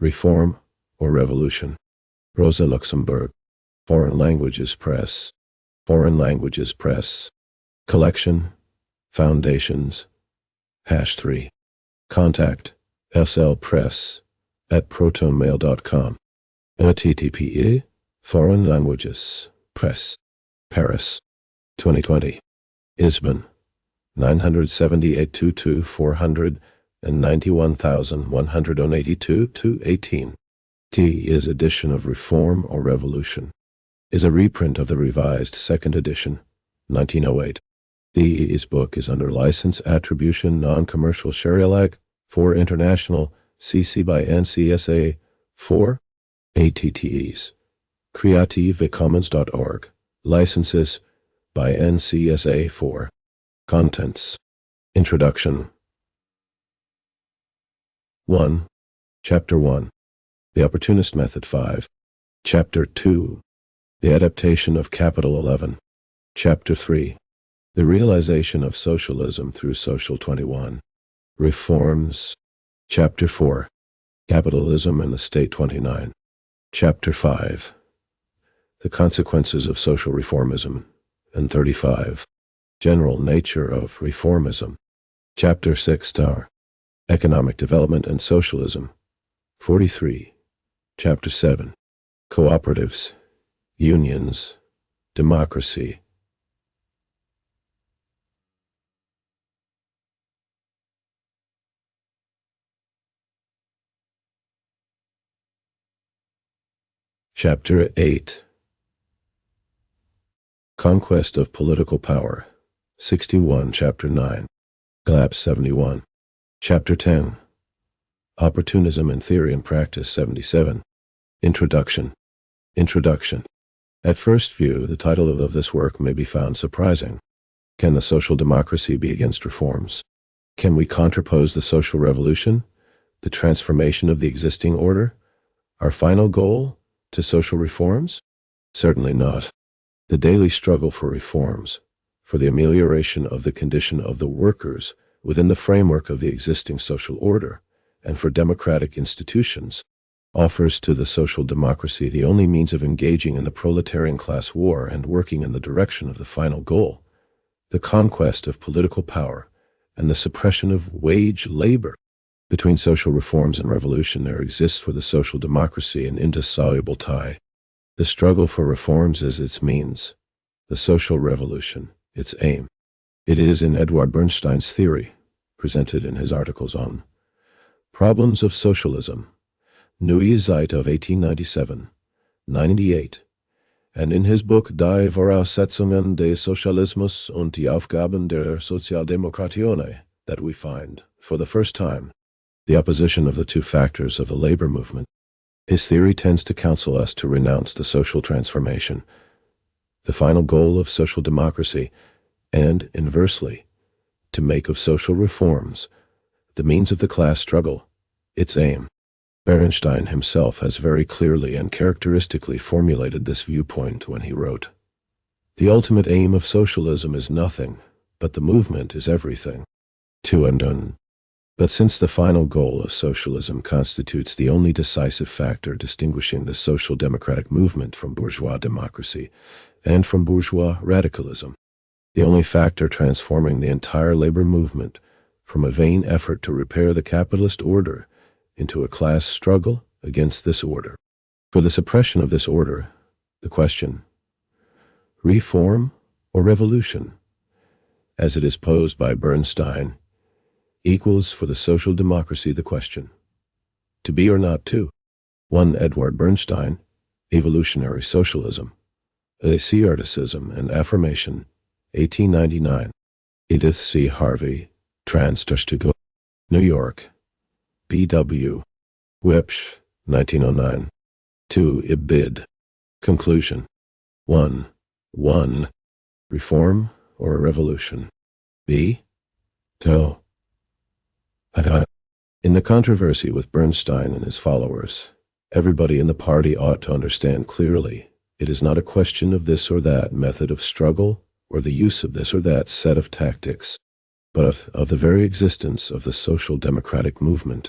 Reform or Revolution. Rosa Luxemburg. Foreign Languages Press. Foreign Languages Press. Collection. Foundations. #3. Contact flpress@protonmail.com. http Foreign Languages Press. Paris. 2020. Isbn. 978 491,182-18. T is edition of Reform or Revolution. Is a reprint of the revised second edition, 1908. The is book is under license attribution non-commercial share alike 4 international CC by NCSA 4 ATTEs. creativecommons.org. Licenses by NCSA 4. Contents. Introduction. 1. Chapter 1. The Opportunist Method 5. Chapter 2. The Adaptation of Capital 11. Chapter 3. The Realization of Socialism through Social 21. Reforms. Chapter 4. Capitalism and the State 29. Chapter 5. The Consequences of Social Reformism, and 35. General Nature of Reformism. Chapter 6. Economic Development and Socialism, 43. Chapter 7. Cooperatives, Unions, Democracy. Chapter 8. Conquest of Political Power, 61. Chapter 9. Collapse, 71. Chapter 10. Opportunism in Theory and Practice, 77. Introduction. Introduction. At first view, the title of this work may be found surprising. Can the social democracy be against reforms? Can we contrapose the social revolution, the transformation of the existing order, our final goal, to social reforms? Certainly not. The daily struggle for reforms, for the amelioration of the condition of the workers within the framework of the existing social order, and for democratic institutions, offers to the social democracy the only means of engaging in the proletarian class war and working in the direction of the final goal, the conquest of political power and the suppression of wage labor. Between social reforms and revolution there exists for the social democracy an indissoluble tie. The struggle for reforms is its means, the social revolution its aim. It is in Eduard Bernstein's theory, presented in his articles on Problems of Socialism, Neue Zeit of 1897-98, and in his book Die Voraussetzungen des Sozialismus und die Aufgaben der Sozialdemokratie that we find, for the first time, the opposition of the two factors of the labor movement. His theory tends to counsel us to renounce the social transformation, the final goal of social democracy, and, inversely, to make of social reforms the means of the class struggle its aim. Bernstein himself has very clearly and characteristically formulated this viewpoint when he wrote, "The ultimate aim of socialism is nothing, but the movement is everything." 2 and done. But since the final goal of socialism constitutes the only decisive factor distinguishing the social democratic movement from bourgeois democracy and from bourgeois radicalism, the only factor transforming the entire labor movement from a vain effort to repair the capitalist order into a class struggle against this order, for the suppression of this order, the question, reform or revolution, as it is posed by Bernstein, equals for the social democracy the question, to be or not to. 1. Eduard Bernstein, Evolutionary Socialism, Theoreticism and Affirmation, 1899. Edith C. Harvey, Transdustigo, New York, B.W. Wipsch, 1909. 2. Ibid. Conclusion. 1. Reform or revolution. B. To. In the controversy with Bernstein and his followers, everybody in the party ought to understand clearly it is not a question of this or that method of struggle or the use of this or that set of tactics, but of the very existence of the social democratic movement.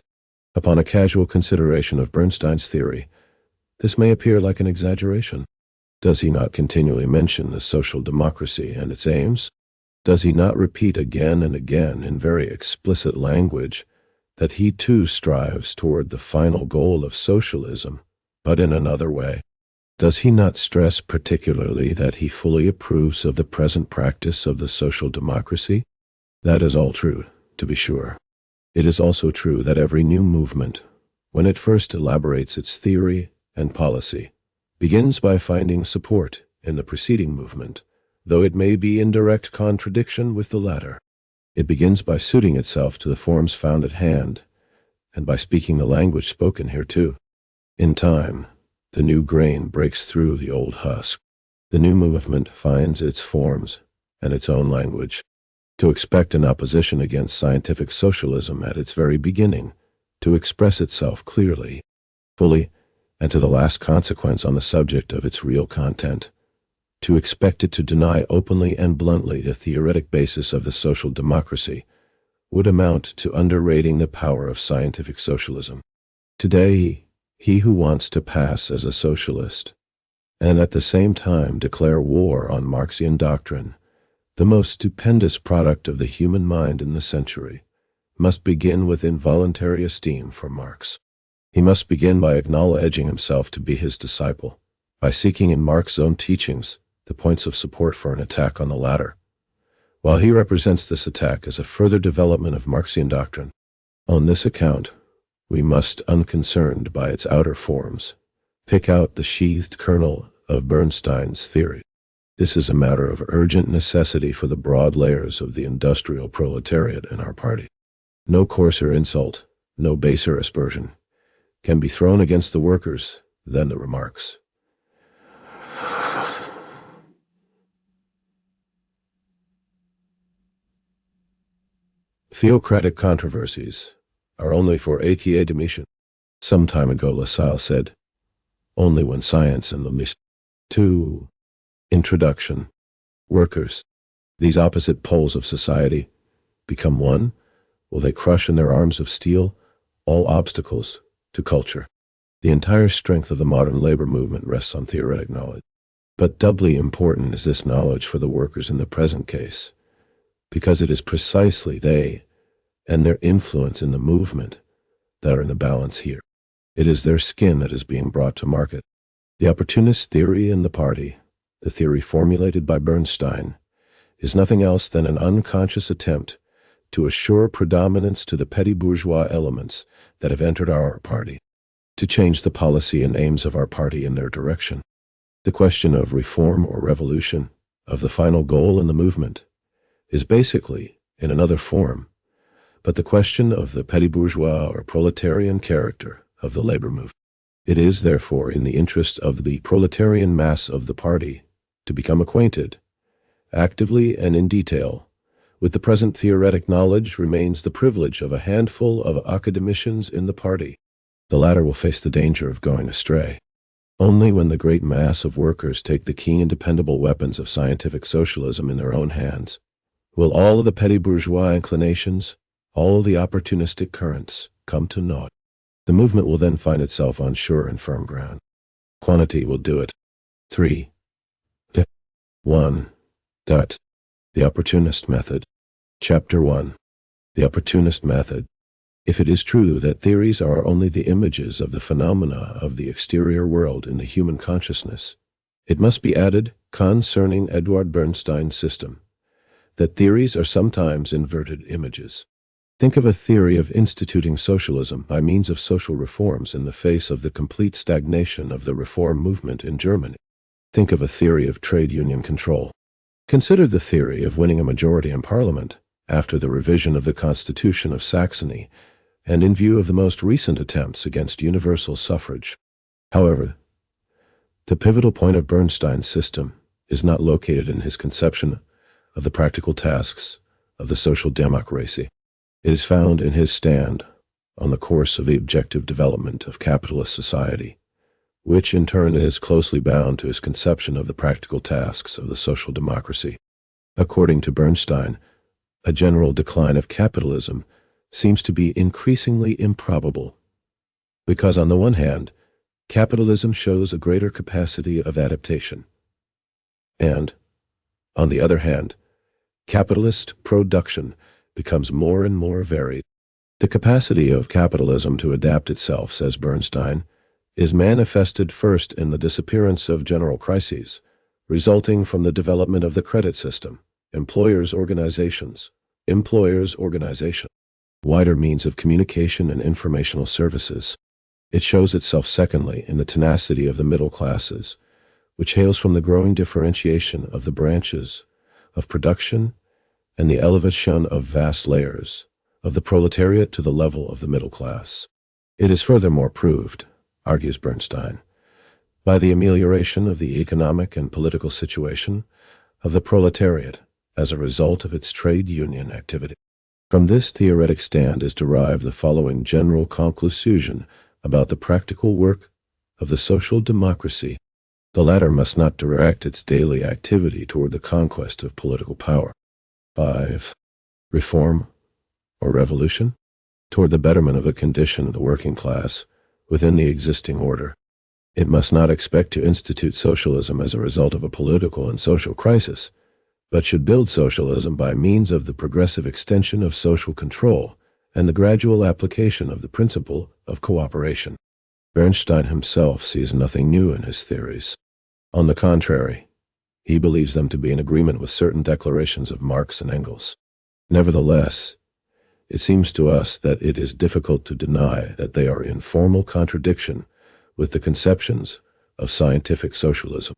Upon a casual consideration of Bernstein's theory, this may appear like an exaggeration. Does he not continually mention the social democracy and its aims? Does he not repeat again and again in very explicit language that he too strives toward the final goal of socialism, but in another way? Does he not stress particularly that he fully approves of the present practice of the social democracy? That is all true, to be sure. It is also true that every new movement, when it first elaborates its theory and policy, begins by finding support in the preceding movement, though it may be in direct contradiction with the latter. It begins by suiting itself to the forms found at hand, and by speaking the language spoken hereto. In time, the new grain breaks through the old husk. The new movement finds its forms and its own language. To expect an opposition against scientific socialism at its very beginning, to express itself clearly, fully, and to the last consequence on the subject of its real content, to expect it to deny openly and bluntly the theoretic basis of the social democracy, would amount to underrating the power of scientific socialism. Today, he who wants to pass as a socialist, and at the same time declare war on Marxian doctrine, the most stupendous product of the human mind in the century, must begin with involuntary esteem for Marx. He must begin by acknowledging himself to be his disciple, by seeking in Marx's own teachings the points of support for an attack on the latter, while he represents this attack as a further development of Marxian doctrine. On this account, we must, unconcerned by its outer forms, pick out the sheathed kernel of Bernstein's theory. This is a matter of urgent necessity for the broad layers of the industrial proletariat in our party. No coarser insult, no baser aspersion, can be thrown against the workers than the remarks, "Theocratic controversies are only for academicians." Some time ago Lassalle said, "Only when science and the mist." 2. Introduction. Workers. These opposite poles of society become one? Will they crush in their arms of steel all obstacles to culture? The entire strength of the modern labor movement rests on theoretic knowledge. But doubly important is this knowledge for the workers in the present case, because it is precisely they and their influence in the movement that are in the balance here. It is their skin that is being brought to market. The opportunist theory in the party, the theory formulated by Bernstein, is nothing else than an unconscious attempt to assure predominance to the petty bourgeois elements that have entered our party, to change the policy and aims of our party in their direction. The question of reform or revolution, of the final goal in the movement, is basically, in another form, but the question of the petty bourgeois or proletarian character of the labor movement. It is, therefore, in the interest of the proletarian mass of the party to become acquainted, actively and in detail, with the present theoretic knowledge remains the privilege of a handful of academicians in the party. The latter will face the danger of going astray. Only when the great mass of workers take the keen and dependable weapons of scientific socialism in their own hands, will all of the petty bourgeois inclinations, all the opportunistic currents, come to naught. The movement will then find itself on sure and firm ground. Quantity will do it. 3. 1. The opportunist method. Chapter 1. The opportunist method. If it is true that theories are only the images of the phenomena of the exterior world in the human consciousness, it must be added, concerning Eduard Bernstein's system, that theories are sometimes inverted images. Think of a theory of instituting socialism by means of social reforms in the face of the complete stagnation of the reform movement in Germany. Think of a theory of trade union control. Consider the theory of winning a majority in Parliament after the revision of the Constitution of Saxony and in view of the most recent attempts against universal suffrage. However, the pivotal point of Bernstein's system is not located in his conception of the practical tasks of the social democracy. It is found in his stand on the course of the objective development of capitalist society, which in turn is closely bound to his conception of the practical tasks of the social democracy. According to Bernstein, a general decline of capitalism seems to be increasingly improbable Because on the one hand, capitalism shows a greater capacity of adaptation, and, on the other hand, capitalist production becomes more and more varied. The capacity of capitalism to adapt itself, says Bernstein, is manifested first in the disappearance of general crises, resulting from the development of the credit system, employers' organization, wider means of communication and informational services. It shows itself secondly in the tenacity of the middle classes, which hails from the growing differentiation of the branches of production and the elevation of vast layers of the proletariat to the level of the middle class. It is furthermore proved, argues Bernstein, by the amelioration of the economic and political situation of the proletariat as a result of its trade union activity. From this theoretic stand is derived the following general conclusion about the practical work of the social democracy. The latter must not direct its daily activity toward the conquest of political power. 5. Reform or revolution? Toward the betterment of the condition of the working class within the existing order. It must not expect to institute socialism as a result of a political and social crisis, but should build socialism by means of the progressive extension of social control and the gradual application of the principle of cooperation. Bernstein himself sees nothing new in his theories. On the contrary, he believes them to be in agreement with certain declarations of Marx and Engels. Nevertheless, it seems to us that it is difficult to deny that they are in formal contradiction with the conceptions of scientific socialism.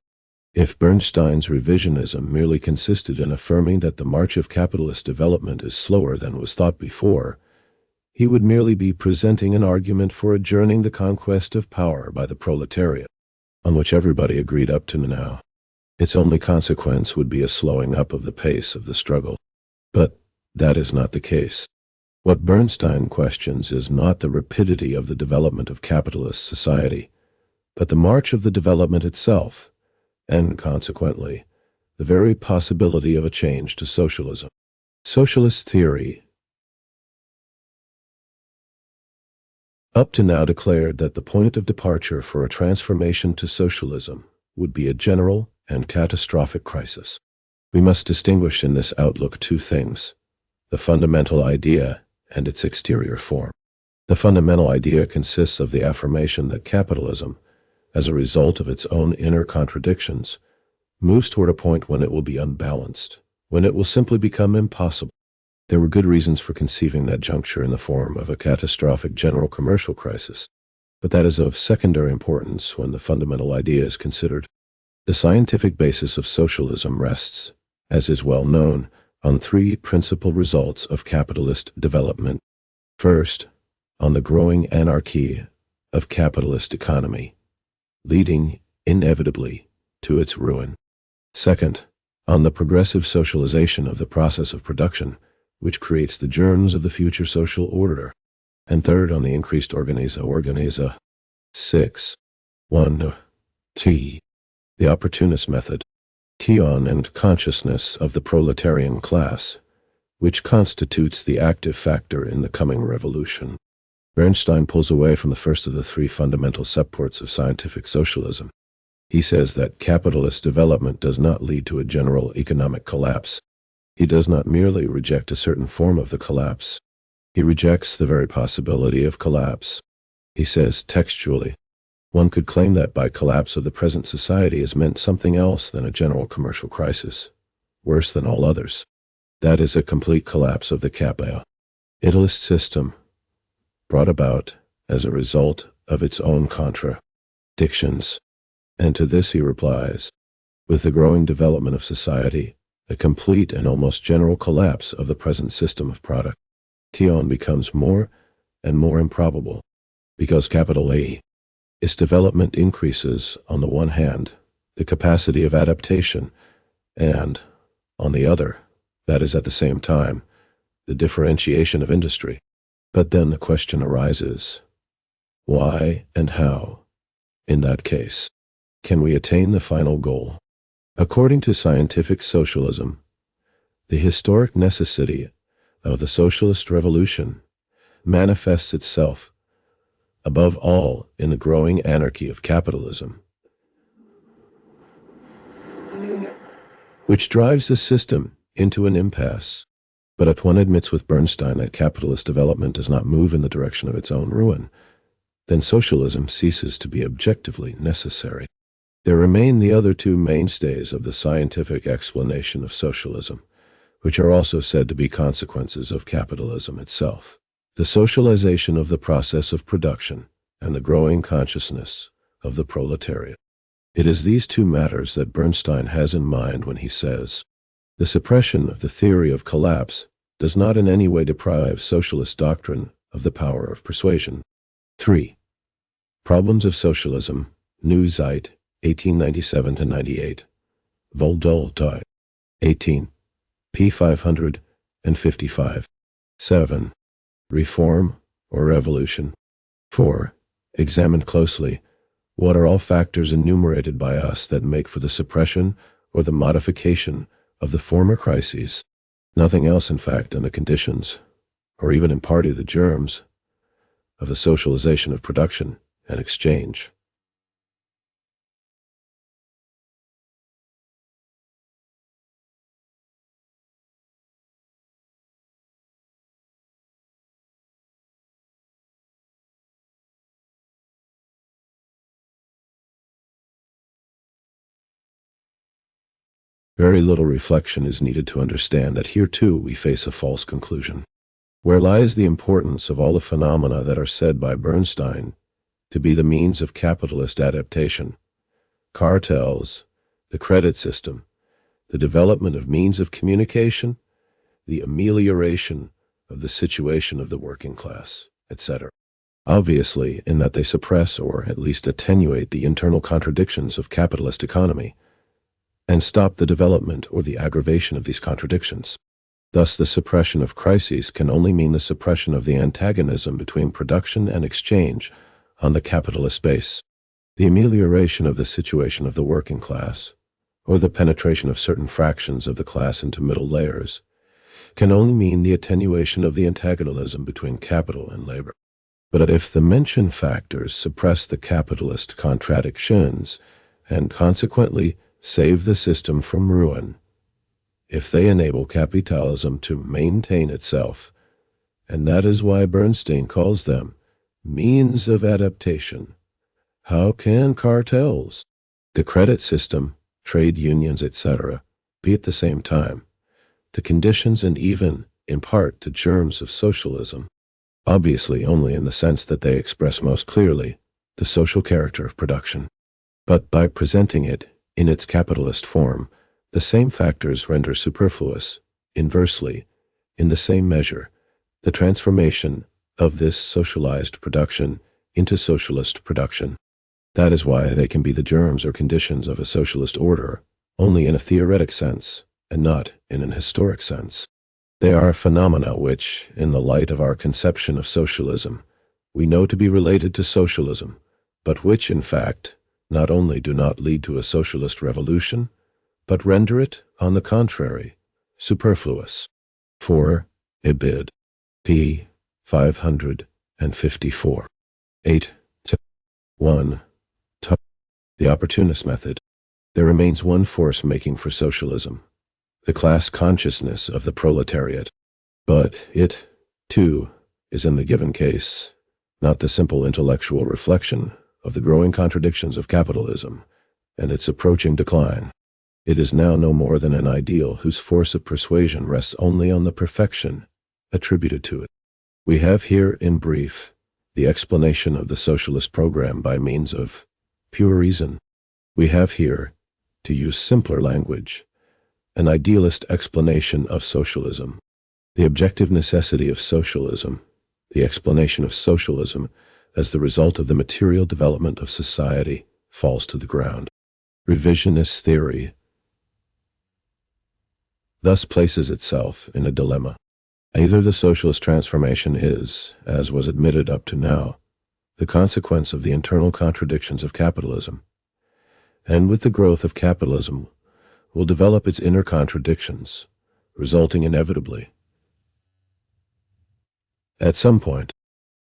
If Bernstein's revisionism merely consisted in affirming that the march of capitalist development is slower than was thought before, he would merely be presenting an argument for adjourning the conquest of power by the proletariat, on which everybody agreed up to now. Its only consequence would be a slowing up of the pace of the struggle. But that is not the case. What Bernstein questions is not the rapidity of the development of capitalist society, but the march of the development itself, and consequently, the very possibility of a change to socialism. Socialist theory up to now declared that the point of departure for a transformation to socialism would be a general and catastrophic crisis. We must distinguish in this outlook two things: the fundamental idea and its exterior form. The fundamental idea consists of the affirmation that capitalism, as a result of its own inner contradictions, moves toward a point when it will be unbalanced, when it will simply become impossible. There were good reasons for conceiving that juncture in the form of a catastrophic general commercial crisis, but that is of secondary importance when the fundamental idea is considered. The scientific basis of socialism rests, as is well known, on three principal results of capitalist development. First, on the growing anarchy of capitalist economy, leading inevitably to its ruin. Second, on the progressive socialization of the process of production, which creates the germs of the future social order. And third, on the increased organiza. 6. 1. T. The opportunist method. Tion and consciousness of the proletarian class, which constitutes the active factor in the coming revolution. Bernstein pulls away from the first of the three fundamental supports of scientific socialism. He says that capitalist development does not lead to a general economic collapse. He does not merely reject a certain form of the collapse. He rejects the very possibility of collapse. He says textually, one could claim that by collapse of the present society is meant something else than a general commercial crisis, worse than all others. That is a complete collapse of the capitalist system, brought about as a result of its own contradictions. And to this he replies, with the growing development of society, a complete and almost general collapse of the present system of product. Tion becomes more and more improbable, because capital A, its development increases, on the one hand, the capacity of adaptation, and, on the other, that is at the same time, the differentiation of industry. But then the question arises, why and how, in that case, can we attain the final goal? According to scientific socialism, the historic necessity of the socialist revolution manifests itself above all in the growing anarchy of capitalism, which drives the system into an impasse. But if one admits with Bernstein that capitalist development does not move in the direction of its own ruin, then socialism ceases to be objectively necessary. There remain the other two mainstays of the scientific explanation of socialism, which are also said to be consequences of capitalism itself: the socialization of the process of production and the growing consciousness of the proletariat. It is these two matters that Bernstein has in mind when he says, "The suppression of the theory of collapse does not in any way deprive socialist doctrine of the power of persuasion." 3. Problems of Socialism, New Zeit, 1897-98. Voldoltai, 18, p. 555. 7. Reform or Revolution. 4. Examined closely, what are all factors enumerated by us that make for the suppression or the modification of the former crises? Nothing else, in fact, than the conditions, or even in party the germs, of the socialization of production and exchange. Very little reflection is needed to understand that here too we face a false conclusion. Where lies the importance of all the phenomena that are said by Bernstein to be the means of capitalist adaptation: cartels, the credit system, the development of means of communication, the amelioration of the situation of the working class, etc. Obviously, in that they suppress or at least attenuate the internal contradictions of capitalist economy and stop the development or the aggravation of these contradictions. Thus, the suppression of crises can only mean the suppression of the antagonism between production and exchange on the capitalist base. The amelioration of the situation of the working class, or the penetration of certain fractions of the class into middle layers, can only mean the attenuation of the antagonism between capital and labor. But if the mentioned factors suppress the capitalist contradictions and consequently save the system from ruin, if they enable capitalism to maintain itself, and that is why Bernstein calls them means of adaptation, how can cartels, the credit system, trade unions, etc., be at the same time the conditions and even, in part, the germs of socialism? Obviously only in the sense that they express most clearly the social character of production. But by presenting it in its capitalist form, the same factors render superfluous, inversely, in the same measure, the transformation of this socialized production into socialist production. That is why they can be the germs or conditions of a socialist order only in a theoretic sense and not in an historic sense. They are phenomena which, in the light of our conception of socialism, we know to be related to socialism, but which, in fact, not only do not lead to a socialist revolution, but render it, on the contrary, superfluous. 4. Ibid. p. 554. 8. 1. The opportunist method. There remains one force making for socialism: the class consciousness of the proletariat. But it, too, is in the given case not the simple intellectual reflection of the growing contradictions of capitalism and its approaching decline. It is now no more than an ideal whose force of persuasion rests only on the perfection attributed to it. We have here, in brief, the explanation of the socialist program by means of pure reason. We have here, to use simpler language, an idealist explanation of socialism, the objective necessity of socialism, the explanation of socialism as the result of the material development of society falls to the ground. Revisionist theory thus places itself in a dilemma. Either the socialist transformation is, as was admitted up to now, the consequence of the internal contradictions of capitalism, and with the growth of capitalism will develop its inner contradictions, resulting inevitably, at some point,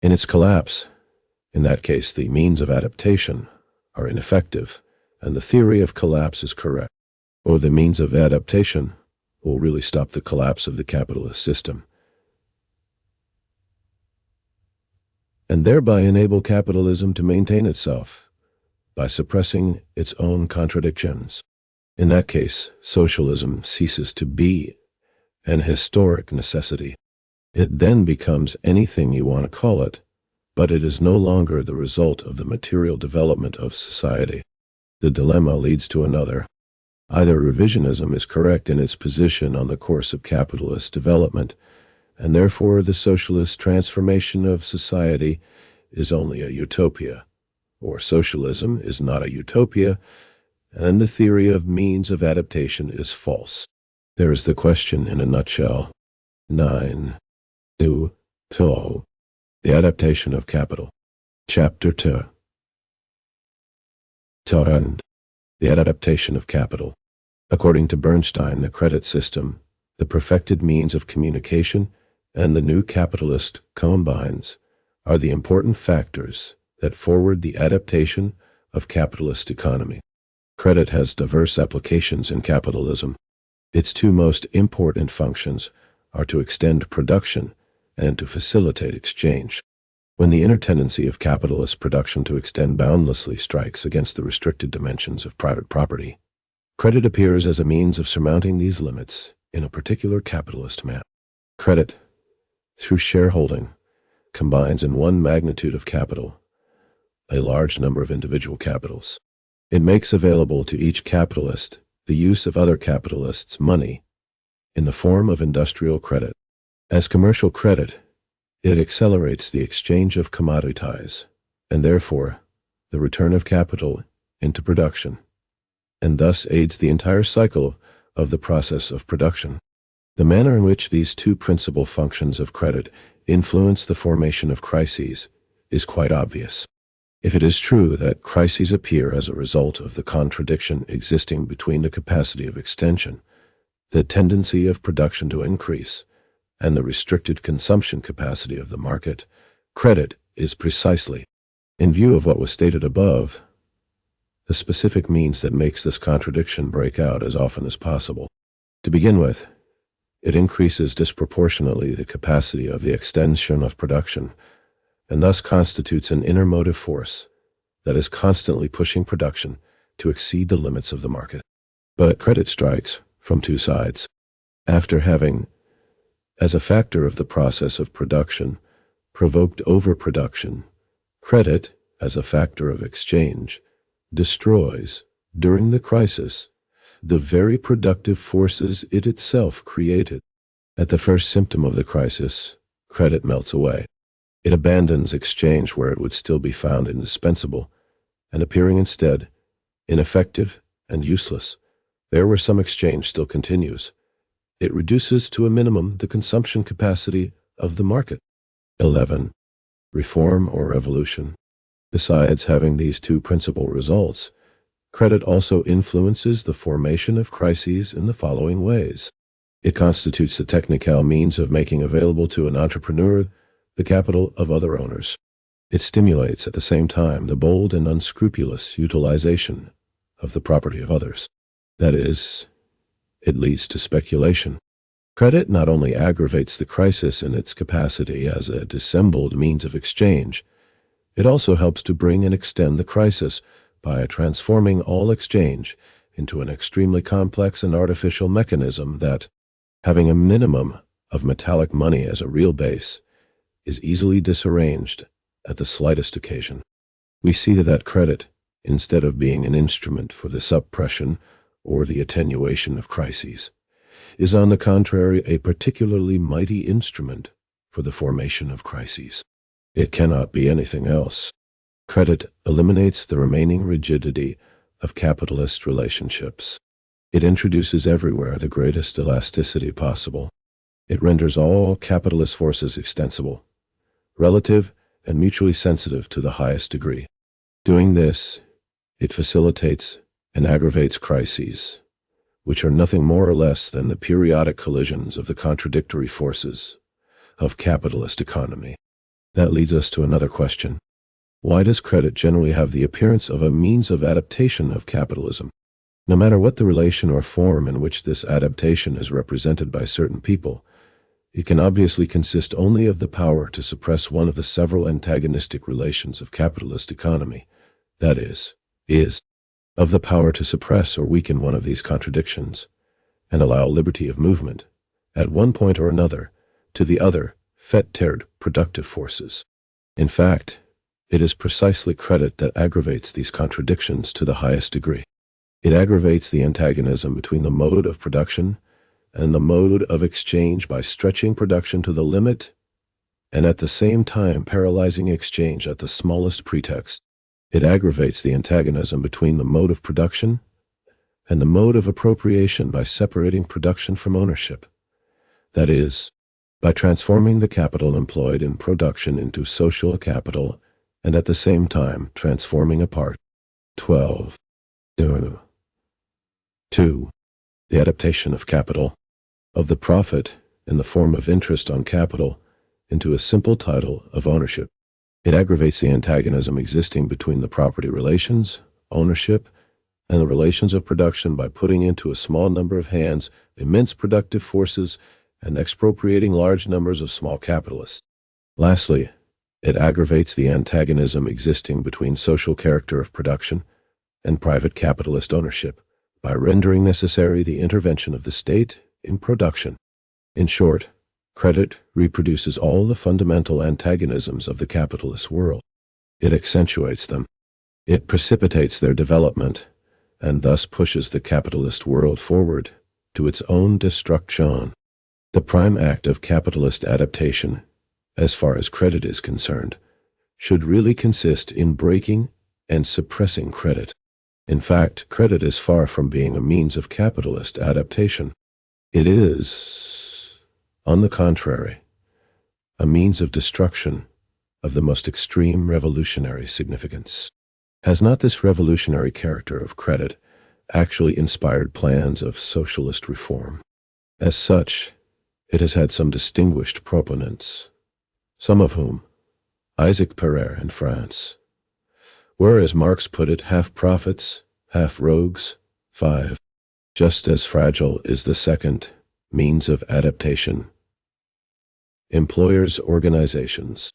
in its collapse, In that case, the means of adaptation are ineffective, and the theory of collapse is correct. Or the means of adaptation will really stop the collapse of the capitalist system, and thereby enable capitalism to maintain itself by suppressing its own contradictions. In that case, socialism ceases to be an historic necessity. It then becomes anything you want to call it, but it is no longer the result of the material development of society. The dilemma leads to another. Either revisionism is correct in its position on the course of capitalist development, and therefore the socialist transformation of society is only a utopia, or socialism is not a utopia, and the theory of means of adaptation is false. There is the question in a nutshell. 9. 2. The adaptation of capital. Chapter 2. Torrent. The adaptation of capital. According to Bernstein, the credit system, the perfected means of communication, and the new capitalist combines are the important factors that forward the adaptation of capitalist economy. Credit has diverse applications in capitalism. Its two most important functions are to extend production and to facilitate exchange. When the inner tendency of capitalist production to extend boundlessly strikes against the restricted dimensions of private property, credit appears as a means of surmounting these limits in a particular capitalist manner. Credit, through shareholding, combines in one magnitude of capital a large number of individual capitals. It makes available to each capitalist the use of other capitalists' money in the form of industrial credit. As commercial credit, it accelerates the exchange of commodities, and therefore the return of capital into production, and thus aids the entire cycle of the process of production. The manner in which these two principal functions of credit influence the formation of crises is quite obvious. If it is true that crises appear as a result of the contradiction existing between the capacity of extension, the tendency of production to increase, and the restricted consumption capacity of the market, credit is precisely, in view of what was stated above, the specific means that makes this contradiction break out as often as possible. To begin with, it increases disproportionately the capacity of the extension of production, and thus constitutes an inner motive force that is constantly pushing production to exceed the limits of the market. But credit strikes from two sides. After having, as a factor of the process of production, provoked overproduction, credit, as a factor of exchange, destroys, during the crisis, the very productive forces it itself created. At the first symptom of the crisis, credit melts away. It abandons exchange where it would still be found indispensable, and appearing instead ineffective and useless there where some exchange still continues, it reduces to a minimum the consumption capacity of the market. 11. Reform or revolution. Besides having these two principal results, credit also influences the formation of crises in the following ways. It constitutes the technical means of making available to an entrepreneur the capital of other owners. It stimulates at the same time the bold and unscrupulous utilization of the property of others. That is, it leads to speculation. Credit not only aggravates the crisis in its capacity as a dissembled means of exchange, it also helps to bring and extend the crisis by transforming all exchange into an extremely complex and artificial mechanism that, having a minimum of metallic money as a real base, is easily disarranged at the slightest occasion. We see that credit, instead of being an instrument for the suppression or the attenuation of crises, is on the contrary a particularly mighty instrument for the formation of crises. It cannot be anything else. Credit eliminates the remaining rigidity of capitalist relationships. It introduces everywhere the greatest elasticity possible. It renders all capitalist forces extensible, relative, and mutually sensitive to the highest degree. Doing this, it facilitates and aggravates crises, which are nothing more or less than the periodic collisions of the contradictory forces of capitalist economy. That leads us to another question. Why does credit generally have the appearance of a means of adaptation of capitalism? No matter what the relation or form in which this adaptation is represented by certain people, it can obviously consist only of the power to suppress one of the several antagonistic relations of capitalist economy, that is, of the power to suppress or weaken one of these contradictions, and allow liberty of movement, at one point or another, to the other, fettered productive forces. In fact, it is precisely credit that aggravates these contradictions to the highest degree. It aggravates the antagonism between the mode of production and the mode of exchange by stretching production to the limit and at the same time paralyzing exchange at the smallest pretext. It aggravates the antagonism between the mode of production and the mode of appropriation by separating production from ownership. That is, by transforming the capital employed in production into social capital and at the same time transforming a part. 12. 2. The adaptation of capital, of the profit in the form of interest on capital, into a simple title of ownership. It aggravates the antagonism existing between the property relations, ownership, and the relations of production by putting into a small number of hands immense productive forces and expropriating large numbers of small capitalists. Lastly, it aggravates the antagonism existing between social character of production and private capitalist ownership by rendering necessary the intervention of the state in production. In short, credit reproduces all the fundamental antagonisms of the capitalist world. It accentuates them. It precipitates their development, and thus pushes the capitalist world forward to its own destruction. The prime act of capitalist adaptation, as far as credit is concerned, should really consist in breaking and suppressing credit. In fact, credit is far from being a means of capitalist adaptation. It is, on the contrary, a means of destruction of the most extreme revolutionary significance. Has not this revolutionary character of credit actually inspired plans of socialist reform? As such, it has had some distinguished proponents, some of whom, Isaac Pereire in France, were, as Marx put it, half prophets, half rogues. 5. Just as fragile is the second means of adaptation. Employers' organizations.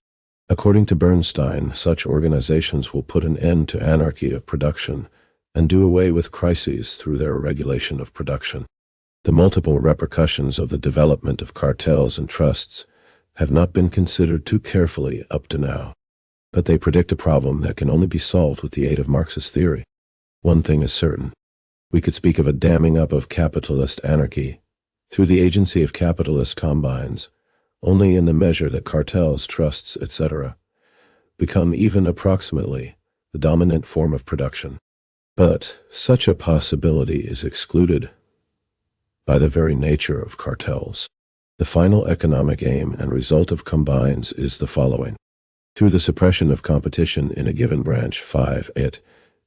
According to Bernstein, such organizations will put an end to anarchy of production and do away with crises through their regulation of production. The multiple repercussions of the development of cartels and trusts have not been considered too carefully up to now, but they predict a problem that can only be solved with the aid of Marxist theory. One thing is certain. We could speak of a damming up of capitalist anarchy through the agency of capitalist combines only in the measure that cartels, trusts, etc. become even approximately the dominant form of production. But such a possibility is excluded by the very nature of cartels. The final economic aim and result of combines is the following. Through the suppression of competition in a given branch. 5. It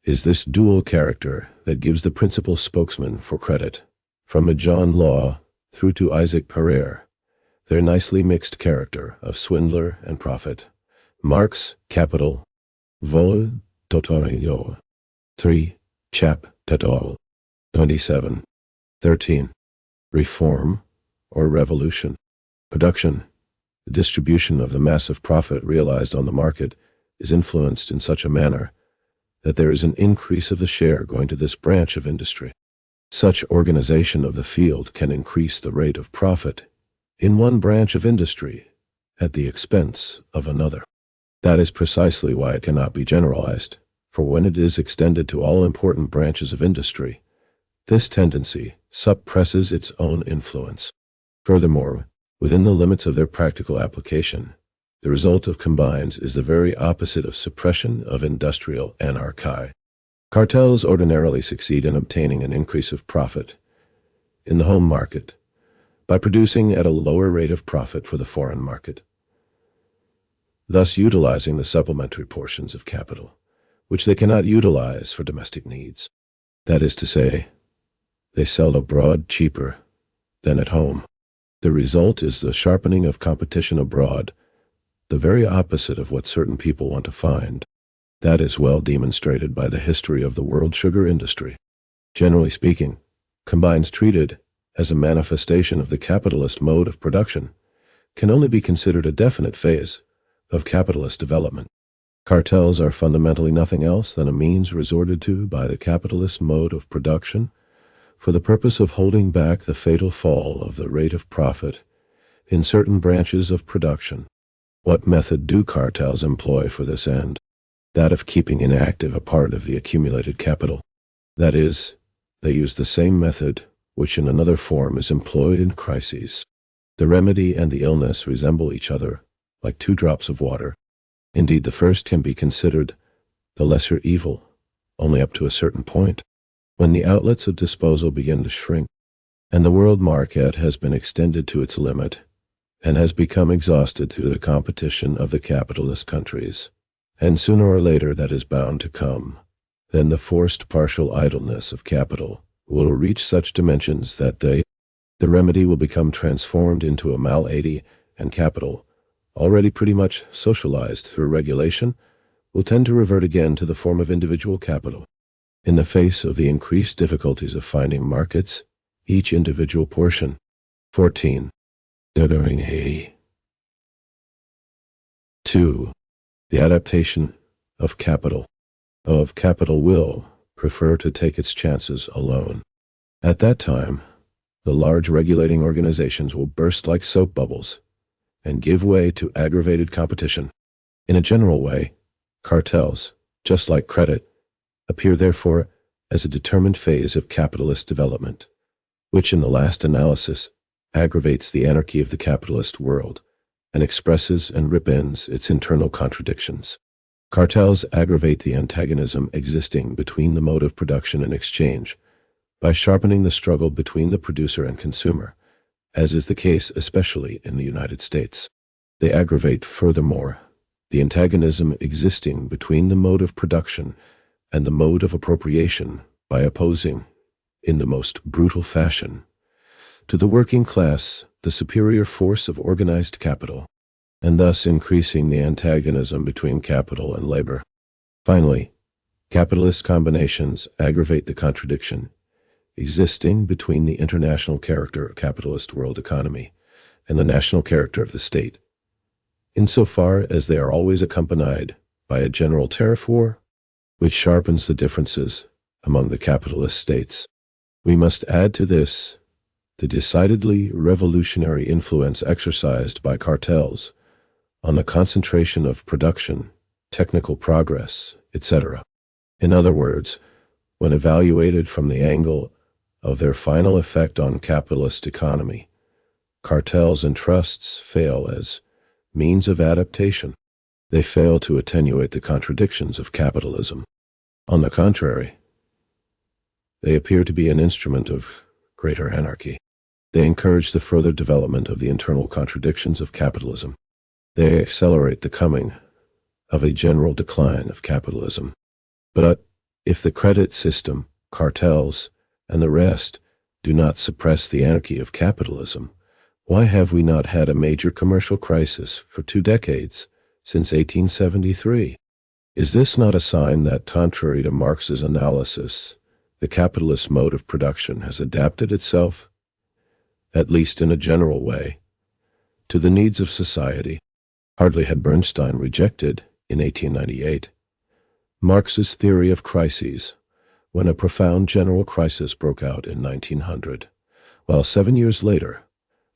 is this dual character that gives the principal spokesman for credit, from a John Law through to Isaac Pereire, their nicely mixed character of swindler and prophet. Marx, Capital, Vol. Totorio. 3. Chap. Totol. 27. 13. Reform, or revolution. Production, the distribution of the massive profit realized on the market, is influenced in such a manner that there is an increase of the share going to this branch of industry. Such organization of the field can increase the rate of profit in one branch of industry at the expense of another. That is precisely why it cannot be generalized, for when it is extended to all important branches of industry, this tendency suppresses its own influence. Furthermore, within the limits of their practical application, the result of combines is the very opposite of suppression of industrial anarchy. Cartels ordinarily succeed in obtaining an increase of profit in the home market by producing at a lower rate of profit for the foreign market, thus utilizing the supplementary portions of capital, which they cannot utilize for domestic needs. That is to say, they sell abroad cheaper than at home. The result is the sharpening of competition abroad, the very opposite of what certain people want to find. That is well demonstrated by the history of the world sugar industry. Generally speaking, combines treated as a manifestation of the capitalist mode of production can only be considered a definite phase of capitalist development. Cartels are fundamentally nothing else than a means resorted to by the capitalist mode of production for the purpose of holding back the fatal fall of the rate of profit in certain branches of production. What method do cartels employ for this end? That of keeping inactive a part of the accumulated capital. That is, they use the same method which in another form is employed in crises. The remedy and the illness resemble each other, like two drops of water. Indeed, the first can be considered the lesser evil, only up to a certain point, when the outlets of disposal begin to shrink, and the world market has been extended to its limit, and has become exhausted through the competition of the capitalist countries. And sooner or later that is bound to come. Then the forced partial idleness of capital will reach such dimensions that the remedy will become transformed into a malady, and capital, already pretty much socialized through regulation, will tend to revert again to the form of individual capital. In the face of the increased difficulties of finding markets, each individual portion. 14. 2. The adaptation of capital. Capital will prefer to take its chances alone. At that time, the large regulating organizations will burst like soap bubbles and give way to aggravated competition. In a general way, cartels, just like credit, appear therefore as a determined phase of capitalist development, which in the last analysis aggravates the anarchy of the capitalist world and expresses and rip-ends its internal contradictions. Cartels aggravate the antagonism existing between the mode of production and exchange by sharpening the struggle between the producer and consumer, as is the case especially in the United States. They aggravate, furthermore, the antagonism existing between the mode of production and the mode of appropriation by opposing, in the most brutal fashion, to the working class the superior force of organized capital, and thus increasing the antagonism between capital and labor. Finally, capitalist combinations aggravate the contradiction existing between the international character of capitalist world economy and the national character of the state, insofar as they are always accompanied by a general tariff war, which sharpens the differences among the capitalist states. We must add to this the decidedly revolutionary influence exercised by cartels on the concentration of production, technical progress, etc. In other words, when evaluated from the angle of their final effect on capitalist economy, cartels and trusts fail as means of adaptation. They fail to attenuate the contradictions of capitalism. On the contrary, they appear to be an instrument of greater anarchy. They encourage the further development of the internal contradictions of capitalism. They accelerate the coming of a general decline of capitalism. But if the credit system, cartels, and the rest do not suppress the anarchy of capitalism, why have we not had a major commercial crisis for 2 decades, since 1873? Is this not a sign that, contrary to Marx's analysis, the capitalist mode of production has adapted itself, at least in a general way, to the needs of society? Hardly had Bernstein rejected, in 1898, Marx's theory of crises, when a profound general crisis broke out in 1900, while 7 years later,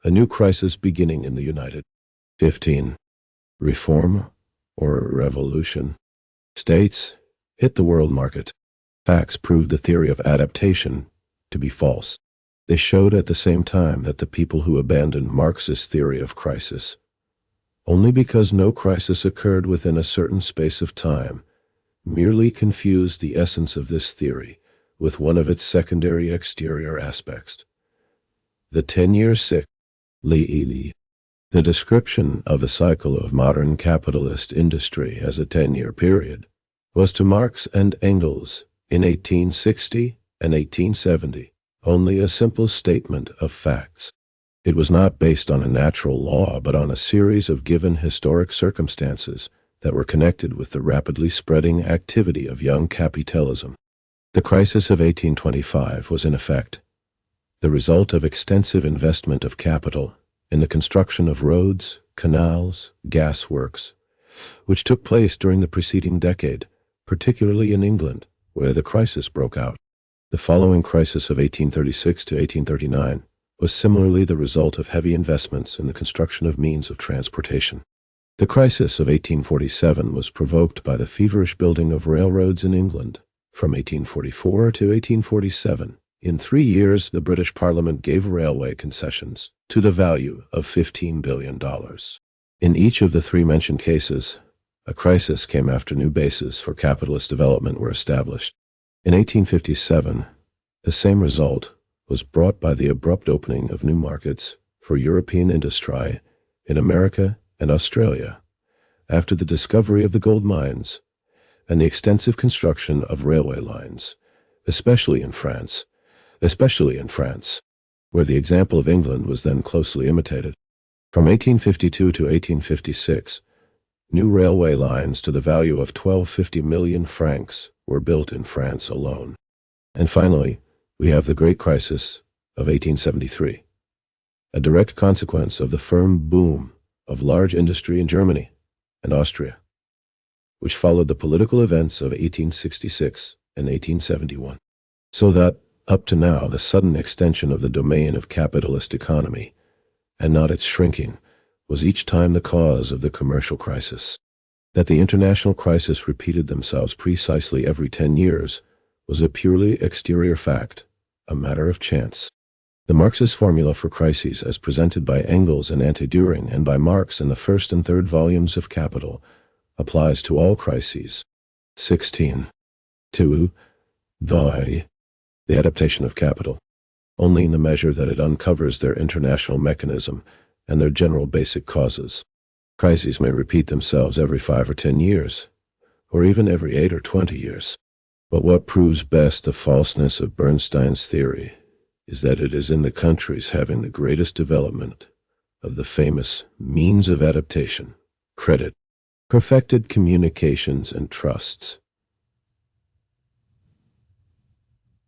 a new crisis beginning in the United 15. Reform, or revolution, states hit the world market. Facts proved the theory of adaptation to be false. They showed at the same time that the people who abandoned Marx's theory of crisis, only because no crisis occurred within a certain space of time, merely confused the essence of this theory with one of its secondary exterior aspects. The 10-year cycle. The description of the cycle of modern capitalist industry as a 10-year period was to Marx and Engels in 1860 and 1870 only a simple statement of facts. It was not based on a natural law but on a series of given historic circumstances that were connected with the rapidly spreading activity of young capitalism. The crisis of 1825 was in effect the result of extensive investment of capital in the construction of roads, canals, gas works, which took place during the preceding decade, particularly in England, where the crisis broke out. The following crisis of 1836 to 1839 was similarly the result of heavy investments in the construction of means of transportation. The crisis of 1847 was provoked by the feverish building of railroads in England. From 1844 to 1847, in 3 years, the British Parliament gave railway concessions to the value of $15 billion. In each of the three mentioned cases, a crisis came after new bases for capitalist development were established. In 1857, the same result was brought by the abrupt opening of new markets for European industry in America and Australia, after the discovery of the gold mines and the extensive construction of railway lines, especially in France, where the example of England was then closely imitated. From 1852 to 1856, new railway lines to the value of 1250 million francs were built in France alone. And finally, we have the Great Crisis of 1873, a direct consequence of the firm boom of large industry in Germany and Austria, which followed the political events of 1866 and 1871. So that, up to now, the sudden extension of the domain of capitalist economy, and not its shrinking, was each time the cause of the commercial crisis. That the international crisis repeated themselves precisely every 10 years was a purely exterior fact, a matter of chance. The Marxist formula for crises, as presented by Engels and Anti-Düring and by Marx in the first and third volumes of Capital, applies to all crises. 16. 2. The adaptation of capital, only in the measure that it uncovers their international mechanism and their general basic causes. Crises may repeat themselves every 5 or 10 years, or even every 8 or 20 years. But what proves best the falseness of Bernstein's theory is that it is in the countries having the greatest development of the famous means of adaptation, credit, perfected communications, and trusts,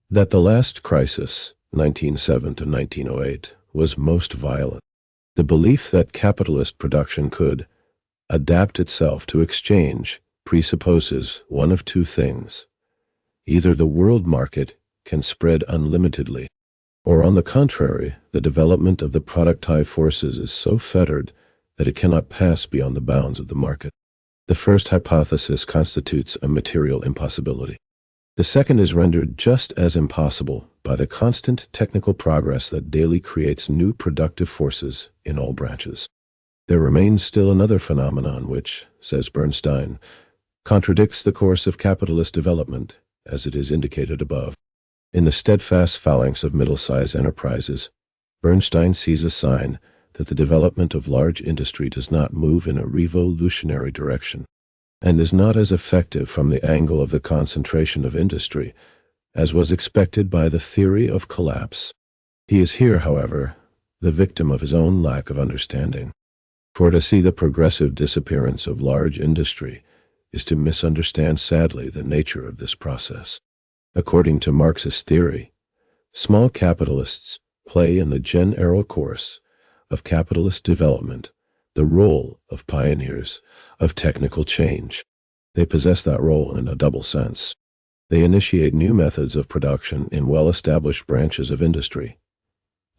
that the last crisis, 1907 to 1908, was most violent. The belief that capitalist production could adapt itself to exchange presupposes one of two things. Either the world market can spread unlimitedly, or on the contrary, the development of the productive forces is so fettered that it cannot pass beyond the bounds of the market. The first hypothesis constitutes a material impossibility. The second is rendered just as impossible by the constant technical progress that daily creates new productive forces in all branches. There remains still another phenomenon which, says Bernstein, contradicts the course of capitalist development, as it is indicated above. In the steadfast phalanx of middle-sized enterprises, Bernstein sees a sign that the development of large industry does not move in a revolutionary direction, and is not as effective from the angle of the concentration of industry as was expected by the theory of collapse. He is here, however, the victim of his own lack of understanding. For to see the progressive disappearance of large industry is to misunderstand sadly the nature of this process. According to Marxist theory, small capitalists play in the general course of capitalist development the role of pioneers of technical change. They possess that role in a double sense. They initiate new methods of production in well-established branches of industry.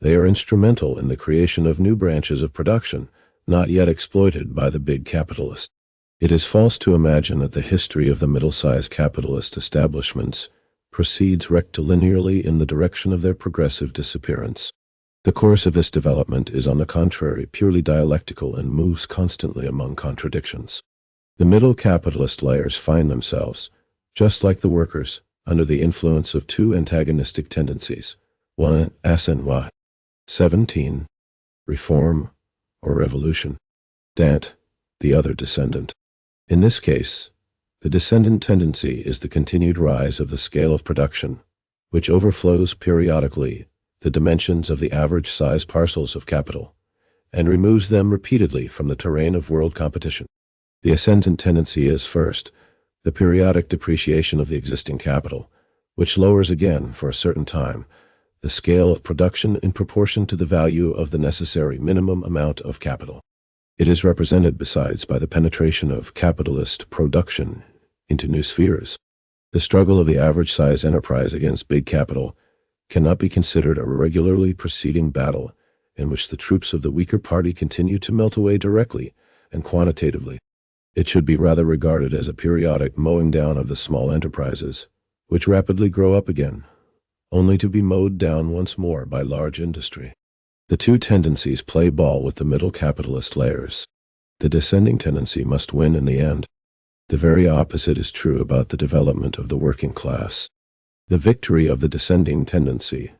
They are instrumental in the creation of new branches of production not yet exploited by the big capitalist. It is false to imagine that the history of the middle-sized capitalist establishments proceeds rectilinearly in the direction of their progressive disappearance. The course of this development is, on the contrary, purely dialectical and moves constantly among contradictions. The middle capitalist layers find themselves, just like the workers, under the influence of two antagonistic tendencies, one ascendant, 17, reform or revolution, dant, the other descendant. In this case, the descendant tendency is the continued rise of the scale of production, which overflows periodically the dimensions of the average size parcels of capital, and removes them repeatedly from the terrain of world competition. The ascendant tendency is, first, the periodic depreciation of the existing capital, which lowers again, for a certain time, the scale of production in proportion to the value of the necessary minimum amount of capital. It is represented, besides, by the penetration of capitalist production into new spheres. The struggle of the average-size enterprise against big capital cannot be considered a regularly proceeding battle in which the troops of the weaker party continue to melt away directly and quantitatively. It should be rather regarded as a periodic mowing down of the small enterprises, which rapidly grow up again, only to be mowed down once more by large industry. The two tendencies play ball with the middle capitalist layers. The descending tendency must win in the end. The very opposite is true about the development of the working class. The victory of the descending tendency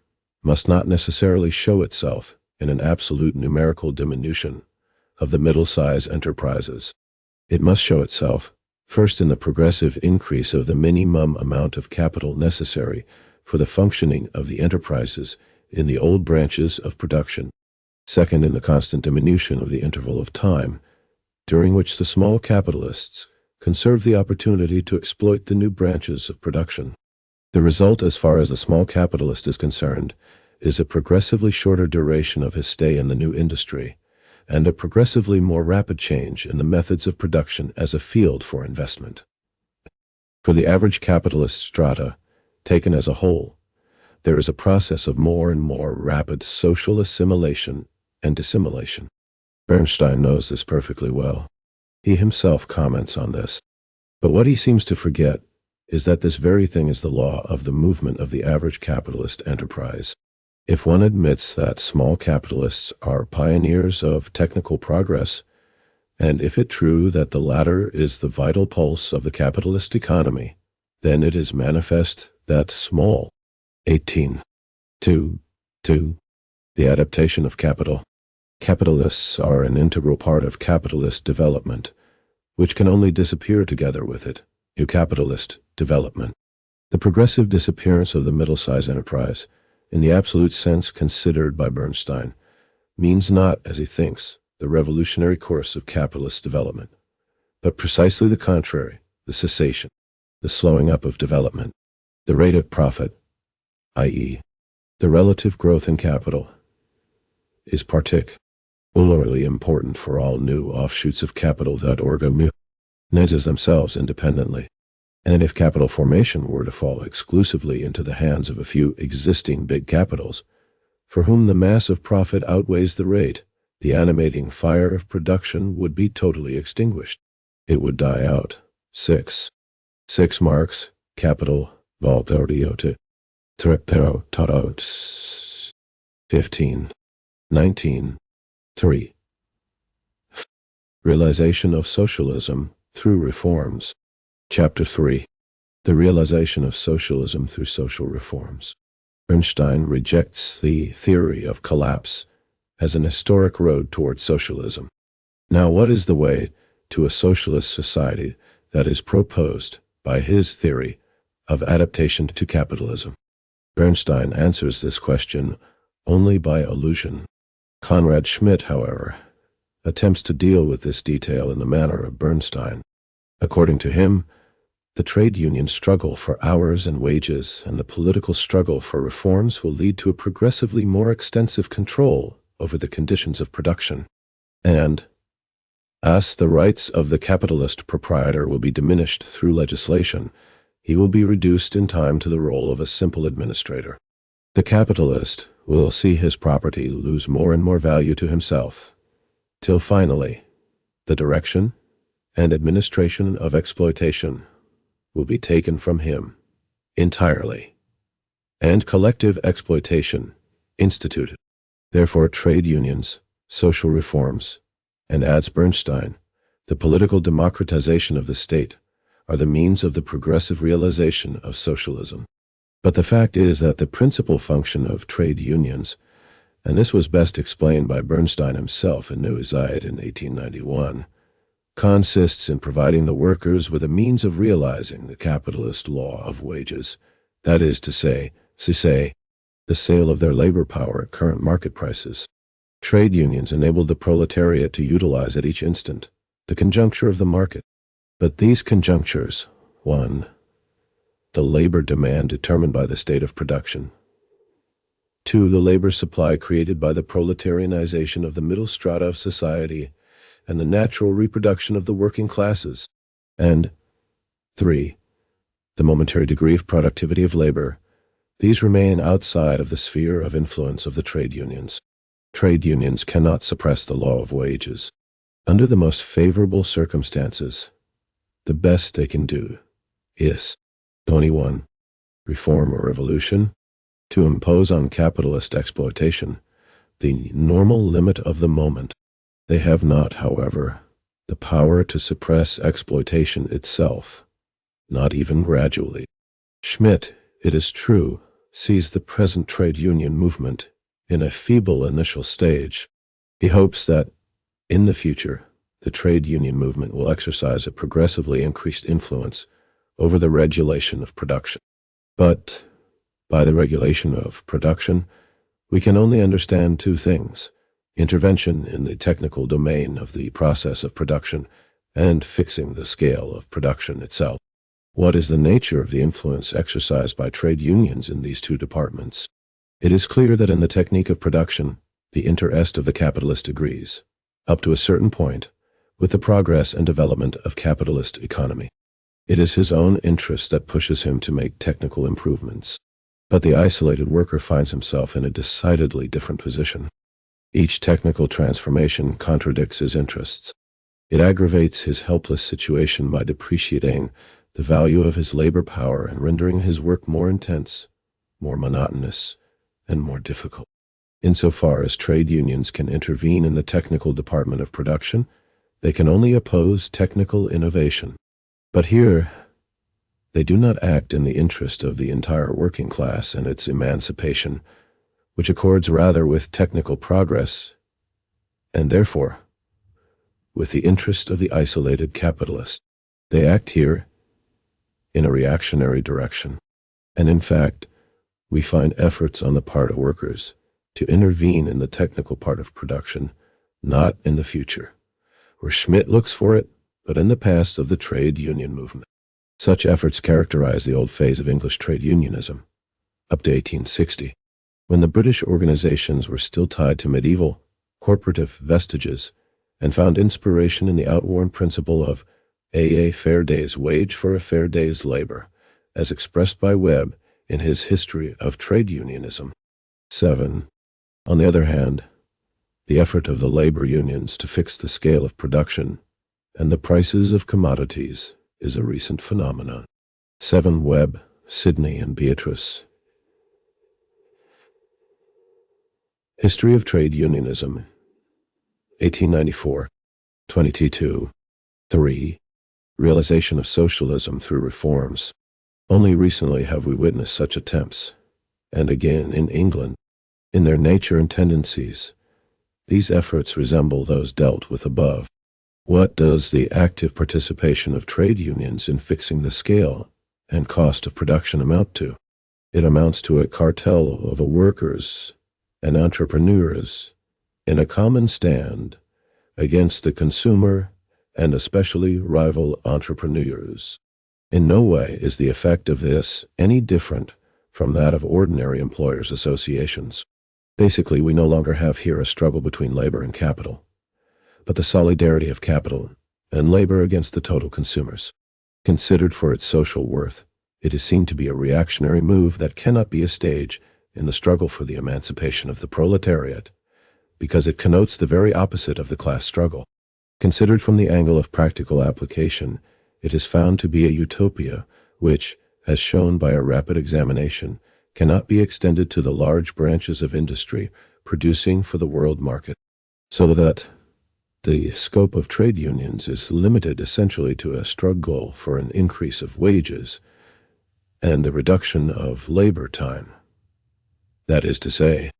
must not necessarily show itself in an absolute numerical diminution of the middle-size enterprises. It must show itself, first, in the progressive increase of the minimum amount of capital necessary for the functioning of the enterprises in the old branches of production. Second, in the constant diminution of the interval of time during which the small capitalists conserve the opportunity to exploit the new branches of production. The result, as far as the small capitalist is concerned, is a progressively shorter duration of his stay in the new industry, and a progressively more rapid change in the methods of production as a field for investment. For the average capitalist strata, taken as a whole, there is a process of more and more rapid social assimilation and dissimilation. Bernstein knows this perfectly well. He himself comments on this. But what he seems to forget is that this very thing is the law of the movement of the average capitalist enterprise. If one admits that small capitalists are pioneers of technical progress, and if it true that the latter is the vital pulse of the capitalist economy, then it is manifest that small 18.2.2. The adaptation of capital. Capitalists are an integral part of capitalist development, which can only disappear together with it, new capitalist development. The progressive disappearance of the middle-size enterprise, in the absolute sense considered by Bernstein, means not, as he thinks, the revolutionary course of capitalist development, but precisely the contrary, the cessation, the slowing up of development. The rate of profit, i.e., the relative growth in capital, is particularly important for all new offshoots of capital that organize themselves independently. And if capital formation were to fall exclusively into the hands of a few existing big capitals, for whom the mass of profit outweighs the rate, the animating fire of production would be totally extinguished. It would die out. 6 Marx, Capital, Voltoriote, Trepero Tarot, 15, 19, 3. Realization of socialism through reforms. Chapter 3. The realization of socialism through social reforms. Bernstein rejects the theory of collapse as an historic road towards socialism. Now, what is the way to a socialist society that is proposed by his theory of adaptation to capitalism? Bernstein answers this question only by allusion. Conrad Schmidt, however, attempts to deal with this detail in the manner of Bernstein. According to him, the trade union struggle for hours and wages and the political struggle for reforms will lead to a progressively more extensive control over the conditions of production. And, as the rights of the capitalist proprietor will be diminished through legislation, he will be reduced in time to the role of a simple administrator. The capitalist will see his property lose more and more value to himself, till finally, the direction and administration of exploitation will be taken from him entirely, and collective exploitation instituted. Therefore, trade unions, social reforms, and, adds Bernstein, the political democratization of the state are the means of the progressive realization of socialism. But the fact is that the principal function of trade unions, and this was best explained by Bernstein himself in Neue Zeit in 1891, consists in providing the workers with a means of realizing the capitalist law of wages, that is to say, the sale of their labor power at current market prices. Trade unions enabled the proletariat to utilize at each instant the conjuncture of the market. But these conjunctures, 1. The labor demand determined by the state of production. 2. The labor supply created by the proletarianization of the middle strata of society and the natural reproduction of the working classes. And 3. The momentary degree of productivity of labor. These remain outside of the sphere of influence of the trade unions. Trade unions cannot suppress the law of wages. Under the most favorable circumstances, the best they can do is 21. Reform or revolution, to impose on capitalist exploitation the normal limit of the moment. They have not, however, the power to suppress exploitation itself, not even gradually. Schmidt, it is true, sees the present trade union movement in a feeble initial stage. He hopes that, in the future, the trade union movement will exercise a progressively increased influence over the regulation of production. But by the regulation of production, we can only understand two things: intervention in the technical domain of the process of production and fixing the scale of production itself. What is the nature of the influence exercised by trade unions in these two departments? It is clear that in the technique of production, the interest of the capitalist agrees, up to a certain point, with the progress and development of capitalist economy. It is his own interest that pushes him to make technical improvements. But the isolated worker finds himself in a decidedly different position. Each technical transformation contradicts his interests. It aggravates his helpless situation by depreciating the value of his labor power and rendering his work more intense, more monotonous, and more difficult. Insofar as trade unions can intervene in the technical department of production, they can only oppose technical innovation. But here, they do not act in the interest of the entire working class and its emancipation, which accords rather with technical progress, and therefore, with the interest of the isolated capitalist. They act here in a reactionary direction. And in fact, we find efforts on the part of workers to intervene in the technical part of production, not in the future, where Schmidt looks for it, but in the past of the trade union movement. Such efforts characterize the old phase of English trade unionism, up to 1860, when the British organizations were still tied to medieval, corporative vestiges, and found inspiration in the outworn principle of a fair day's wage for a fair day's labor, as expressed by Webb in his History of Trade Unionism. 7. On the other hand, the effort of the labor unions to fix the scale of production and the prices of commodities is a recent phenomenon. 7. Webb, Sidney, and Beatrice. History of Trade Unionism, 1894, 22. 3. Realization of socialism through reforms. Only recently have we witnessed such attempts, and again in England. In their nature and tendencies, these efforts resemble those dealt with above. What does the active participation of trade unions in fixing the scale and cost of production amount to? It amounts to a cartel of workers and entrepreneurs in a common stand against the consumer and especially rival entrepreneurs. In no way is the effect of this any different from that of ordinary employers' associations. Basically, we no longer have here a struggle between labor and capital, but the solidarity of capital and labor against the total consumers. Considered for its social worth, it is seen to be a reactionary move that cannot be a stage in the struggle for the emancipation of the proletariat, because it connotes the very opposite of the class struggle. Considered from the angle of practical application, it is found to be a utopia which, as shown by a rapid examination, cannot be extended to the large branches of industry producing for the world market, so that the scope of trade unions is limited essentially to a struggle for an increase of wages and the reduction of labor time. That is to say,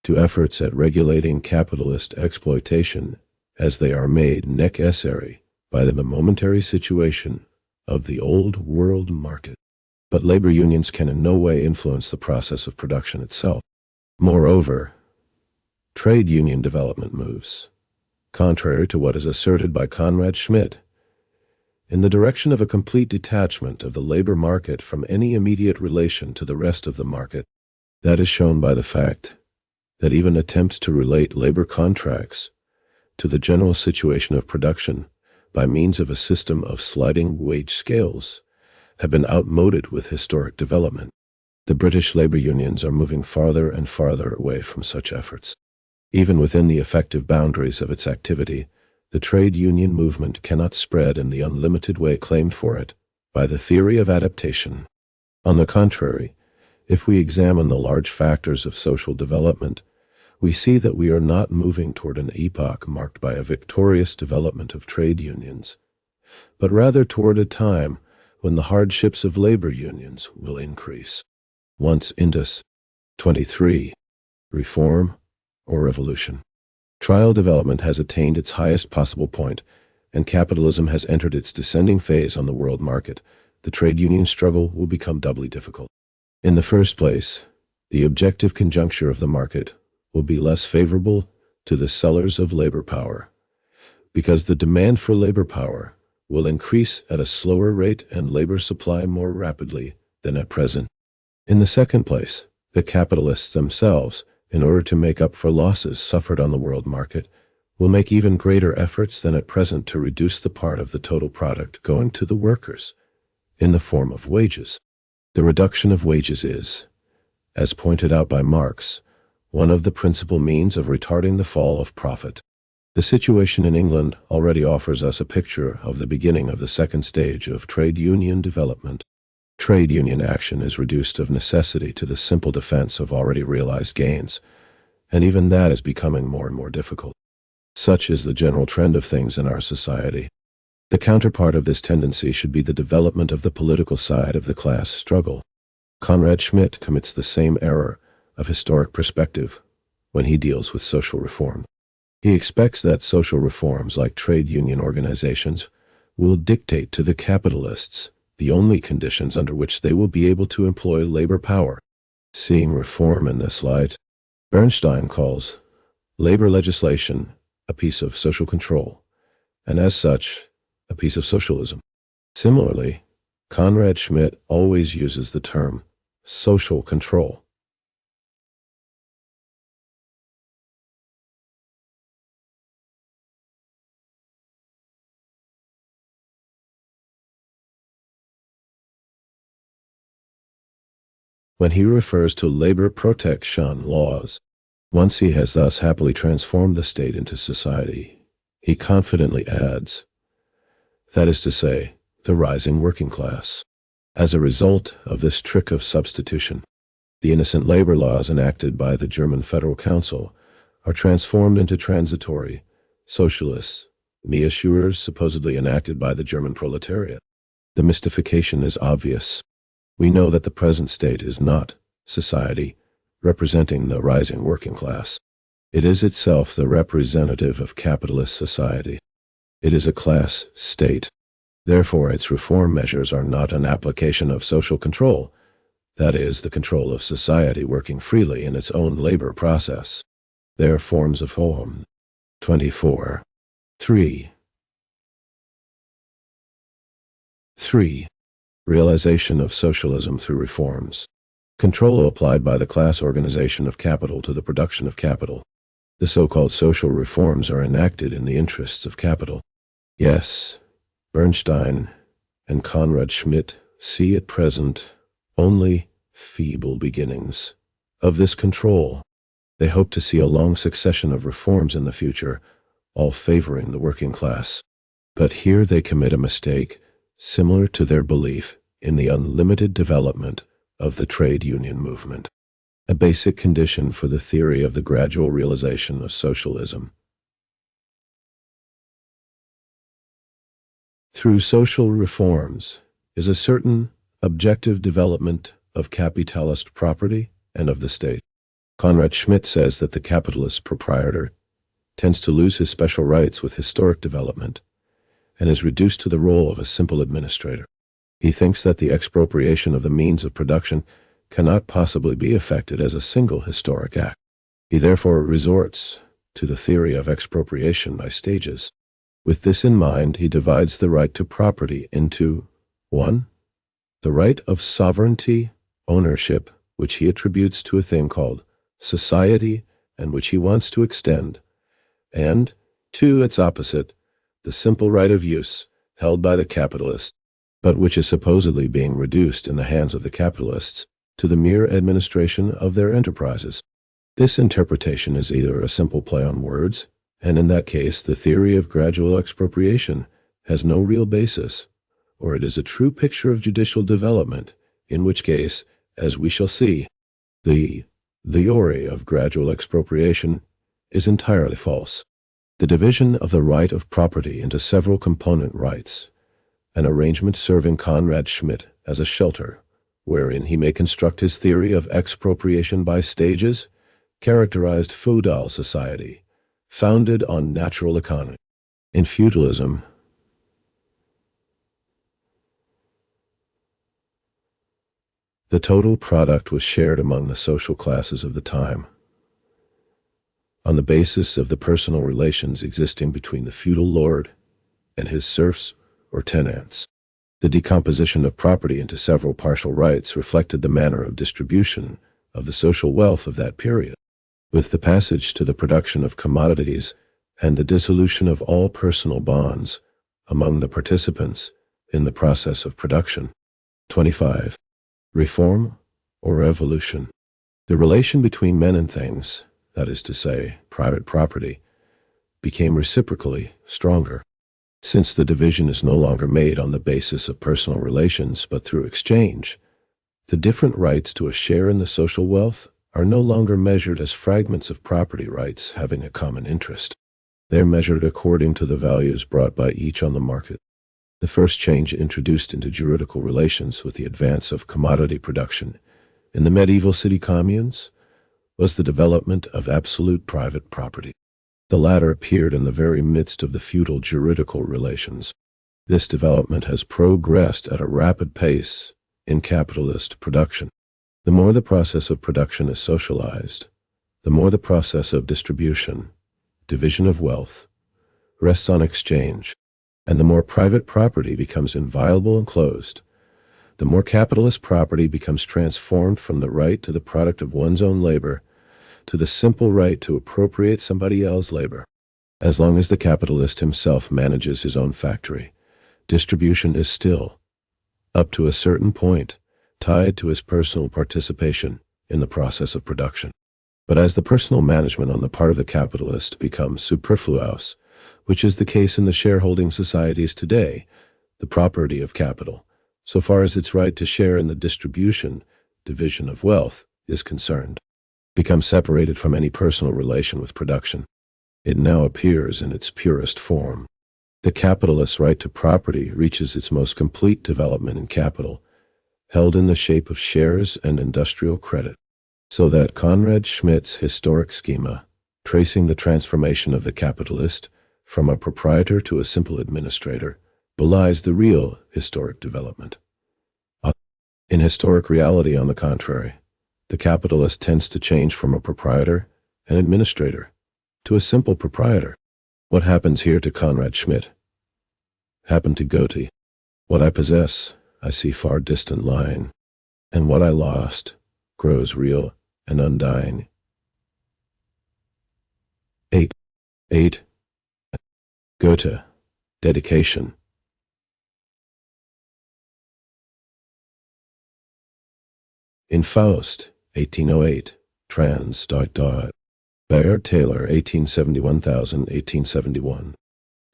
to efforts at regulating capitalist exploitation as they are made necessary by the momentary situation of the old world market. But labor unions can in no way influence the process of production itself. Moreover, trade union development moves, contrary to what is asserted by Conrad Schmidt, in the direction of a complete detachment of the labor market from any immediate relation to the rest of the market. That is shown by the fact that even attempts to relate labor contracts to the general situation of production by means of a system of sliding wage scales have been outmoded with historic development. The British labor unions are moving farther and farther away from such efforts. Even within the effective boundaries of its activity, the trade union movement cannot spread in the unlimited way claimed for it by the theory of adaptation. On the contrary, if we examine the large factors of social development, we see that we are not moving toward an epoch marked by a victorious development of trade unions, but rather toward a time when the hardships of labor unions will increase. Once Indus 23. Reform or revolution. Trial development has attained its highest possible point, and capitalism has entered its descending phase on the world market. The trade union struggle will become doubly difficult. In the first place, the objective conjuncture of the market will be less favorable to the sellers of labor power, because the demand for labor power will increase at a slower rate and labor supply more rapidly than at present. In the second place, the capitalists themselves, in order to make up for losses suffered on the world market, will make even greater efforts than at present to reduce the part of the total product going to the workers in the form of wages. The reduction of wages is, as pointed out by Marx, one of the principal means of retarding the fall of profit. The situation in England already offers us a picture of the beginning of the second stage of trade union development. Trade union action is reduced of necessity to the simple defense of already realized gains, and even that is becoming more and more difficult. Such is the general trend of things in our society. The counterpart of this tendency should be the development of the political side of the class struggle. Conrad Schmidt commits the same error of historic perspective when he deals with social reform. He expects that social reforms like trade union organizations will dictate to the capitalists the only conditions under which they will be able to employ labor power. Seeing reform in this light, Bernstein calls labor legislation a piece of social control, and as such, a piece of socialism. Similarly, Conrad Schmidt always uses the term social control. When he refers to labor protection laws. Once he has thus happily transformed the state into society, he confidently adds, that is to say, the rising working class. As a result of this trick of substitution, the innocent labor laws enacted by the German Federal Council are transformed into transitory, socialist measures supposedly enacted by the German proletariat. The mystification is obvious. We know that the present state is not society representing the rising working class. It is itself the representative of capitalist society. It is a class state. Therefore, its reform measures are not an application of social control, that is, the control of society working freely in its own labor process. They are forms of form. 24. 3. Realization of socialism through reforms. Control applied by the class organization of capital to the production of capital. The so-called social reforms are enacted in the interests of capital. Yes, Bernstein and Conrad Schmidt see at present only feeble beginnings of this control. They hope to see a long succession of reforms in the future, all favoring the working class. But here they commit a mistake similar to their belief in the unlimited development of the trade union movement, a basic condition for the theory of the gradual realization of socialism. Through social reforms is a certain objective development of capitalist property and of the state. Conrad Schmidt says that the capitalist proprietor tends to lose his special rights with historic development and is reduced to the role of a simple administrator. He thinks that the expropriation of the means of production cannot possibly be effected as a single historic act. He therefore resorts to the theory of expropriation by stages. With this in mind, he divides the right to property into 1. The right of sovereignty, ownership, which he attributes to a thing called society and which he wants to extend, and 2. Its opposite, the simple right of use, held by the capitalist, but which is supposedly being reduced in the hands of the capitalists to the mere administration of their enterprises. This interpretation is either a simple play on words, and in that case the theory of gradual expropriation has no real basis, or it is a true picture of judicial development, in which case, as we shall see, the theory of gradual expropriation is entirely false. The division of the right of property into several component rights, an arrangement serving Conrad Schmidt as a shelter, wherein he may construct his theory of expropriation by stages, characterized feudal society, founded on natural economy. In feudalism, the total product was shared among the social classes of the time, on the basis of the personal relations existing between the feudal lord and his serfs or tenants. The decomposition of property into several partial rights reflected the manner of distribution of the social wealth of that period. With the passage to the production of commodities and the dissolution of all personal bonds among the participants in the process of production. 25. Reform or revolution. The relation between men and things, that is to say, private property, became reciprocally stronger. Since the division is no longer made on the basis of personal relations but through exchange, the different rights to a share in the social wealth are no longer measured as fragments of property rights having a common interest. They are measured according to the values brought by each on the market. The first change introduced into juridical relations with the advance of commodity production in the medieval city communes was the development of absolute private property. The latter appeared in the very midst of the feudal juridical relations. This development has progressed at a rapid pace in capitalist production. The more the process of production is socialized, the more the process of distribution, division of wealth, rests on exchange, and the more private property becomes inviolable and closed, the more capitalist property becomes transformed from the right to the product of one's own labor to the simple right to appropriate somebody else's labor. As long as the capitalist himself manages his own factory, distribution is still, up to a certain point, tied to his personal participation in the process of production. But as the personal management on the part of the capitalist becomes superfluous, which is the case in the shareholding societies today, the property of capital, so far as its right to share in the division of wealth, is concerned, becomes separated from any personal relation with production. It now appears in its purest form. The capitalist's right to property reaches its most complete development in capital, held in the shape of shares and industrial credit. So that Conrad Schmidt's historic schema, tracing the transformation of the capitalist from a proprietor to a simple administrator, belies the real historic development. In historic reality, on the contrary, the capitalist tends to change from a proprietor and administrator to a simple proprietor. What happens here to Conrad Schmidt happened to Goethe. What I possess, I see far distant lying, and what I lost grows real and undying. 8. Goethe. Dedication. In Faust, 1808, trans. Bayard Taylor, 1871.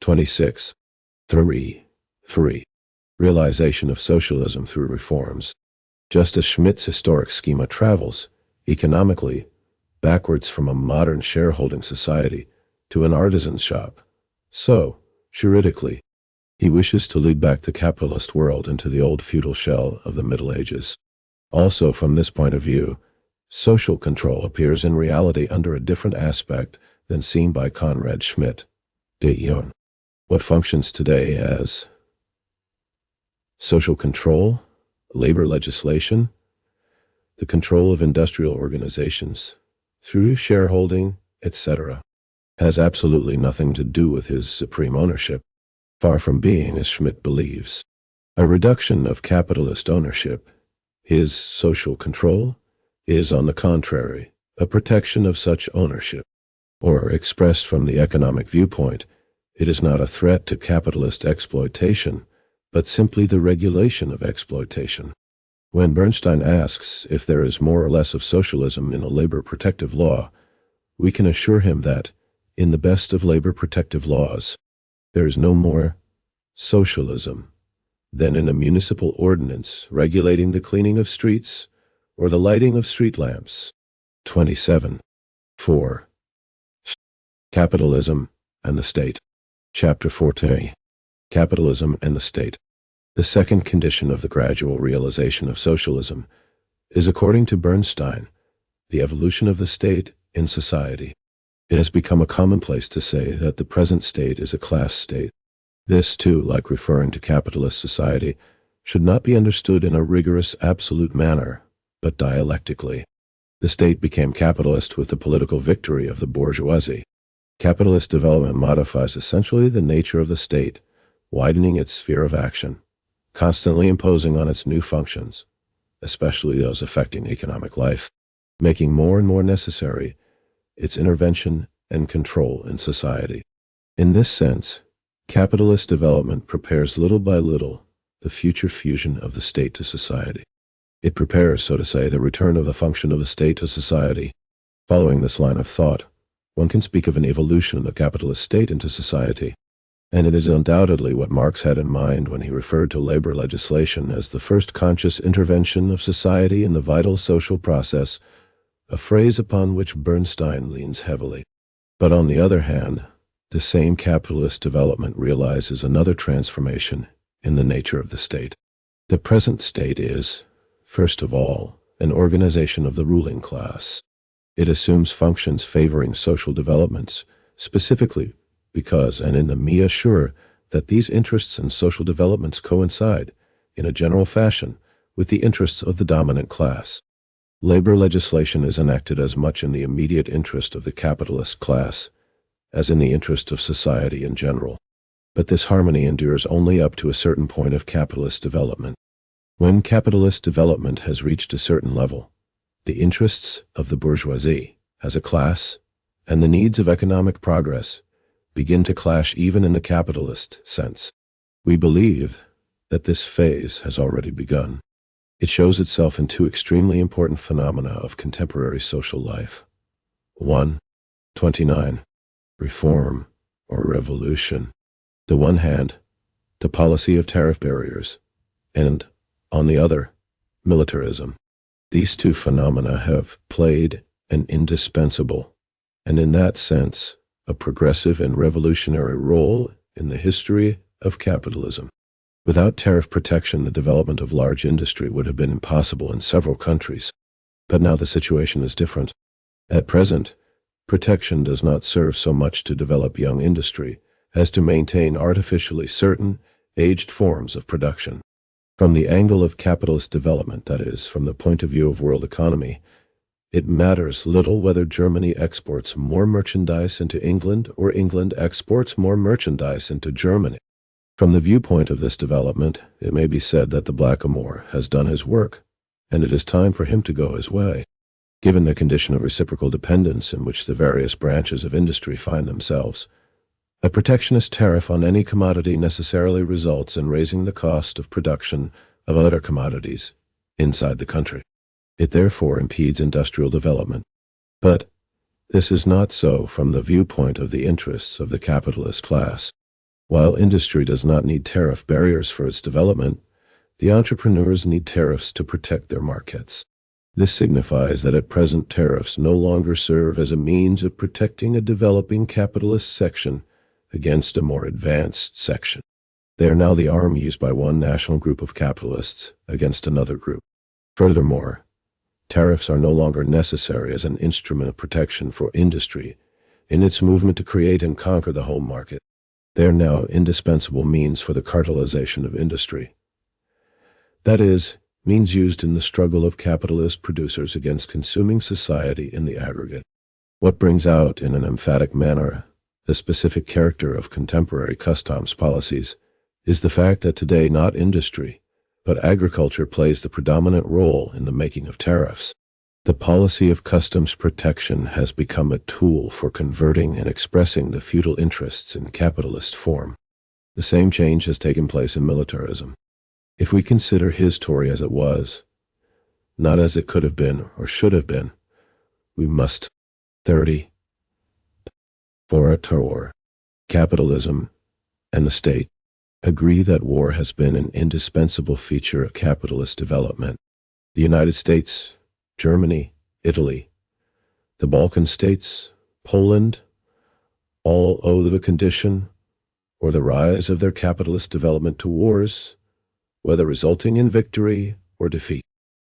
26. 3. Realization of socialism through reforms. Just as Schmidt's historic schema travels, economically, backwards from a modern shareholding society to an artisan's shop, so, juridically, he wishes to lead back the capitalist world into the old feudal shell of the Middle Ages. Also, from this point of view, social control appears in reality under a different aspect than seen by Conrad Schmidt. What functions today as social control, labor legislation, the control of industrial organizations, through shareholding, etc., has absolutely nothing to do with his supreme ownership, far from being, as Schmidt believes, a reduction of capitalist ownership. His social control is, on the contrary, a protection of such ownership. Or, expressed from the economic viewpoint, it is not a threat to capitalist exploitation, but simply the regulation of exploitation. When Bernstein asks if there is more or less of socialism in a labor protective law, we can assure him that, in the best of labor protective laws, there is no more socialism than in a municipal ordinance regulating the cleaning of streets or the lighting of street lamps. 27. 4. Capitalism and the State. Chapter 40. Capitalism and the State. The second condition of the gradual realization of socialism is, according to Bernstein, the evolution of the state in society. It has become a commonplace to say that the present state is a class state. This, too, like referring to capitalist society, should not be understood in a rigorous absolute manner, but dialectically. The state became capitalist with the political victory of the bourgeoisie. Capitalist development modifies essentially the nature of the state, widening its sphere of action, constantly imposing on its new functions, especially those affecting economic life, making more and more necessary its intervention and control in society. In this sense, capitalist development prepares little by little the future fusion of the state to society. It prepares, so to say, the return of the function of the state to society. Following this line of thought, one can speak of an evolution of the capitalist state into society, and it is undoubtedly what Marx had in mind when he referred to labor legislation as the first conscious intervention of society in the vital social process, a phrase upon which Bernstein leans heavily. But on the other hand, the same capitalist development realizes another transformation in the nature of the state. The present state is, first of all, an organization of the ruling class. It assumes functions favoring social developments, specifically because, and in the me assure, that these interests and social developments coincide, in a general fashion, with the interests of the dominant class. Labor legislation is enacted as much in the immediate interest of the capitalist class as in the interest of society in general. But this harmony endures only up to a certain point of capitalist development. When capitalist development has reached a certain level, the interests of the bourgeoisie as a class and the needs of economic progress begin to clash even in the capitalist sense. We believe that this phase has already begun. It shows itself in two extremely important phenomena of contemporary social life. 1. 29. Reform or revolution. The one hand, the policy of tariff barriers, and, on the other, militarism. These two phenomena have played an indispensable, and in that sense, a progressive and revolutionary role in the history of capitalism. Without tariff protection, the development of large industry would have been impossible in several countries. But now the situation is different. At present, protection does not serve so much to develop young industry as to maintain artificially certain, aged forms of production. From the angle of capitalist development, that is, from the point of view of world economy, it matters little whether Germany exports more merchandise into England or England exports more merchandise into Germany. From the viewpoint of this development, it may be said that the blackamoor has done his work, and it is time for him to go his way. Given the condition of reciprocal dependence in which the various branches of industry find themselves, a protectionist tariff on any commodity necessarily results in raising the cost of production of other commodities inside the country. It therefore impedes industrial development. But this is not so from the viewpoint of the interests of the capitalist class. While industry does not need tariff barriers for its development, the entrepreneurs need tariffs to protect their markets. This signifies that at present tariffs no longer serve as a means of protecting a developing capitalist section against a more advanced section. They are now the arm used by one national group of capitalists against another group. Furthermore, tariffs are no longer necessary as an instrument of protection for industry in its movement to create and conquer the home market. They are now indispensable means for the cartelization of industry. That is, means used in the struggle of capitalist producers against consuming society in the aggregate. What brings out in an emphatic manner The specific character of contemporary customs policies is the fact that today not industry, but agriculture plays the predominant role in the making of tariffs. The policy of customs protection has become a tool for converting and expressing the feudal interests in capitalist form. The same change has taken place in militarism. If we consider his story as it was, not as it could have been or should have been, we must 30. For a war, capitalism and the state agree that war has been an indispensable feature of capitalist development. The United States, Germany, Italy, the Balkan states, Poland, all owe the condition or the rise of their capitalist development to wars, whether resulting in victory or defeat.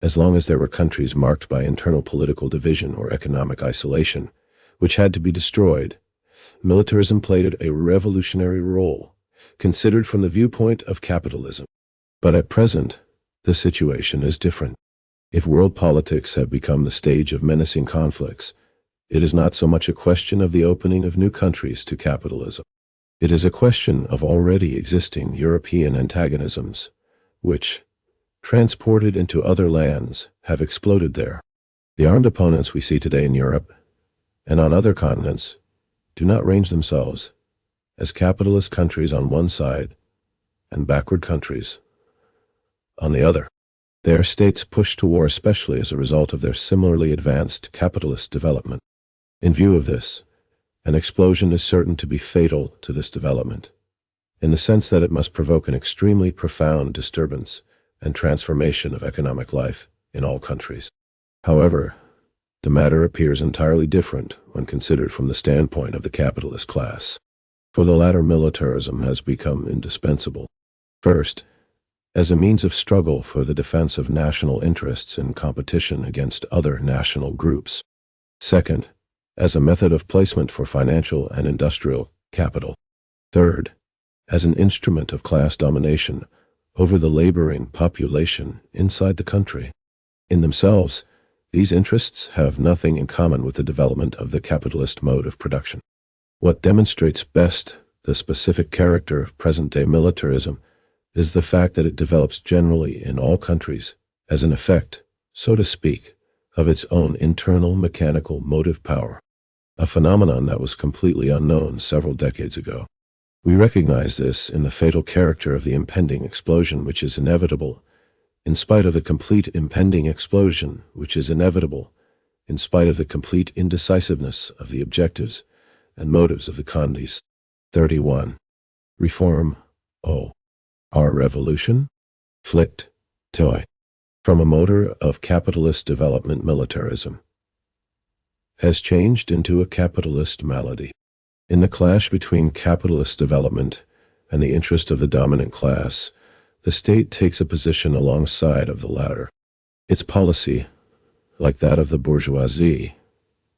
As long as there were countries marked by internal political division or economic isolation, which had to be destroyed, militarism played a revolutionary role, considered from the viewpoint of capitalism. But at present, the situation is different. If world politics have become the stage of menacing conflicts, it is not so much a question of the opening of new countries to capitalism. It is a question of already existing European antagonisms, which, transported into other lands, have exploded there. The armed opponents we see today in Europe and on other continents do not range themselves as capitalist countries on one side and backward countries on the other. They are states pushed to war especially as a result of their similarly advanced capitalist development. In view of this, an explosion is certain to be fatal to this development, in the sense that it must provoke an extremely profound disturbance and transformation of economic life in all countries. However, the matter appears entirely different when considered from the standpoint of the capitalist class. For the latter, militarism has become indispensable. First, as a means of struggle for the defense of national interests in competition against other national groups. Second, as a method of placement for financial and industrial capital. Third, as an instrument of class domination over the laboring population inside the country. In themselves, these interests have nothing in common with the development of the capitalist mode of production. What demonstrates best the specific character of present-day militarism is the fact that it develops generally in all countries as an effect, so to speak, of its own internal mechanical motive power, a phenomenon that was completely unknown several decades ago. We recognize this in the fatal character of the impending explosion, which is inevitable, in spite of the complete impending explosion, which is inevitable, in spite of the complete indecisiveness of the objectives and motives of the Condis. 31. Reform. Our revolution? Flicked. Toy. From a motor of capitalist development, militarism has changed into a capitalist malady. In the clash between capitalist development and the interest of the dominant class, the state takes a position alongside of the latter. Its policy, like that of the bourgeoisie,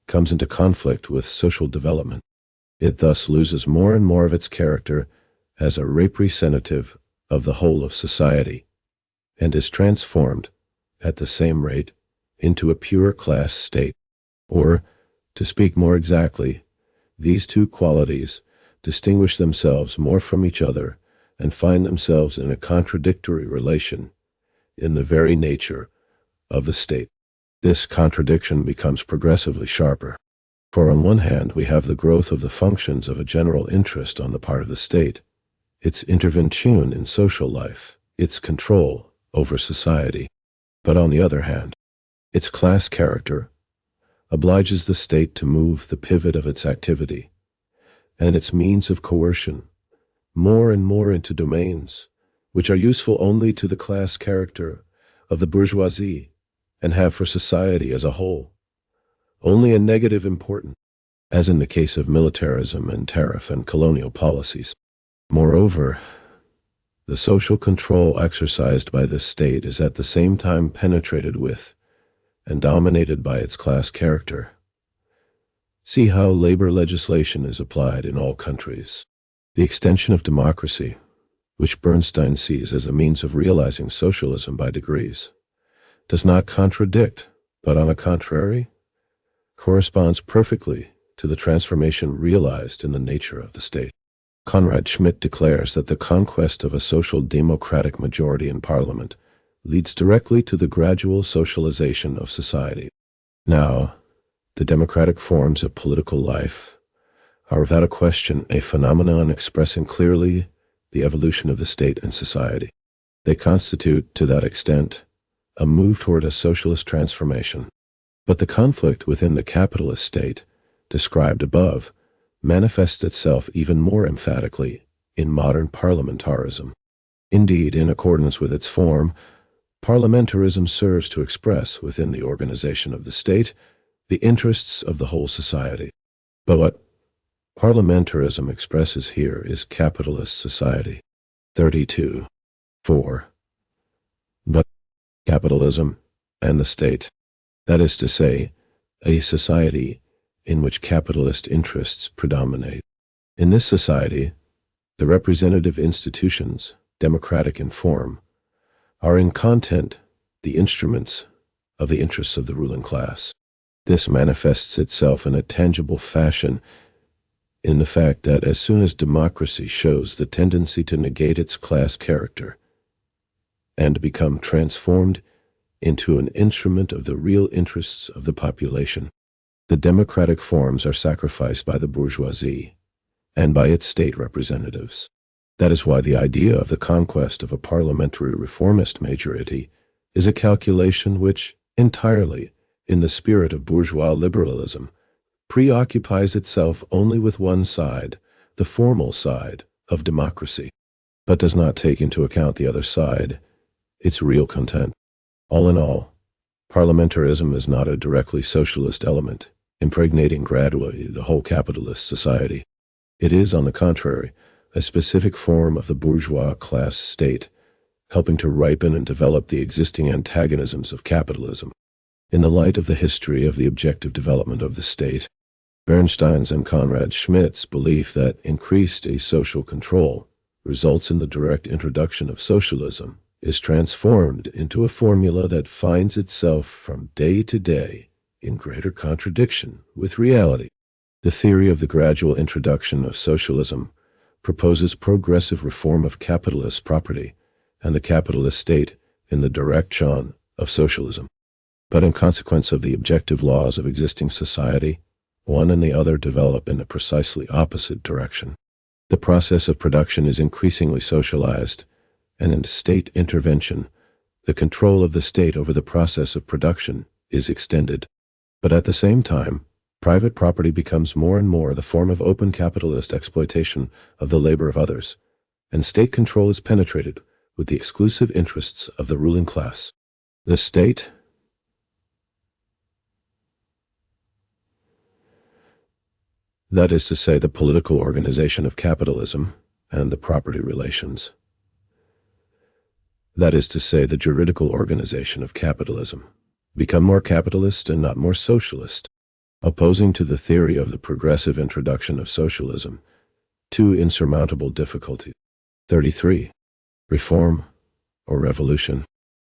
comes into conflict with social development. It thus loses more and more of its character as a representative of the whole of society, and is transformed, at the same rate, into a pure class state. Or, to speak more exactly, these two qualities distinguish themselves more from each other and find themselves in a contradictory relation in the very nature of the state. This contradiction becomes progressively sharper. For on one hand, we have the growth of the functions of a general interest on the part of the state, its intervention in social life, its control over society. But on the other hand, its class character obliges the state to move the pivot of its activity and its means of coercion more and more into domains which are useful only to the class character of the bourgeoisie and have for society as a whole only a negative importance, as in the case of militarism and tariff and colonial policies. Moreover, the social control exercised by this state is at the same time penetrated with and dominated by its class character. See how labor legislation is applied in all countries. The extension of democracy, which Bernstein sees as a means of realizing socialism by degrees, does not contradict, but on the contrary, corresponds perfectly to the transformation realized in the nature of the state. Conrad Schmidt declares that the conquest of a social democratic majority in parliament leads directly to the gradual socialization of society. Now, the democratic forms of political life are without a question a phenomenon expressing clearly the evolution of the state and society. They constitute, to that extent, a move toward a socialist transformation. But the conflict within the capitalist state, described above, manifests itself even more emphatically in modern parliamentarism. Indeed, in accordance with its form, parliamentarism serves to express within the organization of the state the interests of the whole society. But what parliamentarism expresses here is capitalist society. 32. 4. But capitalism and the state, that is to say, a society in which capitalist interests predominate. In this society, the representative institutions, democratic in form, are in content the instruments of the interests of the ruling class. This manifests itself in a tangible fashion in the fact that as soon as democracy shows the tendency to negate its class character and become transformed into an instrument of the real interests of the population, the democratic forms are sacrificed by the bourgeoisie and by its state representatives. That is why the idea of the conquest of a parliamentary reformist majority is a calculation which, entirely in the spirit of bourgeois liberalism, preoccupies itself only with one side, the formal side of democracy, but does not take into account the other side, its real content. All in all, parliamentarism is not a directly socialist element, impregnating gradually the whole capitalist society. It is, on the contrary, a specific form of the bourgeois class state, helping to ripen and develop the existing antagonisms of capitalism. In the light of the history of the objective development of the state, Bernstein's and Conrad Schmidt's belief that increased social control results in the direct introduction of socialism is transformed into a formula that finds itself from day to day in greater contradiction with reality. The theory of the gradual introduction of socialism proposes progressive reform of capitalist property and the capitalist state in the direction of socialism. But in consequence of the objective laws of existing society, one and the other develop in a precisely opposite direction. The process of production is increasingly socialized, and in state intervention, the control of the state over the process of production is extended. But at the same time, private property becomes more and more the form of open capitalist exploitation of the labor of others, and state control is penetrated with the exclusive interests of the ruling class. The state, that is to say, the political organization of capitalism and the property relations, that is to say, the juridical organization of capitalism, become more capitalist and not more socialist, opposing to the theory of the progressive introduction of socialism two insurmountable difficulties. 33. Reform or revolution.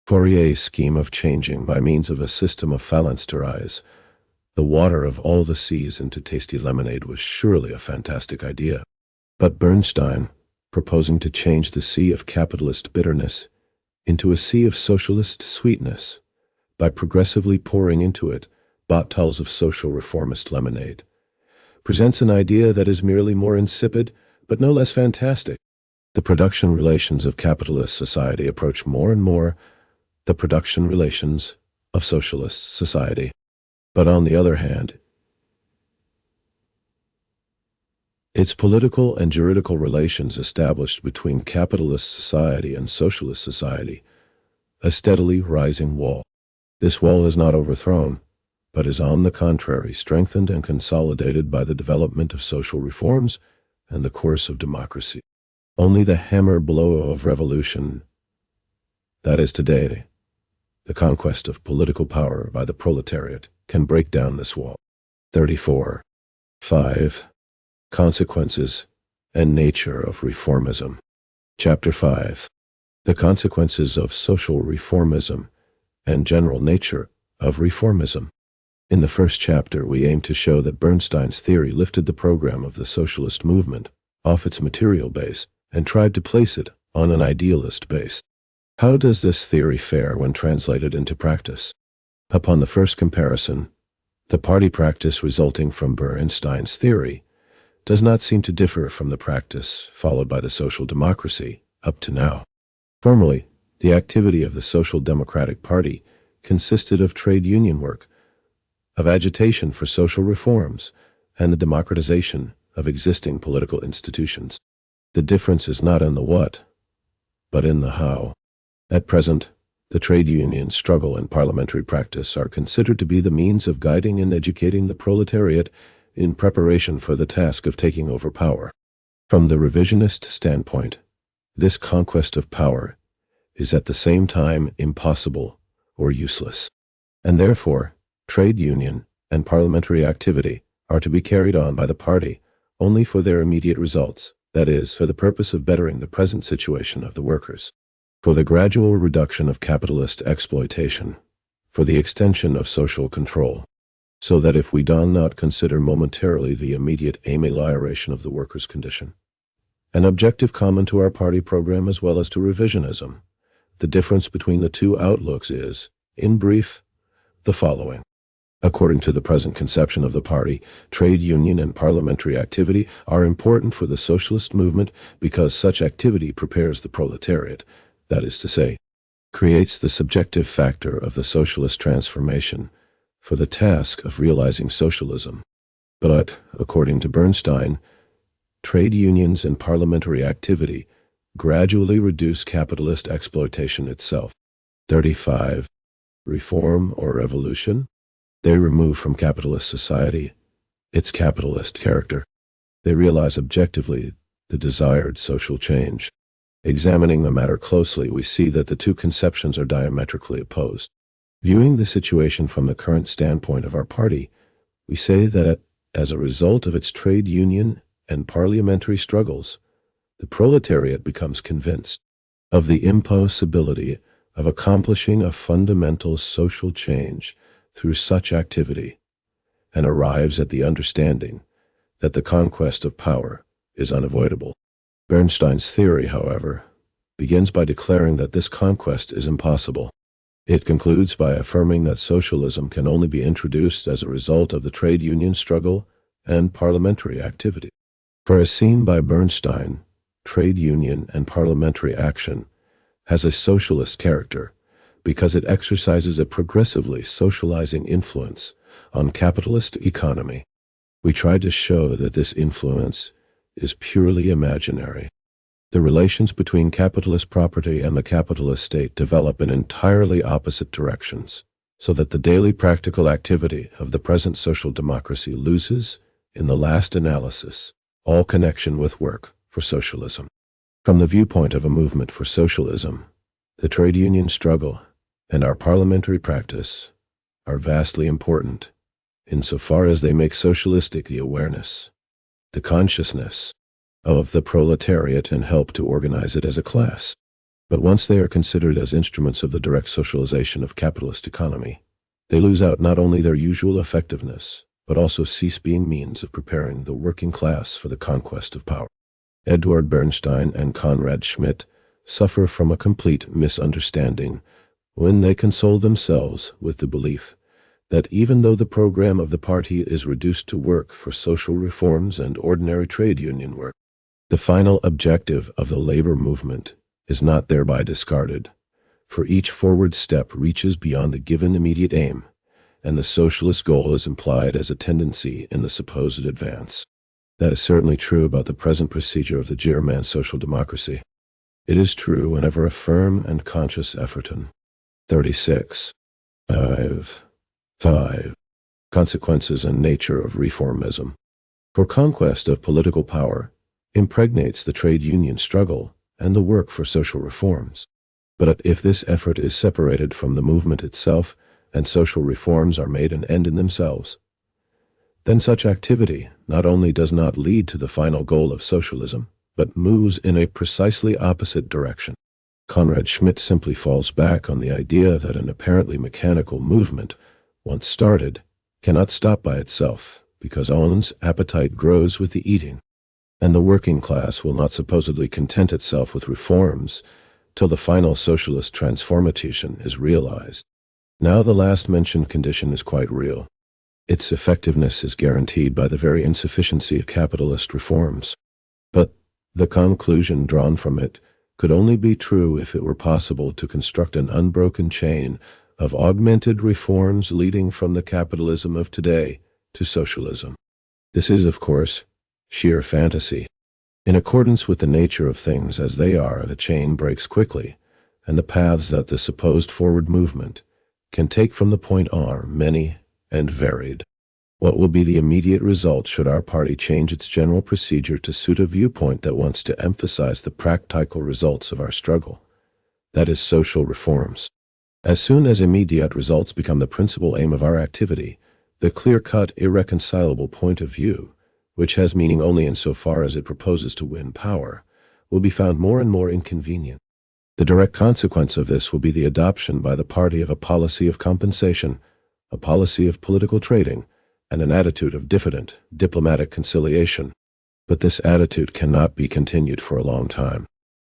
Fourier's scheme of changing by means of a system of phalansteries the water of all the seas into tasty lemonade was surely a fantastic idea. But Bernstein, proposing to change the sea of capitalist bitterness into a sea of socialist sweetness by progressively pouring into it bottles of social reformist lemonade, presents an idea that is merely more insipid but no less fantastic. The production relations of capitalist society approach more and more the production relations of socialist society. But on the other hand, its political and juridical relations established between capitalist society and socialist society, a steadily rising wall. This wall is not overthrown, but is on the contrary strengthened and consolidated by the development of social reforms and the course of democracy. Only the hammer blow of revolution, that is today, the conquest of political power by the proletariat, can break down this wall. 34. 5. Consequences and nature of reformism. Chapter 5. The consequences of social reformism and general nature of reformism. In the first chapter, we aim to show that Bernstein's theory lifted the program of the socialist movement off its material base and tried to place it on an idealist base. How does this theory fare when translated into practice? Upon the first comparison, the party practice resulting from Bernstein's theory does not seem to differ from the practice followed by the social democracy up to now. Formally, the activity of the Social Democratic Party consisted of trade union work, of agitation for social reforms, and the democratization of existing political institutions. The difference is not in the what, but in the how. At present, the trade union struggle and parliamentary practice are considered to be the means of guiding and educating the proletariat in preparation for the task of taking over power. From the revisionist standpoint, this conquest of power is at the same time impossible or useless, and therefore trade union and parliamentary activity are to be carried on by the party only for their immediate results, that is, for the purpose of bettering the present situation of the workers, for the gradual reduction of capitalist exploitation, for the extension of social control, so that if we do not consider momentarily the immediate amelioration of the workers' condition, an objective common to our party program as well as to revisionism, the difference between the two outlooks is, in brief, the following. According to the present conception of the party, trade union and parliamentary activity are important for the socialist movement because such activity prepares the proletariat, that is to say, creates the subjective factor of the socialist transformation for the task of realizing socialism. But, according to Bernstein, trade unions and parliamentary activity gradually reduce capitalist exploitation itself. 35. Reform or revolution? They remove from capitalist society its capitalist character. They realize objectively the desired social change. Examining the matter closely, we see that the two conceptions are diametrically opposed. Viewing the situation from the current standpoint of our party, we say that as a result of its trade union and parliamentary struggles, the proletariat becomes convinced of the impossibility of accomplishing a fundamental social change through such activity, and arrives at the understanding that the conquest of power is unavoidable. Bernstein's theory, however, begins by declaring that this conquest is impossible. It concludes by affirming that socialism can only be introduced as a result of the trade union struggle and parliamentary activity. For as seen by Bernstein, trade union and parliamentary action has a socialist character because it exercises a progressively socializing influence on capitalist economy. We tried to show that this influence is purely imaginary. The relations between capitalist property and the capitalist state develop in entirely opposite directions, so that the daily practical activity of the present social democracy loses, in the last analysis, all connection with work for socialism. From the viewpoint of a movement for socialism, the trade union struggle and our parliamentary practice are vastly important insofar as they make socialistic the awareness, the consciousness of the proletariat and help to organize it as a class. But once they are considered as instruments of the direct socialization of capitalist economy, they lose out not only their usual effectiveness, but also cease being means of preparing the working class for the conquest of power. Eduard Bernstein and Conrad Schmidt suffer from a complete misunderstanding when they console themselves with the belief that even though the program of the party is reduced to work for social reforms and ordinary trade union work, the final objective of the labor movement is not thereby discarded, for each forward step reaches beyond the given immediate aim, and the socialist goal is implied as a tendency in the supposed advance. That is certainly true about the present procedure of the German social democracy. It is true whenever a firm and conscious effort. 36. 5. Consequences and nature of reformism. For conquest of political power impregnates the trade union struggle and the work for social reforms. But if this effort is separated from the movement itself and social reforms are made an end in themselves, then such activity not only does not lead to the final goal of socialism, but moves in a precisely opposite direction. Conrad Schmidt simply falls back on the idea that an apparently mechanical movement, once started, cannot stop by itself, because one's appetite grows with the eating, and the working class will not supposedly content itself with reforms till the final socialist transformation is realized. Now the last mentioned condition is quite real. Its effectiveness is guaranteed by the very insufficiency of capitalist reforms. But the conclusion drawn from it could only be true if it were possible to construct an unbroken chain of augmented reforms leading from the capitalism of today to socialism. This is, of course, sheer fantasy. In accordance with the nature of things as they are, the chain breaks quickly, and the paths that the supposed forward movement can take from the point are many and varied. What will be the immediate result should our party change its general procedure to suit a viewpoint that wants to emphasize the practical results of our struggle? That is, social reforms. As soon as immediate results become the principal aim of our activity, the clear-cut, irreconcilable point of view, which has meaning only insofar as it proposes to win power, will be found more and more inconvenient. The direct consequence of this will be the adoption by the party of a policy of compensation, a policy of political trading, and an attitude of diffident, diplomatic conciliation. But this attitude cannot be continued for a long time.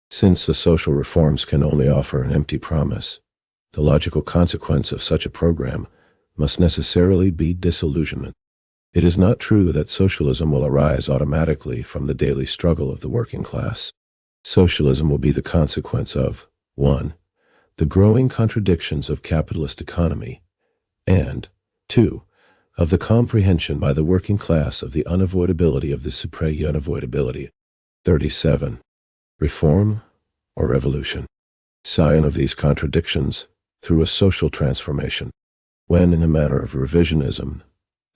Since the social reforms can only offer an empty promise, the logical consequence of such a program must necessarily be disillusionment. It is not true that socialism will arise automatically from the daily struggle of the working class. Socialism will be the consequence of 1. The growing contradictions of capitalist economy, and 2. Of the comprehension by the working class of the unavoidability of the supreme unavoidability. 37. Reform or revolution. Sign of these contradictions through a social transformation. When, in a matter of revisionism,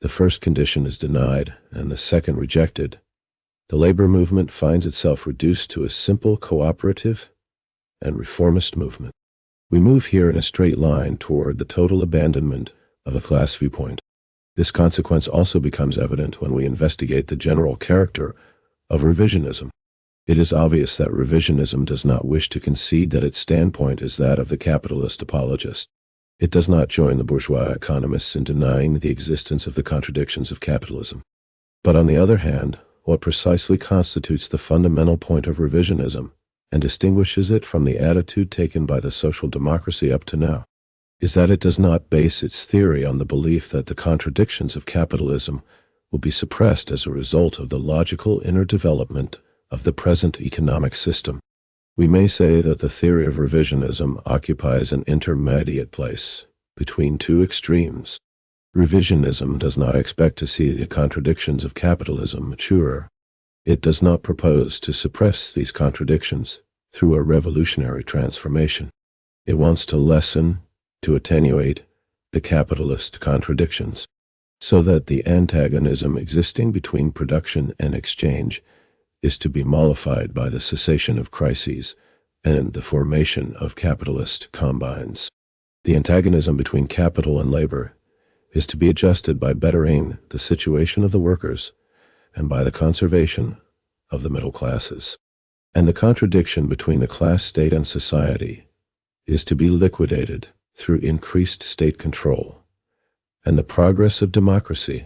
the first condition is denied and the second rejected, the labor movement finds itself reduced to a simple cooperative and reformist movement. We move here in a straight line toward the total abandonment of a class viewpoint. This consequence also becomes evident when we investigate the general character of revisionism. It is obvious that revisionism does not wish to concede that its standpoint is that of the capitalist apologist. It does not join the bourgeois economists in denying the existence of the contradictions of capitalism. But on the other hand, what precisely constitutes the fundamental point of revisionism and distinguishes it from the attitude taken by the social democracy up to now is that it does not base its theory on the belief that the contradictions of capitalism will be suppressed as a result of the logical inner development of the present economic system. We may say that the theory of revisionism occupies an intermediate place between two extremes. Revisionism does not expect to see the contradictions of capitalism mature. It does not propose to suppress these contradictions through a revolutionary transformation. It wants to lessen, to attenuate, the capitalist contradictions, so that the antagonism existing between production and exchange is to be mollified by the cessation of crises and the formation of capitalist combines. The antagonism between capital and labor is to be adjusted by bettering the situation of the workers and by the conservation of the middle classes. And the contradiction between the class state and society is to be liquidated through increased state control and the progress of democracy.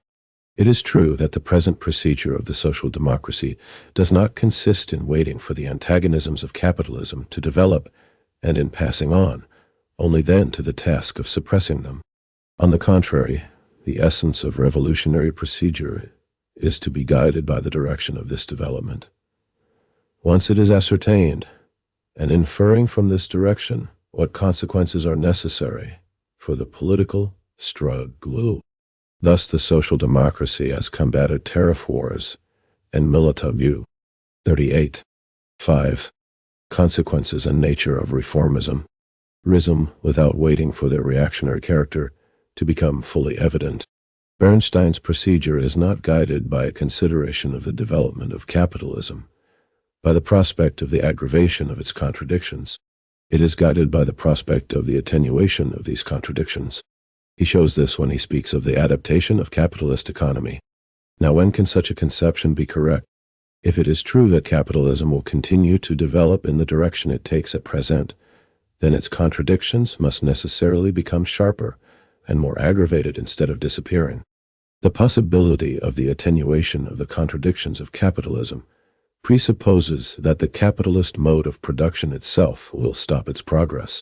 It is true that the present procedure of the social democracy does not consist in waiting for the antagonisms of capitalism to develop and in passing on, only then to the task of suppressing them. On the contrary, the essence of revolutionary procedure is to be guided by the direction of this development. Once it is ascertained, and inferring from this direction what consequences are necessary for the political struggle. Thus the social democracy has combated tariff wars and militant. 38. 5. Consequences and nature of reformism. Rism without waiting for their reactionary character to become fully evident. Bernstein's procedure is not guided by a consideration of the development of capitalism, by the prospect of the aggravation of its contradictions. It is guided by the prospect of the attenuation of these contradictions. He shows this when he speaks of the adaptation of capitalist economy. Now, when can such a conception be correct? If it is true that capitalism will continue to develop in the direction it takes at present, then its contradictions must necessarily become sharper and more aggravated instead of disappearing. The possibility of the attenuation of the contradictions of capitalism presupposes that the capitalist mode of production itself will stop its progress.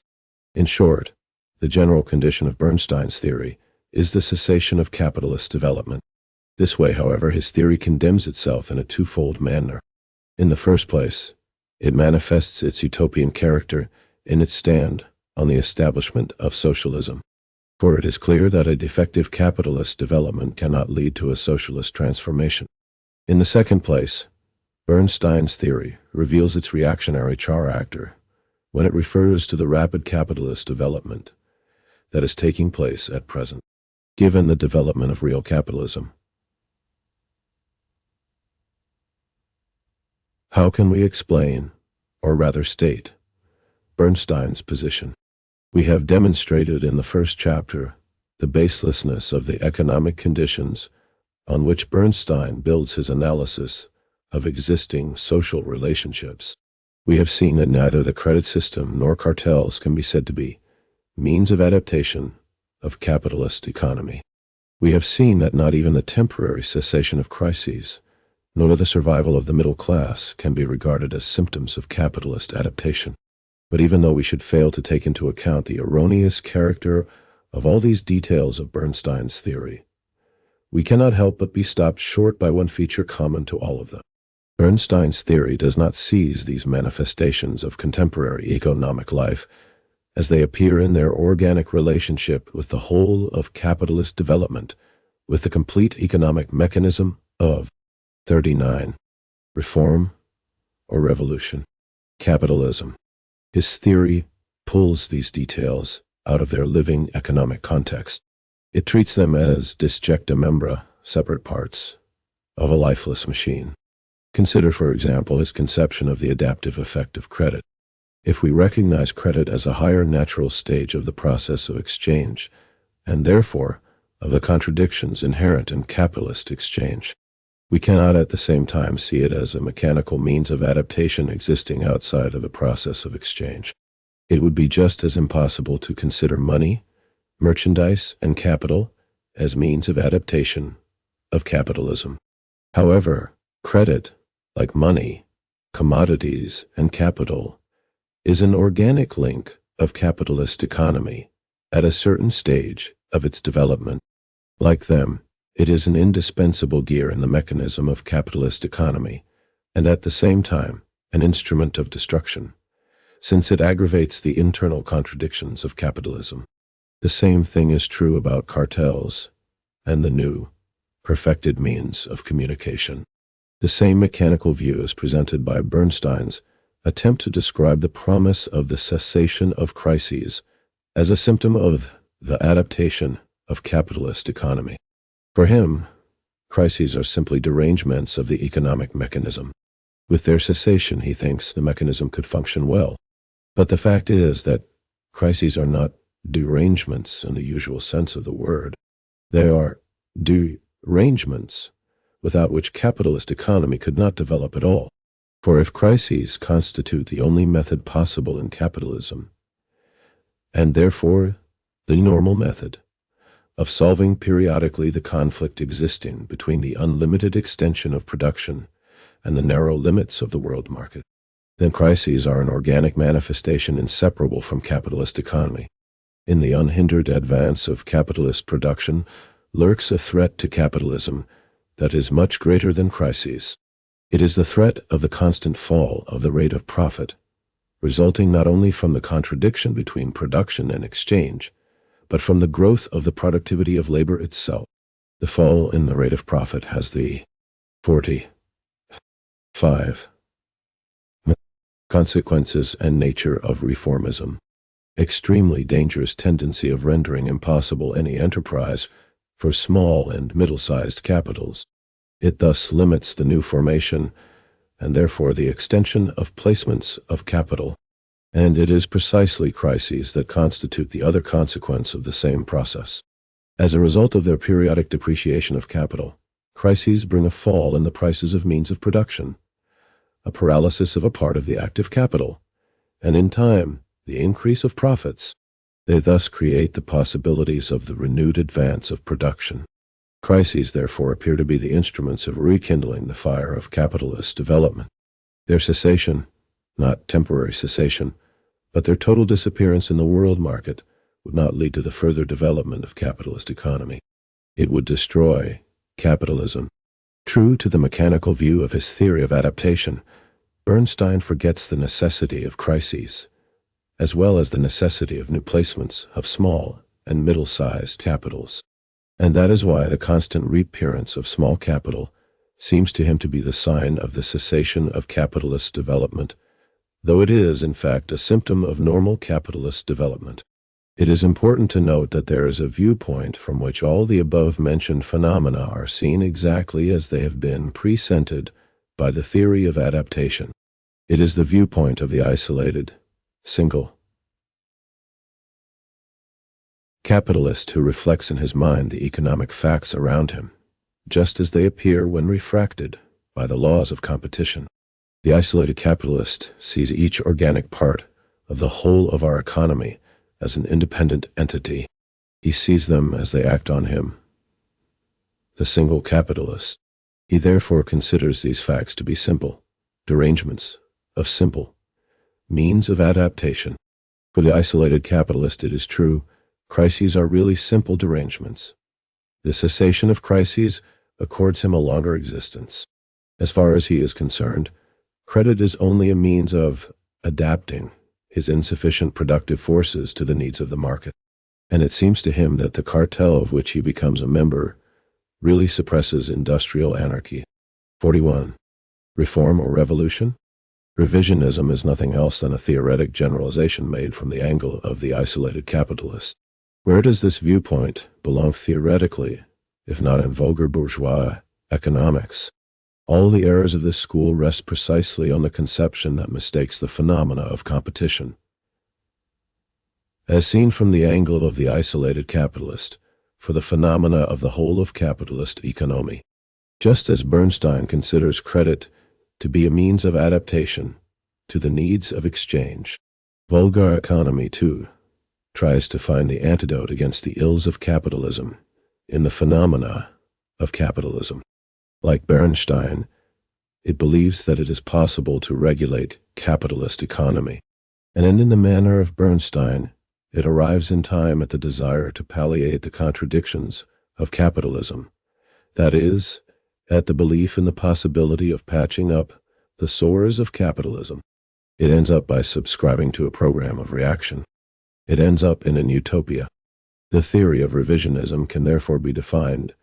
In short, the general condition of Bernstein's theory is the cessation of capitalist development. This way, however, his theory condemns itself in a twofold manner. In the first place, it manifests its utopian character in its stand on the establishment of socialism. For it is clear that a defective capitalist development cannot lead to a socialist transformation. In the second place, Bernstein's theory reveals its reactionary character when it refers to the rapid capitalist development that is taking place at present. Given the development of real capitalism, how can we explain, or rather state, Bernstein's position? We have demonstrated in the first chapter the baselessness of the economic conditions on which Bernstein builds his analysis of existing social relationships. We have seen that neither the credit system nor cartels can be said to be means of adaptation of capitalist economy. We have seen that not even the temporary cessation of crises, nor the survival of the middle class can be regarded as symptoms of capitalist adaptation. But even though we should fail to take into account the erroneous character of all these details of Bernstein's theory, we cannot help but be stopped short by one feature common to all of them. Bernstein's theory does not seize these manifestations of contemporary economic life as they appear in their organic relationship with the whole of capitalist development, with the complete economic mechanism of 39. Reform or revolution. Capitalism. His theory pulls these details out of their living economic context. It treats them as disjecta membra, separate parts, of a lifeless machine. Consider, for example, his conception of the adaptive effect of credit. If we recognize credit as a higher natural stage of the process of exchange, and therefore of the contradictions inherent in capitalist exchange, we cannot at the same time see it as a mechanical means of adaptation existing outside of the process of exchange. It would be just as impossible to consider money, merchandise, and capital as means of adaptation of capitalism. However, credit, like money, commodities, and capital, is an organic link of capitalist economy at a certain stage of its development. Like them, it is an indispensable gear in the mechanism of capitalist economy, and at the same time, an instrument of destruction, since it aggravates the internal contradictions of capitalism. The same thing is true about cartels and the new, perfected means of communication. The same mechanical view is presented by Bernstein's attempt to describe the promise of the cessation of crises as a symptom of the adaptation of capitalist economy. For him, crises are simply derangements of the economic mechanism. With their cessation, he thinks the mechanism could function well. But the fact is that crises are not derangements in the usual sense of the word. They are derangements without which capitalist economy could not develop at all. For if crises constitute the only method possible in capitalism, and therefore the normal method of solving periodically the conflict existing between the unlimited extension of production and the narrow limits of the world market, then crises are an organic manifestation inseparable from capitalist economy. In the unhindered advance of capitalist production lurks a threat to capitalism that is much greater than crises. It is the threat of the constant fall of the rate of profit, resulting not only from the contradiction between production and exchange, but from the growth of the productivity of labor itself. The fall in the rate of profit has the 45 consequences and nature of reformism, extremely dangerous tendency of rendering impossible any enterprise for small and middle-sized capitals. It thus limits the new formation and therefore the extension of placements of capital, and it is precisely crises that constitute the other consequence of the same process. As a result of their periodic depreciation of capital, crises bring a fall in the prices of means of production, a paralysis of a part of the active capital, and in time, the increase of profits. They thus create the possibilities of the renewed advance of production. Crises, therefore, appear to be the instruments of rekindling the fire of capitalist development. Their cessation, not temporary cessation, but their total disappearance in the world market, would not lead to the further development of capitalist economy. It would destroy capitalism. True to the mechanical view of his theory of adaptation, Bernstein forgets the necessity of crises, as well as the necessity of new placements of small and middle-sized capitals. And that is why the constant reappearance of small capital seems to him to be the sign of the cessation of capitalist development, though it is, in fact, a symptom of normal capitalist development. It is important to note that there is a viewpoint from which all the above-mentioned phenomena are seen exactly as they have been presented by the theory of adaptation. It is the viewpoint of the isolated, single capitalist who reflects in his mind the economic facts around him, just as they appear when refracted by the laws of competition. The isolated capitalist sees each organic part of the whole of our economy as an independent entity. He sees them as they act on him. The single capitalist, he therefore considers these facts to be simple derangements of simple means of adaptation. For the isolated capitalist, it is true, crises are really simple derangements. The cessation of crises accords him a longer existence. As far as he is concerned, credit is only a means of adapting his insufficient productive forces to the needs of the market. And it seems to him that the cartel of which he becomes a member really suppresses industrial anarchy. 41. Reform or revolution? Revisionism is nothing else than a theoretic generalization made from the angle of the isolated capitalist. Where does this viewpoint belong theoretically, if not in vulgar bourgeois economics? All the errors of this school rest precisely on the conception that mistakes the phenomena of competition, as seen from the angle of the isolated capitalist, for the phenomena of the whole of capitalist economy. Just as Bernstein considers credit to be a means of adaptation to the needs of exchange, vulgar economy, too, tries to find the antidote against the ills of capitalism in the phenomena of capitalism. Like Bernstein, it believes that it is possible to regulate capitalist economy, and in the manner of Bernstein, it arrives in time at the desire to palliate the contradictions of capitalism, that is, at the belief in the possibility of patching up the sores of capitalism. It ends up by subscribing to a program of reaction. It ends up in an utopia. The theory of revisionism can therefore be defined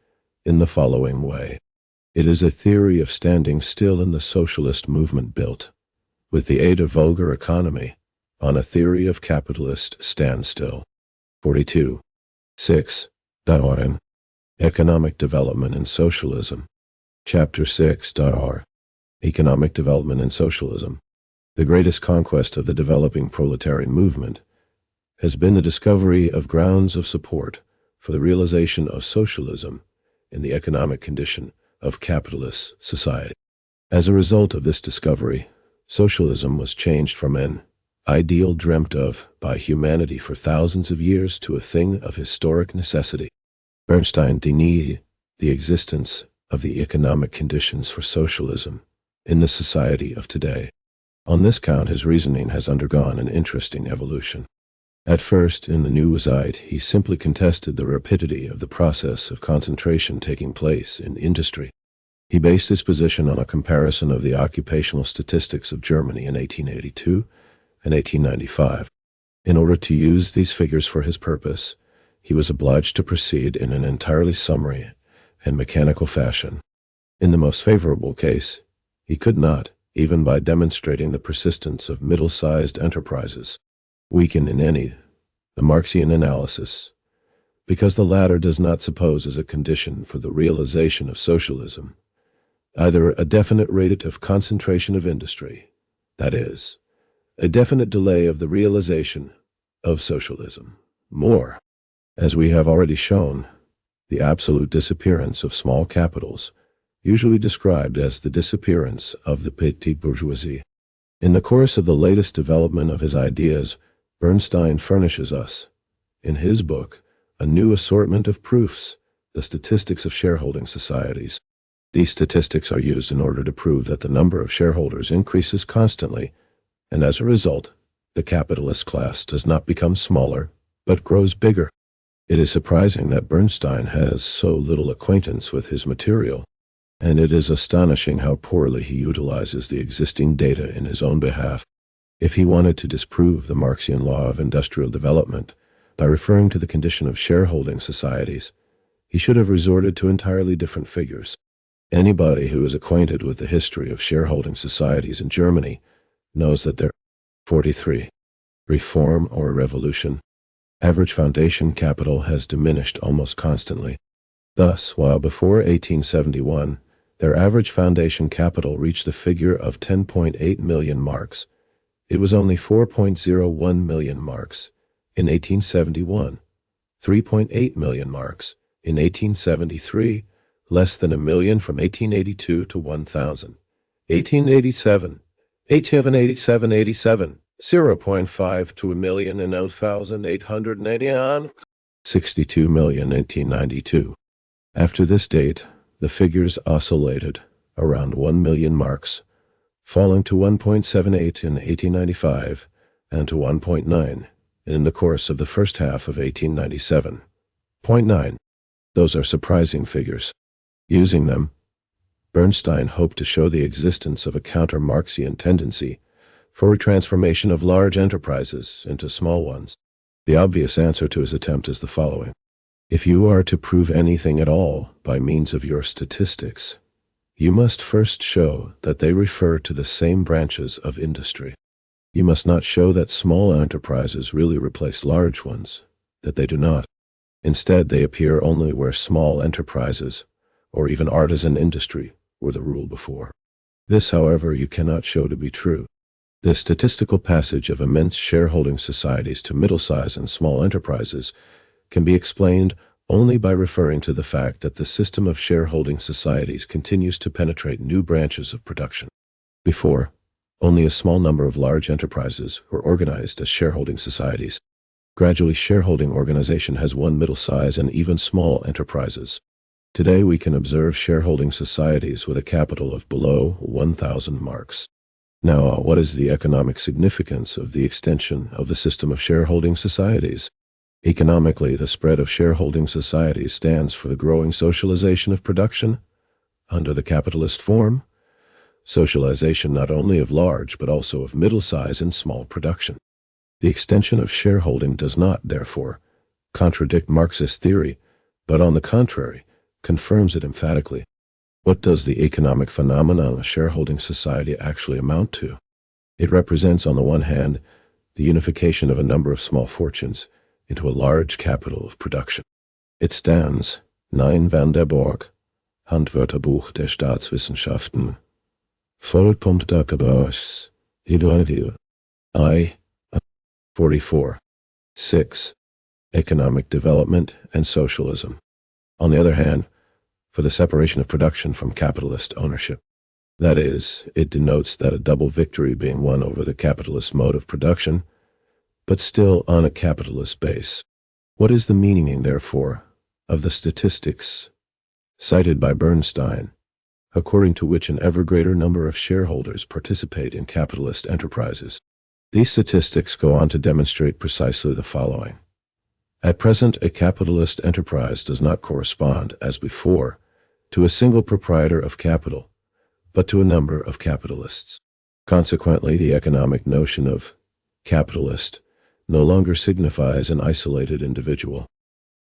in the following way. It is a theory of standing still in the socialist movement built, with the aid of vulgar economy, on a theory of capitalist standstill. 42. 6. R. Economic Development in Socialism. Chapter 6. R. Economic Development in Socialism. The greatest conquest of the developing proletarian movement has been the discovery of grounds of support for the realization of socialism in the economic condition of capitalist society. As a result of this discovery, socialism was changed from an ideal dreamt of by humanity for thousands of years to a thing of historic necessity. Bernstein denied the existence of the economic conditions for socialism in the society of today. On this count, his reasoning has undergone an interesting evolution. At first, in the New Zeit, he simply contested the rapidity of the process of concentration taking place in industry. He based his position on a comparison of the occupational statistics of Germany in 1882 and 1895. In order to use these figures for his purpose, he was obliged to proceed in an entirely summary and mechanical fashion. In the most favorable case, he could not, even by demonstrating the persistence of middle-sized enterprises, weaken in any the Marxian analysis, because the latter does not suppose as a condition for the realization of socialism either a definite rate of concentration of industry, that is, a definite delay of the realization of socialism. More, as we have already shown, the absolute disappearance of small capitals, usually described as the disappearance of the petite bourgeoisie. In the course of the latest development of his ideas, Bernstein furnishes us, in his book, a new assortment of proofs the statistics of shareholding societies. These statistics are used in order to prove that the number of shareholders increases constantly, and as a result, the capitalist class does not become smaller, but grows bigger. It is surprising that Bernstein has so little acquaintance with his material, and it is astonishing how poorly he utilizes the existing data in his own behalf. If he wanted to disprove the Marxian law of industrial development by referring to the condition of shareholding societies, he should have resorted to entirely different figures. Anybody who is acquainted with the history of shareholding societies in Germany knows that their 43. Reform or revolution. Average foundation capital has diminished almost constantly. Thus, while before 1871, their average foundation capital reached the figure of 10.8 million marks, it was only 4.01 million marks in 1871, 3.8 million marks in 1873, less than a million from 1882 to 1000. 1887, 1887, 0.5 to a million in 1889, 62 million 1892. After this date, the figures oscillated around 1 million marks, falling to 1.78 in 1895 and to 1.9 in the course of the first half of 1897. 0.9. Those are surprising figures. Using them, Bernstein hoped to show the existence of a counter-Marxian tendency for a transformation of large enterprises into small ones. The obvious answer to his attempt is the following. If you are to prove anything at all by means of your statistics, you must first show that they refer to the same branches of industry. You must not show that small enterprises really replace large ones, that they do not. Instead, they appear only where small enterprises, or even artisan industry, were the rule before. This, however, you cannot show to be true. The statistical passage of immense shareholding societies to middle-sized and small enterprises can be explained only by referring to the fact that the system of shareholding societies continues to penetrate new branches of production. Before, only a small number of large enterprises were organized as shareholding societies. Gradually, shareholding organization has won middle-sized and even small enterprises. Today, we can observe shareholding societies with a capital of below 1,000 marks. Now, what is the economic significance of the extension of the system of shareholding societies? Economically, the spread of shareholding societies stands for the growing socialization of production under the capitalist form, socialization not only of large but also of middle-size and small production. The extension of shareholding does not, therefore, contradict Marxist theory, but on the contrary, confirms it emphatically. What does the economic phenomenon of shareholding society actually amount to? It represents, on the one hand, the unification of a number of small fortunes into a large capital of production. It stands, 9 van der Borg, Handwörterbuch der Staatswissenschaften, Vollpunkt der Gebäudes, Eduard I. 44. 6. Economic development and socialism. On the other hand, for the separation of production from capitalist ownership. That is, it denotes that a double victory being won over the capitalist mode of production, but still on a capitalist base. What is the meaning, therefore, of the statistics cited by Bernstein, according to which an ever greater number of shareholders participate in capitalist enterprises? These statistics go on to demonstrate precisely the following. At present, a capitalist enterprise does not correspond, as before, to a single proprietor of capital, but to a number of capitalists. Consequently, the economic notion of capitalist no longer signifies an isolated individual.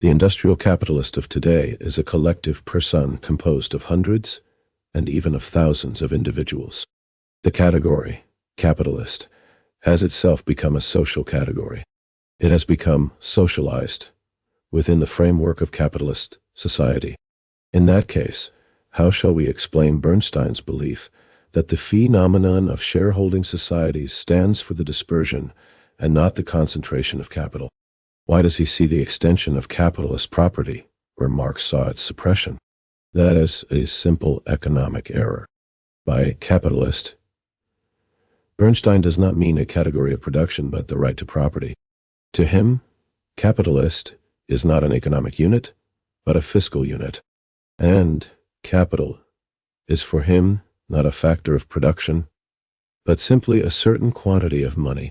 The industrial capitalist of today is a collective person composed of hundreds and even of thousands of individuals. The category, capitalist, has itself become a social category. It has become socialized within the framework of capitalist society. In that case, how shall we explain Bernstein's belief that the phenomenon of shareholding societies stands for the dispersion and not the concentration of capital? Why does he see the extension of capitalist property where Marx saw its suppression? That is a simple economic error. By capitalist, Bernstein does not mean a category of production but the right to property. To him, capitalist is not an economic unit, but a fiscal unit. And capital is for him not a factor of production, but simply a certain quantity of money.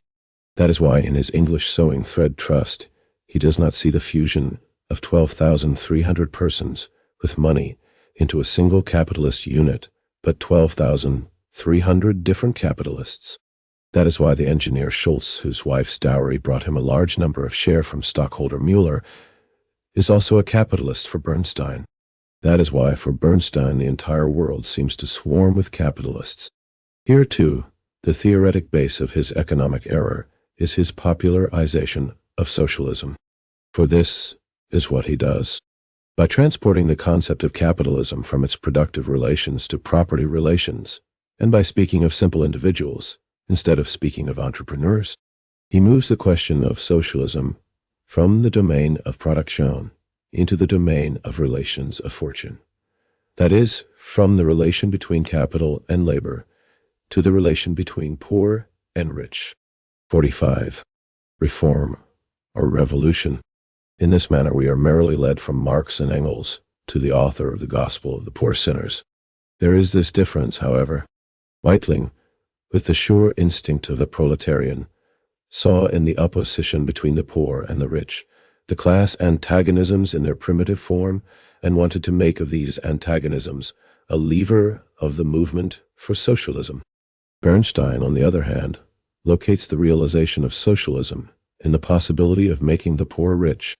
That is why in his English Sewing Thread Trust, he does not see the fusion of 12,300 persons with money into a single capitalist unit, but 12,300 different capitalists. That is why the engineer Schultz, whose wife's dowry brought him a large number of shares from stockholder Mueller, is also a capitalist for Bernstein. That is why for Bernstein the entire world seems to swarm with capitalists. Here too, the theoretic base of his economic error is his popularization of socialism. For this is what he does. By transporting the concept of capitalism from its productive relations to property relations, and by speaking of simple individuals instead of speaking of entrepreneurs, he moves the question of socialism from the domain of production into the domain of relations of fortune. That is, from the relation between capital and labor to the relation between poor and rich. 45. Reform, or revolution. In this manner we are merrily led from Marx and Engels to the author of the Gospel of the Poor Sinners. There is this difference, however. Weitling, with the sure instinct of the proletarian, saw in the opposition between the poor and the rich the class antagonisms in their primitive form, and wanted to make of these antagonisms a lever of the movement for socialism. Bernstein, on the other hand, locates the realization of socialism in the possibility of making the poor rich.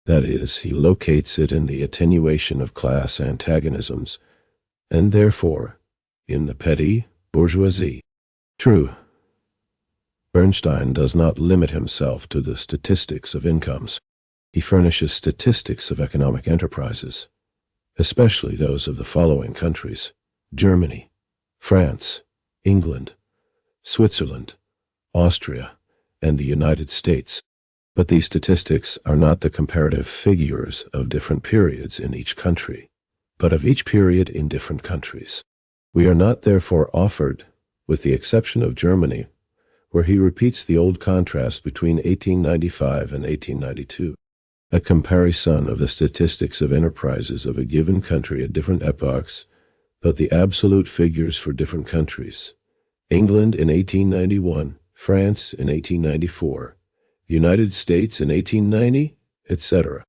That is, he locates it in the attenuation of class antagonisms, and therefore in the petty bourgeoisie. True, Bernstein does not limit himself to the statistics of incomes. He furnishes statistics of economic enterprises, especially those of the following countries: Germany, France, England, Switzerland, Austria, and the United States. But these statistics are not the comparative figures of different periods in each country, but of each period in different countries. We are not therefore offered, with the exception of Germany, where he repeats the old contrast between 1895 and 1892, a comparison of the statistics of enterprises of a given country at different epochs, but the absolute figures for different countries: England in 1891, France in 1894, United States in 1890, etc.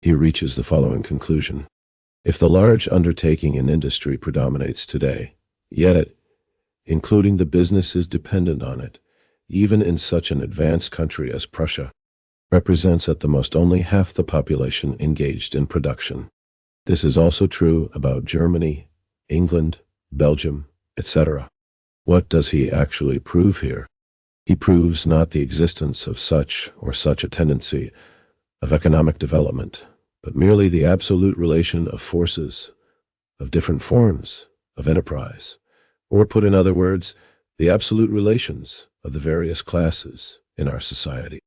He reaches the following conclusion. If the large undertaking in industry predominates today, yet it, including the businesses dependent on it, even in such an advanced country as Prussia, represents at the most only half the population engaged in production. This is also true about Germany, England, Belgium, etc. What does he actually prove here? He proves not the existence of such or such a tendency of economic development, but merely the absolute relation of forces, of different forms of enterprise, or put in other words, the absolute relations of the various classes in our society.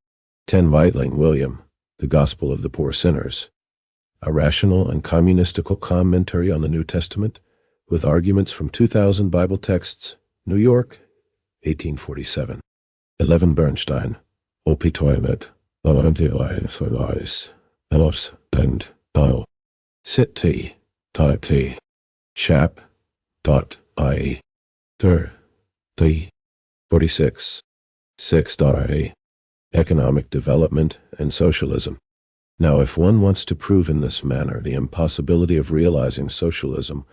10. Weitling, William, The Gospel of the Poor Sinners, a rational and communistical commentary on the New Testament, with arguments from 2,000 Bible texts, New York, 1847. 11. Bernstein, Opitoimet, Elos, and Tile, City, T, Shap, .ie, Ter, T, 46, 6.ie, Economic Development and Socialism. Now, if one wants to prove in this manner the impossibility of realizing socialism,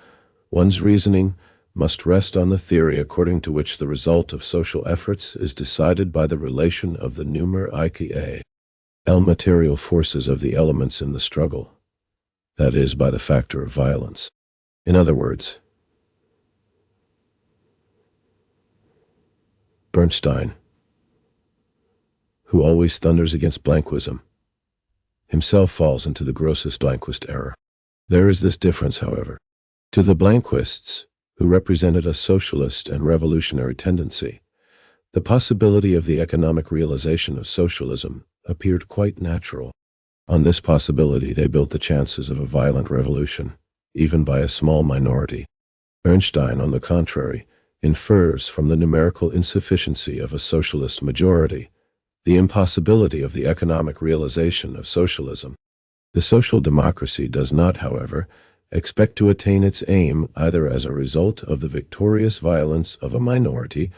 one's reasoning must rest on the theory according to which the result of social efforts is decided by the relation of the numer IKA, L material forces of the elements in the struggle, that is, by the factor of violence. In other words, Bernstein, who always thunders against blanquism, himself falls into the grossest blanquist error. There is this difference, however. To the blanquists, who represented a socialist and revolutionary tendency, the possibility of the economic realization of socialism appeared quite natural. On this possibility they built the chances of a violent revolution, even by a small minority. Bernstein, on the contrary, infers from the numerical insufficiency of a socialist majority the impossibility of the economic realization of socialism. The social democracy does not, however, expect to attain its aim either as a result of the victorious violence of a minority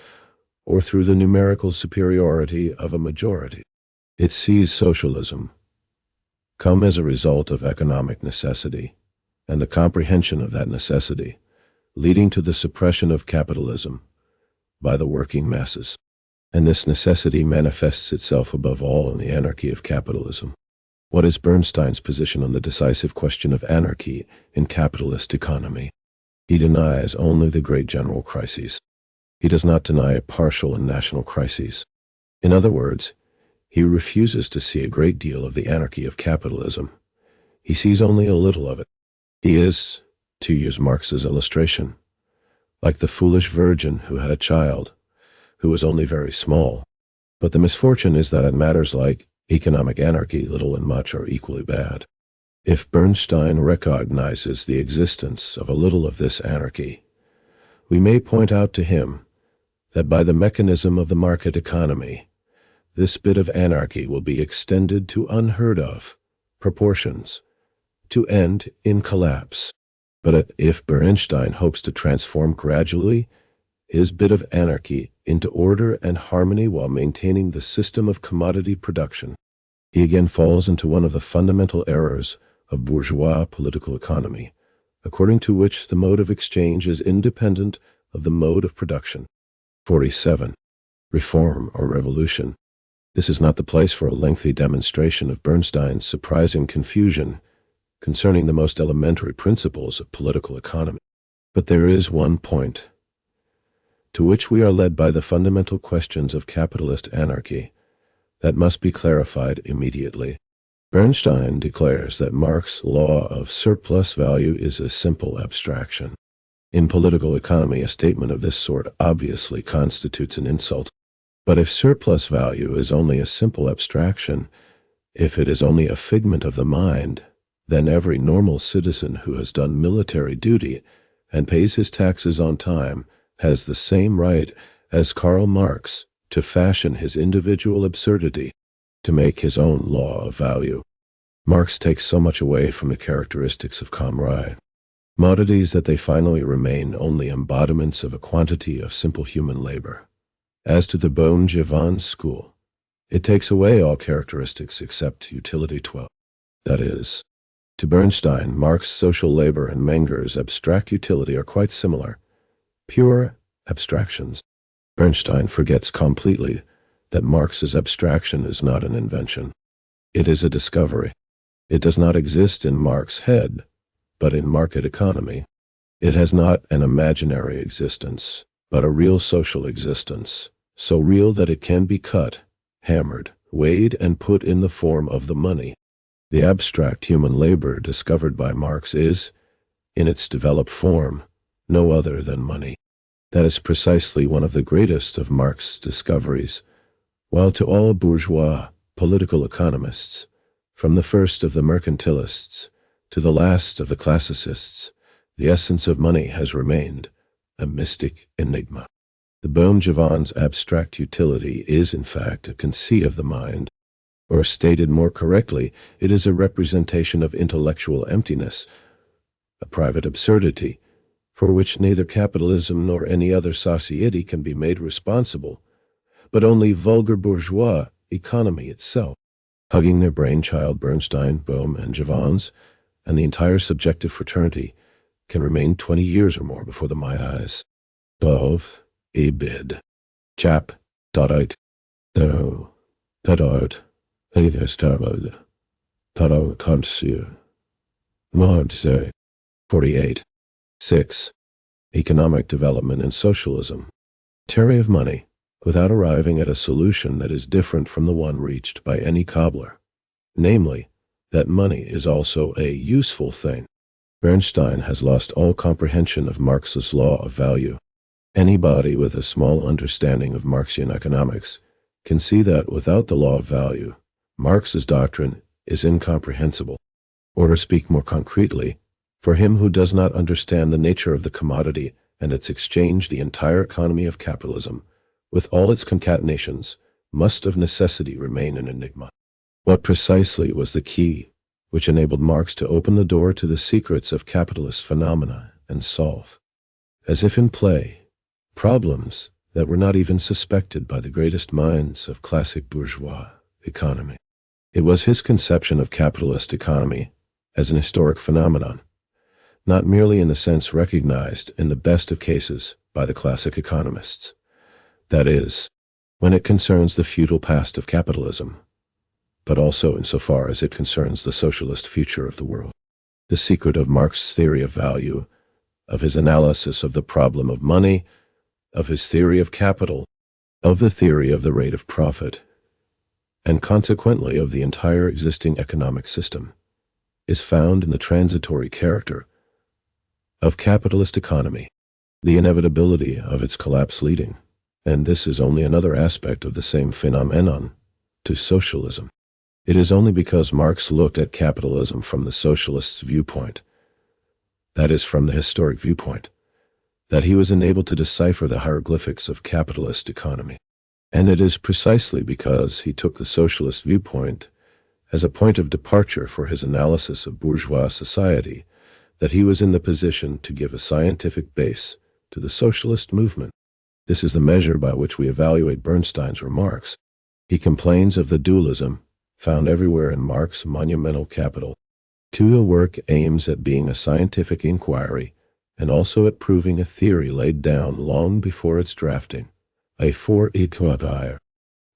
or through the numerical superiority of a majority. It sees socialism come as a result of economic necessity, and the comprehension of that necessity, leading to the suppression of capitalism by the working masses. And this necessity manifests itself above all in the anarchy of capitalism. What is Bernstein's position on the decisive question of anarchy in capitalist economy? He denies only the great general crises. He does not deny partial and national crises. In other words, he refuses to see a great deal of the anarchy of capitalism. He sees only a little of it. He is, to use Marx's illustration, like the foolish virgin who had a child, who was only very small. But the misfortune is that in matters like economic anarchy, little and much are equally bad. If Bernstein recognizes the existence of a little of this anarchy, we may point out to him that by the mechanism of the market economy, this bit of anarchy will be extended to unheard of proportions, to end in collapse. But if Bernstein hopes to transform gradually his bit of anarchy into order and harmony while maintaining the system of commodity production, he again falls into one of the fundamental errors of bourgeois political economy, according to which the mode of exchange is independent of the mode of production. 47. Reform or revolution. This is not the place for a lengthy demonstration of Bernstein's surprising confusion concerning the most elementary principles of political economy. But there is one point to which we are led by the fundamental questions of capitalist anarchy that must be clarified immediately. Bernstein declares that Marx's law of surplus value is a simple abstraction. In political economy, a statement of this sort obviously constitutes an insult. But if surplus value is only a simple abstraction, if it is only a figment of the mind, then every normal citizen who has done military duty and pays his taxes on time has the same right as Karl Marx to fashion his individual absurdity, to make his own law of value. Marx takes so much away from the characteristics of commodities that they finally remain only embodiments of a quantity of simple human labor. As to the bon vivant school, it takes away all characteristics except utility 12. That is, to Bernstein, Marx's social labor and Menger's abstract utility are quite similar, pure abstractions. Bernstein forgets completely that Marx's abstraction is not an invention. It is a discovery. It does not exist in Marx's head, but in market economy. It has not an imaginary existence, but a real social existence, so real that it can be cut, hammered, weighed, and put in the form of the money. The abstract human labor discovered by Marx is, in its developed form, no other than money. That is precisely one of the greatest of Marx's discoveries, while to all bourgeois political economists, from the first of the mercantilists to the last of the classicists, the essence of money has remained a mystic enigma. The bon vivant's abstract utility is, in fact, a conceit of the mind, or stated more correctly, it is a representation of intellectual emptiness, a private absurdity, for which neither capitalism nor any other society can be made responsible, but only vulgar bourgeois economy itself. Hugging their brainchild, Bernstein, Bohm, and Jevons, and the entire subjective fraternity can remain 20 years or more before my eyes. 12. A bid. Chap. Out. No. Out. Started. Out. Consier. Say. 48. 6. Economic development and socialism. Theory of money, without arriving at a solution that is different from the one reached by any cobbler, namely, that money is also a useful thing. Bernstein has lost all comprehension of Marx's law of value. Anybody with a small understanding of Marxian economics can see that without the law of value, Marx's doctrine is incomprehensible. Or to speak more concretely, for him who does not understand the nature of the commodity and its exchange, the entire economy of capitalism, with all its concatenations, must of necessity remain an enigma. What precisely was the key which enabled Marx to open the door to the secrets of capitalist phenomena and solve, as if in play, problems that were not even suspected by the greatest minds of classic bourgeois economy. It was his conception of capitalist economy as an historic phenomenon, not merely in the sense recognized in the best of cases by the classic economists, that is, when it concerns the feudal past of capitalism, but also insofar as it concerns the socialist future of the world. The secret of Marx's theory of value, of his analysis of the problem of money, of his theory of capital, of the theory of the rate of profit, and consequently of the entire existing economic system, is found in the transitory character of capitalist economy, the inevitability of its collapse leading, and this is only another aspect of the same phenomenon, to socialism. It is only because Marx looked at capitalism from the socialist's viewpoint, that is, from the historic viewpoint, that he was enabled to decipher the hieroglyphics of capitalist economy. And it is precisely because he took the socialist viewpoint as a point of departure for his analysis of bourgeois society that he was in the position to give a scientific base to the socialist movement. This is the measure by which we evaluate Bernstein's remarks. He complains of the dualism found everywhere in Marx's monumental Capital. The work aims at being a scientific inquiry and also at proving a theory laid down long before its drafting. A for equilibre.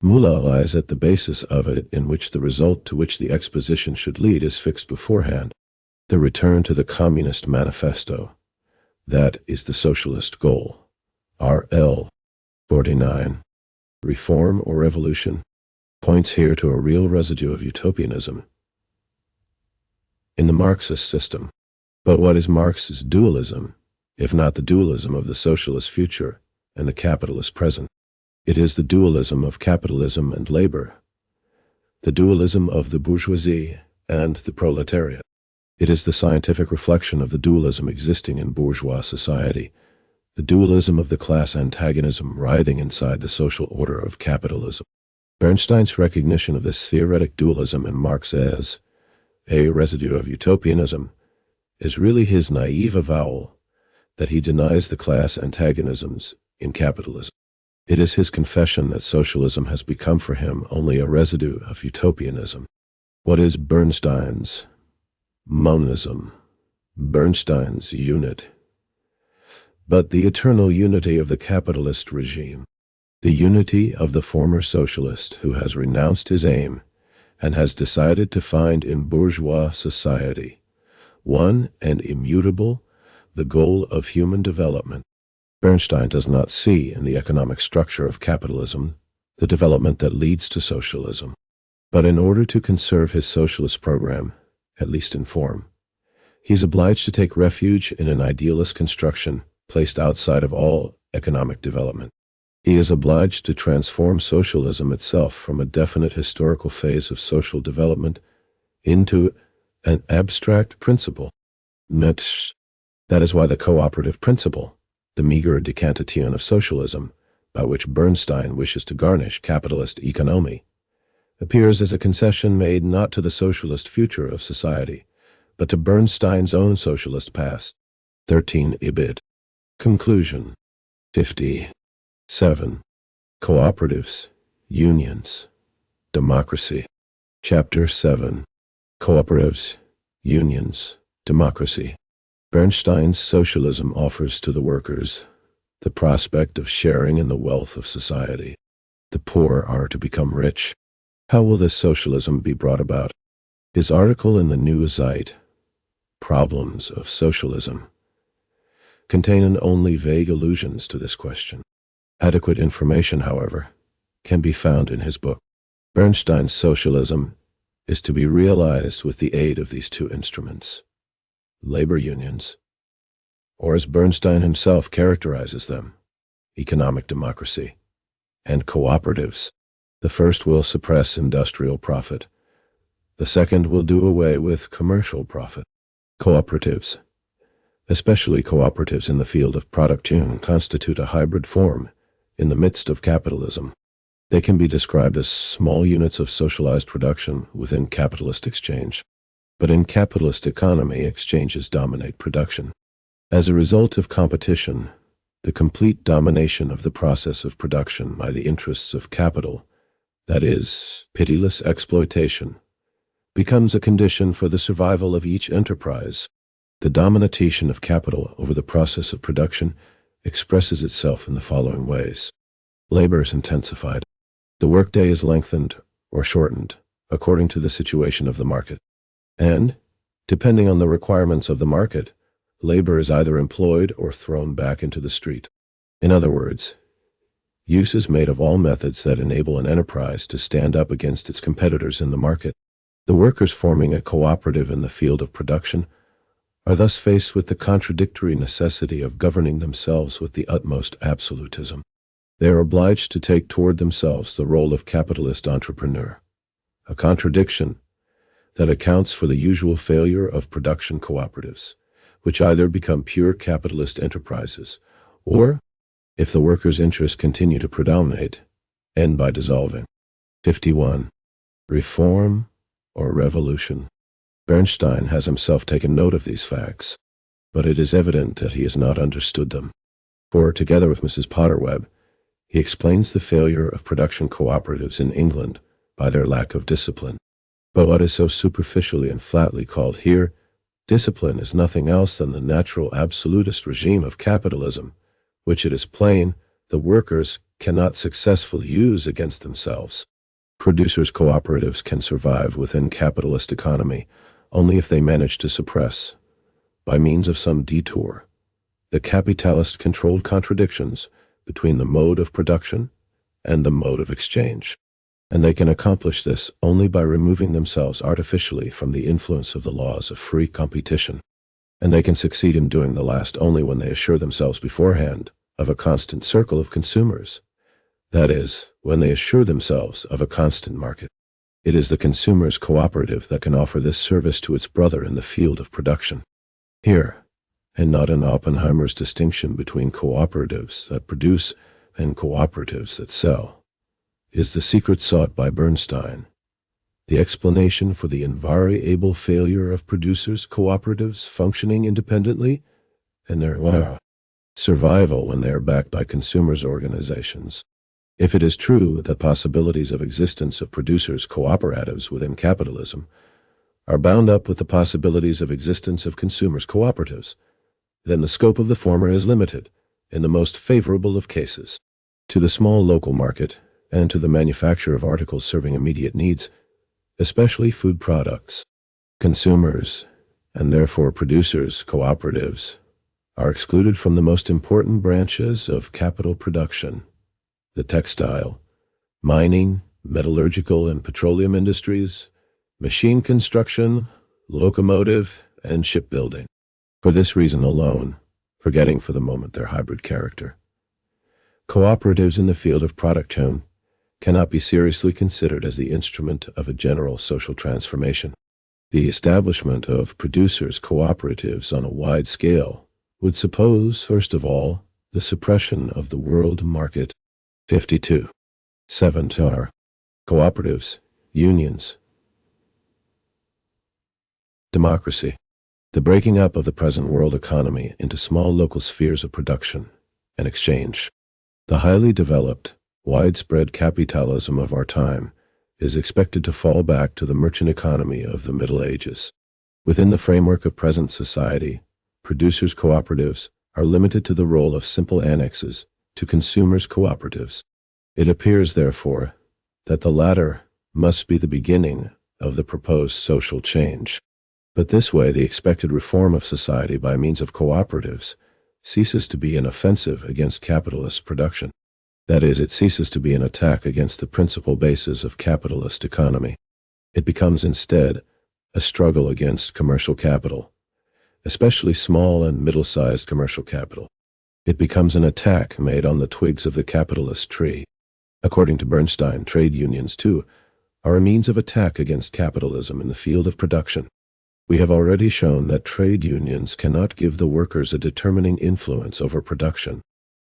Mula lies at the basis of it, in which the result to which the exposition should lead is fixed beforehand. The return to the Communist Manifesto. That is the socialist goal. RL 49. Reform or revolution points here to a real residue of utopianism in the Marxist system. But what is Marx's dualism, if not the dualism of the socialist future and the capitalist present? It is the dualism of capitalism and labor, the dualism of the bourgeoisie and the proletariat. It is the scientific reflection of the dualism existing in bourgeois society, the dualism of the class antagonism writhing inside the social order of capitalism. Bernstein's recognition of this theoretic dualism in Marx as a residue of utopianism is really his naive avowal that he denies the class antagonisms in capitalism. It is his confession that socialism has become for him only a residue of utopianism. What is Bernstein's monism? Bernstein's unit. But the eternal unity of the capitalist regime, the unity of the former socialist who has renounced his aim and has decided to find in bourgeois society, one and immutable, the goal of human development. Bernstein does not see in the economic structure of capitalism the development that leads to socialism. But in order to conserve his socialist program, at least in form, he is obliged to take refuge in an idealist construction placed outside of all economic development. He is obliged to transform socialism itself from a definite historical phase of social development into an abstract principle. That is why the cooperative principle, the meager decantation of socialism, by which Bernstein wishes to garnish capitalist economy, appears as a concession made not to the socialist future of society, but to Bernstein's own socialist past. 13 Ibid. Conclusion. 57. Cooperatives, Unions, Democracy. Chapter 7. Cooperatives, Unions, Democracy. Bernstein's socialism offers to the workers the prospect of sharing in the wealth of society. The poor are to become rich. How will this socialism be brought about? His article in the New Zeit, Problems of Socialism, contain only vague allusions to this question. Adequate information, however, can be found in his book. Bernstein's socialism is to be realized with the aid of these two instruments: labor unions, or as Bernstein himself characterizes them, economic democracy, and cooperatives. The first will suppress industrial profit. The second will do away with commercial profit. Cooperatives, especially cooperatives in the field of production, constitute a hybrid form in the midst of capitalism. They can be described as small units of socialized production within capitalist exchange. But in capitalist economy, exchanges dominate production. As a result of competition, the complete domination of the process of production by the interests of capital, that is, pitiless exploitation, becomes a condition for the survival of each enterprise. The domination of capital over the process of production expresses itself in the following ways. Labor is intensified. The workday is lengthened or shortened according to the situation of the market. And, depending on the requirements of the market, labor is either employed or thrown back into the street. In other words, use is made of all methods that enable an enterprise to stand up against its competitors in the market. The workers forming a cooperative in the field of production are thus faced with the contradictory necessity of governing themselves with the utmost absolutism. They are obliged to take toward themselves the role of capitalist entrepreneur, a contradiction that accounts for the usual failure of production cooperatives, which either become pure capitalist enterprises, or, if the workers' interests continue to predominate, end by dissolving. 51. Reform or revolution. Bernstein has himself taken note of these facts, but it is evident that he has not understood them. For, together with Mrs. Potterweb, he explains the failure of production cooperatives in England by their lack of discipline. But what is so superficially and flatly called here discipline is nothing else than the natural absolutist regime of capitalism, which it is plain the workers cannot successfully use against themselves. Producers' cooperatives can survive within capitalist economy only if they manage to suppress, by means of some detour, the capitalist-controlled contradictions between the mode of production and the mode of exchange. And they can accomplish this only by removing themselves artificially from the influence of the laws of free competition. And they can succeed in doing the last only when they assure themselves beforehand of a constant circle of consumers. That is, when they assure themselves of a constant market. It is the consumer's cooperative that can offer this service to its brother in the field of production. Here, and not in Oppenheimer's distinction between cooperatives that produce and cooperatives that sell, is the secret sought by Bernstein, the explanation for the invariable failure of producers' cooperatives functioning independently and their survival when they are backed by consumers' organizations. If it is true that possibilities of existence of producers' cooperatives within capitalism are bound up with the possibilities of existence of consumers' cooperatives, then the scope of the former is limited, in the most favorable of cases, to the small local market and to the manufacture of articles serving immediate needs, especially food products. Consumers, and therefore producers' cooperatives, are excluded from the most important branches of capital production, the textile, mining, metallurgical and petroleum industries, machine construction, locomotive, and shipbuilding. For this reason alone, forgetting for the moment their hybrid character, cooperatives in the field of production cannot be seriously considered as the instrument of a general social transformation. The establishment of producers' cooperatives on a wide scale would suppose, first of all, the suppression of the world market. 52. 7. Cooperatives, unions, democracy. The breaking up of the present world economy into small local spheres of production and exchange. The highly developed, widespread capitalism of our time is expected to fall back to the merchant economy of the Middle Ages. Within the framework of present society, producers' cooperatives are limited to the role of simple annexes to consumers' cooperatives. It appears, therefore, that the latter must be the beginning of the proposed social change. But this way, the expected reform of society by means of cooperatives ceases to be an offensive against capitalist production. That is, it ceases to be an attack against the principal bases of capitalist economy. It becomes instead a struggle against commercial capital, especially small and middle-sized commercial capital. It becomes an attack made on the twigs of the capitalist tree. According to Bernstein, trade unions, too, are a means of attack against capitalism in the field of production. We have already shown that trade unions cannot give the workers a determining influence over production.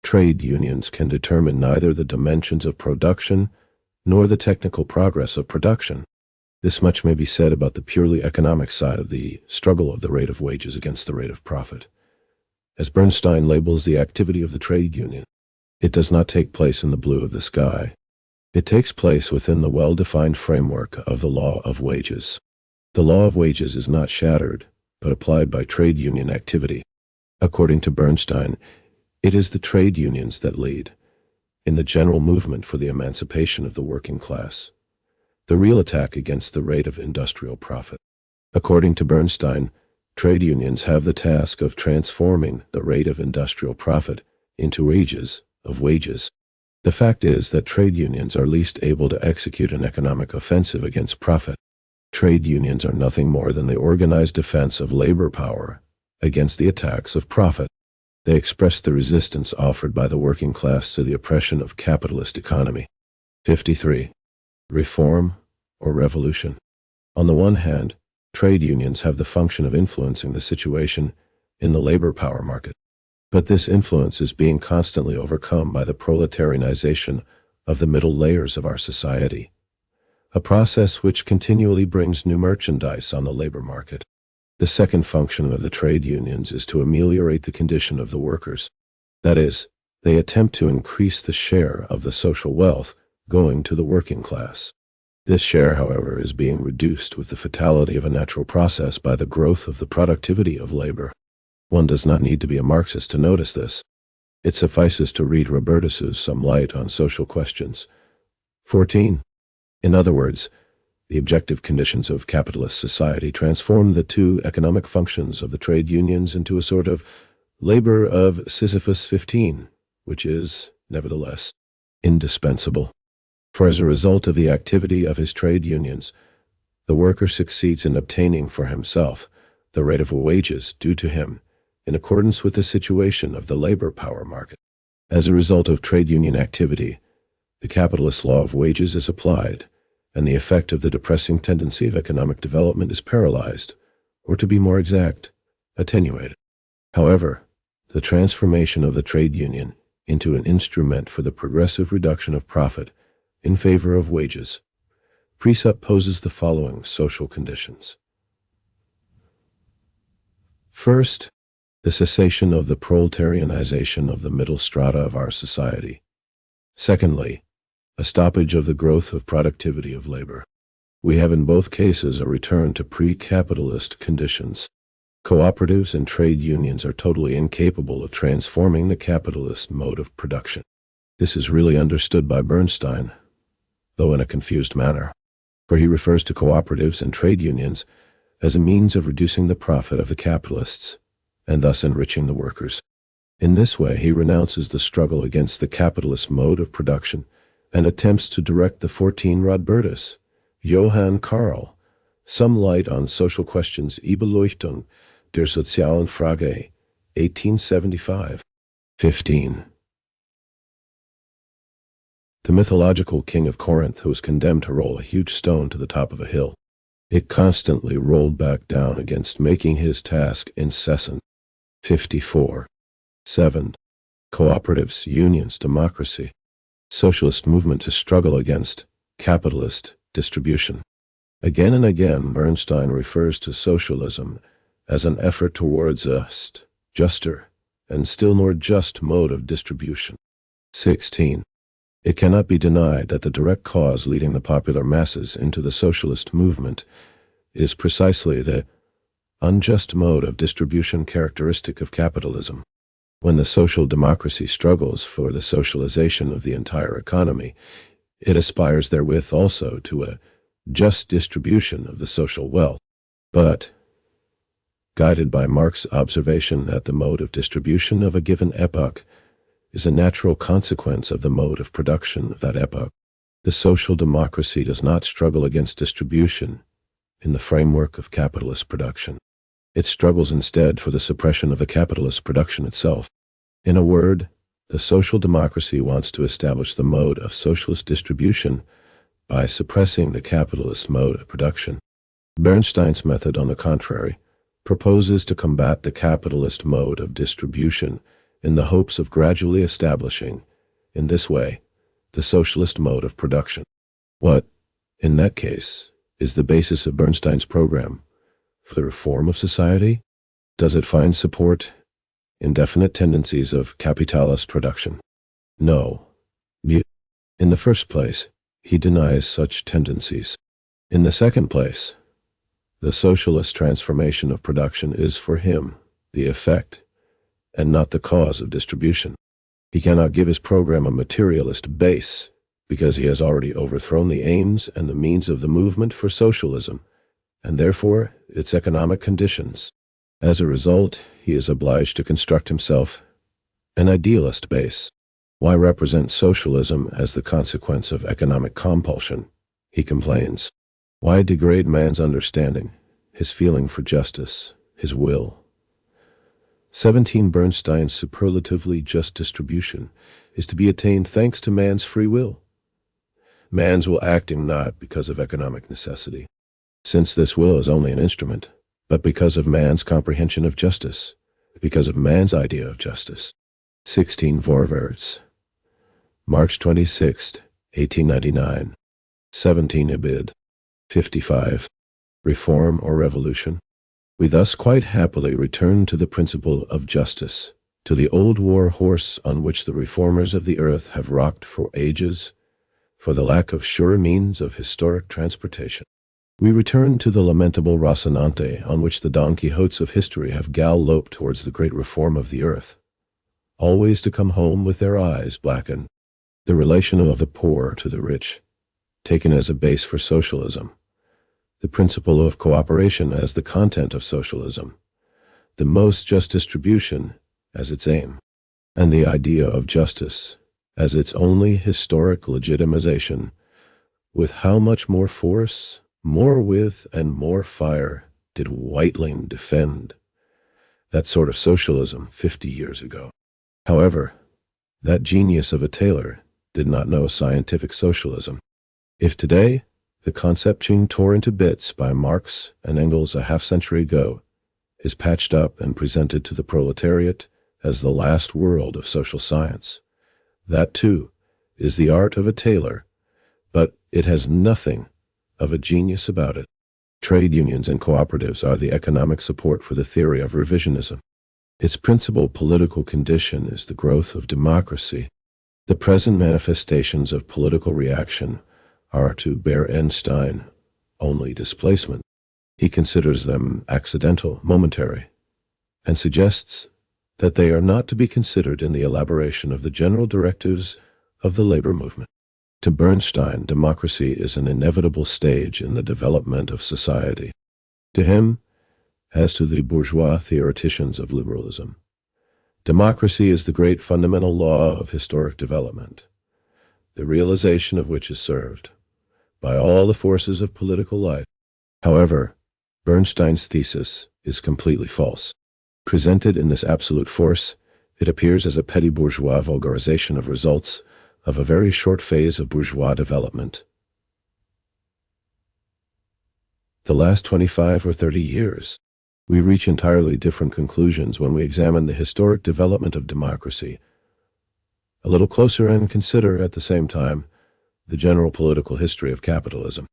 Trade unions can determine neither the dimensions of production nor the technical progress of production. This much may be said about the purely economic side of the struggle of the rate of wages against the rate of profit. As Bernstein labels the activity of the trade union, it does not take place in the blue of the sky. It takes place within the well-defined framework of the law of wages. The law of wages is not shattered, but applied by trade union activity. According to Bernstein, it is the trade unions that lead in the general movement for the emancipation of the working class, the real attack against the rate of industrial profit. According to Bernstein, trade unions have the task of transforming the rate of industrial profit into wages of wages. The fact is that trade unions are least able to execute an economic offensive against profit. Trade unions are nothing more than the organized defense of labor power against the attacks of profit. They express the resistance offered by the working class to the oppression of capitalist economy. 53. Reform or revolution. On the one hand, trade unions have the function of influencing the situation in the labor power market. But this influence is being constantly overcome by the proletarianization of the middle layers of our society, a process which continually brings new merchandise on the labor market. The second function of the trade unions is to ameliorate the condition of the workers. That is, they attempt to increase the share of the social wealth going to the working class. This share, however, is being reduced with the fatality of a natural process by the growth of the productivity of labor. One does not need to be a Marxist to notice this. It suffices to read Robertus's Some Light on Social Questions. 14. In other words, the objective conditions of capitalist society transform the two economic functions of the trade unions into a sort of labor of Sisyphus 15, which is, nevertheless, indispensable. For as a result of the activity of his trade unions, the worker succeeds in obtaining for himself the rate of wages due to him in accordance with the situation of the labor power market. As a result of trade union activity, the capitalist law of wages is applied, and the effect of the depressing tendency of economic development is paralyzed, or to be more exact, attenuated. However, the transformation of the trade union into an instrument for the progressive reduction of profit in favor of wages presupposes the following social conditions. First, the cessation of the proletarianization of the middle strata of our society. Secondly, a stoppage of the growth of productivity of labor. We have in both cases a return to pre-capitalist conditions. Cooperatives and trade unions are totally incapable of transforming the capitalist mode of production. This is really understood by Bernstein, though in a confused manner, for he refers to cooperatives and trade unions as a means of reducing the profit of the capitalists, and thus enriching the workers. In this way, he renounces the struggle against the capitalist mode of production and attempts to direct the 14 Rodbertus, Johann Karl, Some Light on Social Questions, Beleuchtung der sozialen Frage, 1875. 15. The mythological king of Corinth who was condemned to roll a huge stone to the top of a hill. It constantly rolled back down against making his task incessant. 54. 7. Cooperatives, unions, democracy. Socialist movement to struggle against capitalist distribution. Again and again, Bernstein refers to socialism as an effort towards a juster and still more just mode of distribution. 16. It cannot be denied that the direct cause leading the popular masses into the socialist movement is precisely the unjust mode of distribution characteristic of capitalism. When the social democracy struggles for the socialization of the entire economy, it aspires therewith also to a just distribution of the social wealth. But, guided by Marx's observation that the mode of distribution of a given epoch is a natural consequence of the mode of production of that epoch, the social democracy does not struggle against distribution in the framework of capitalist production. It struggles instead for the suppression of the capitalist production itself. In a word, the social democracy wants to establish the mode of socialist distribution by suppressing the capitalist mode of production. Bernstein's method, on the contrary, proposes to combat the capitalist mode of distribution in the hopes of gradually establishing, in this way, the socialist mode of production. What, in that case, is the basis of Bernstein's program for the reform of society? Does it find support in definite tendencies of capitalist production? No. In the first place, he denies such tendencies. In the second place, the socialist transformation of production is for him the effect and not the cause of distribution. He cannot give his program a materialist base because he has already overthrown the aims and the means of the movement for socialism, and therefore its economic conditions. As a result, he is obliged to construct himself an idealist base. Why represent socialism as the consequence of economic compulsion? He complains. Why degrade man's understanding, his feeling for justice, his will? 17. Bernstein's superlatively just distribution is to be attained thanks to man's free will. Man's will acting not because of economic necessity, since this will is only an instrument, but because of man's comprehension of justice, because of man's idea of justice. 16. Vorwärts. March 26, 1899. 17. Ibid. 55. Reform or revolution? We thus quite happily return to the principle of justice, to the old war horse on which the reformers of the earth have rocked for ages, for the lack of sure means of historic transportation. We return to the lamentable Rocinante on which the Don Quixotes of history have galloped towards the great reform of the earth, always to come home with their eyes blackened. The relation of the poor to the rich, taken as a base for socialism. The principle of cooperation as the content of socialism, the most just distribution as its aim, and the idea of justice as its only historic legitimization. With how much more force, more width, and more fire did Whiteling defend that sort of socialism 50 years ago. However, that genius of a tailor did not know scientific socialism. If today, the concept torn into bits by Marx and Engels a half-century ago is patched up and presented to the proletariat as the last world of social science, that too is the art of a tailor, but it has nothing of a genius about it. Trade unions and cooperatives are the economic support for the theory of revisionism. Its principal political condition is the growth of democracy. The present manifestations of political reaction are to Bernstein only displacement. He considers them accidental, momentary, and suggests that they are not to be considered in the elaboration of the general directives of the labor movement. To Bernstein, democracy is an inevitable stage in the development of society. To him, as to the bourgeois theoreticians of liberalism, democracy is the great fundamental law of historic development, the realization of which is served by all the forces of political life. However, Bernstein's thesis is completely false. Presented in this absolute force, it appears as a petty bourgeois vulgarization of results of a very short phase of bourgeois development. The last 25 or 30 years, we reach entirely different conclusions when we examine the historic development of democracy a little closer and consider at the same time the general political history of capitalism.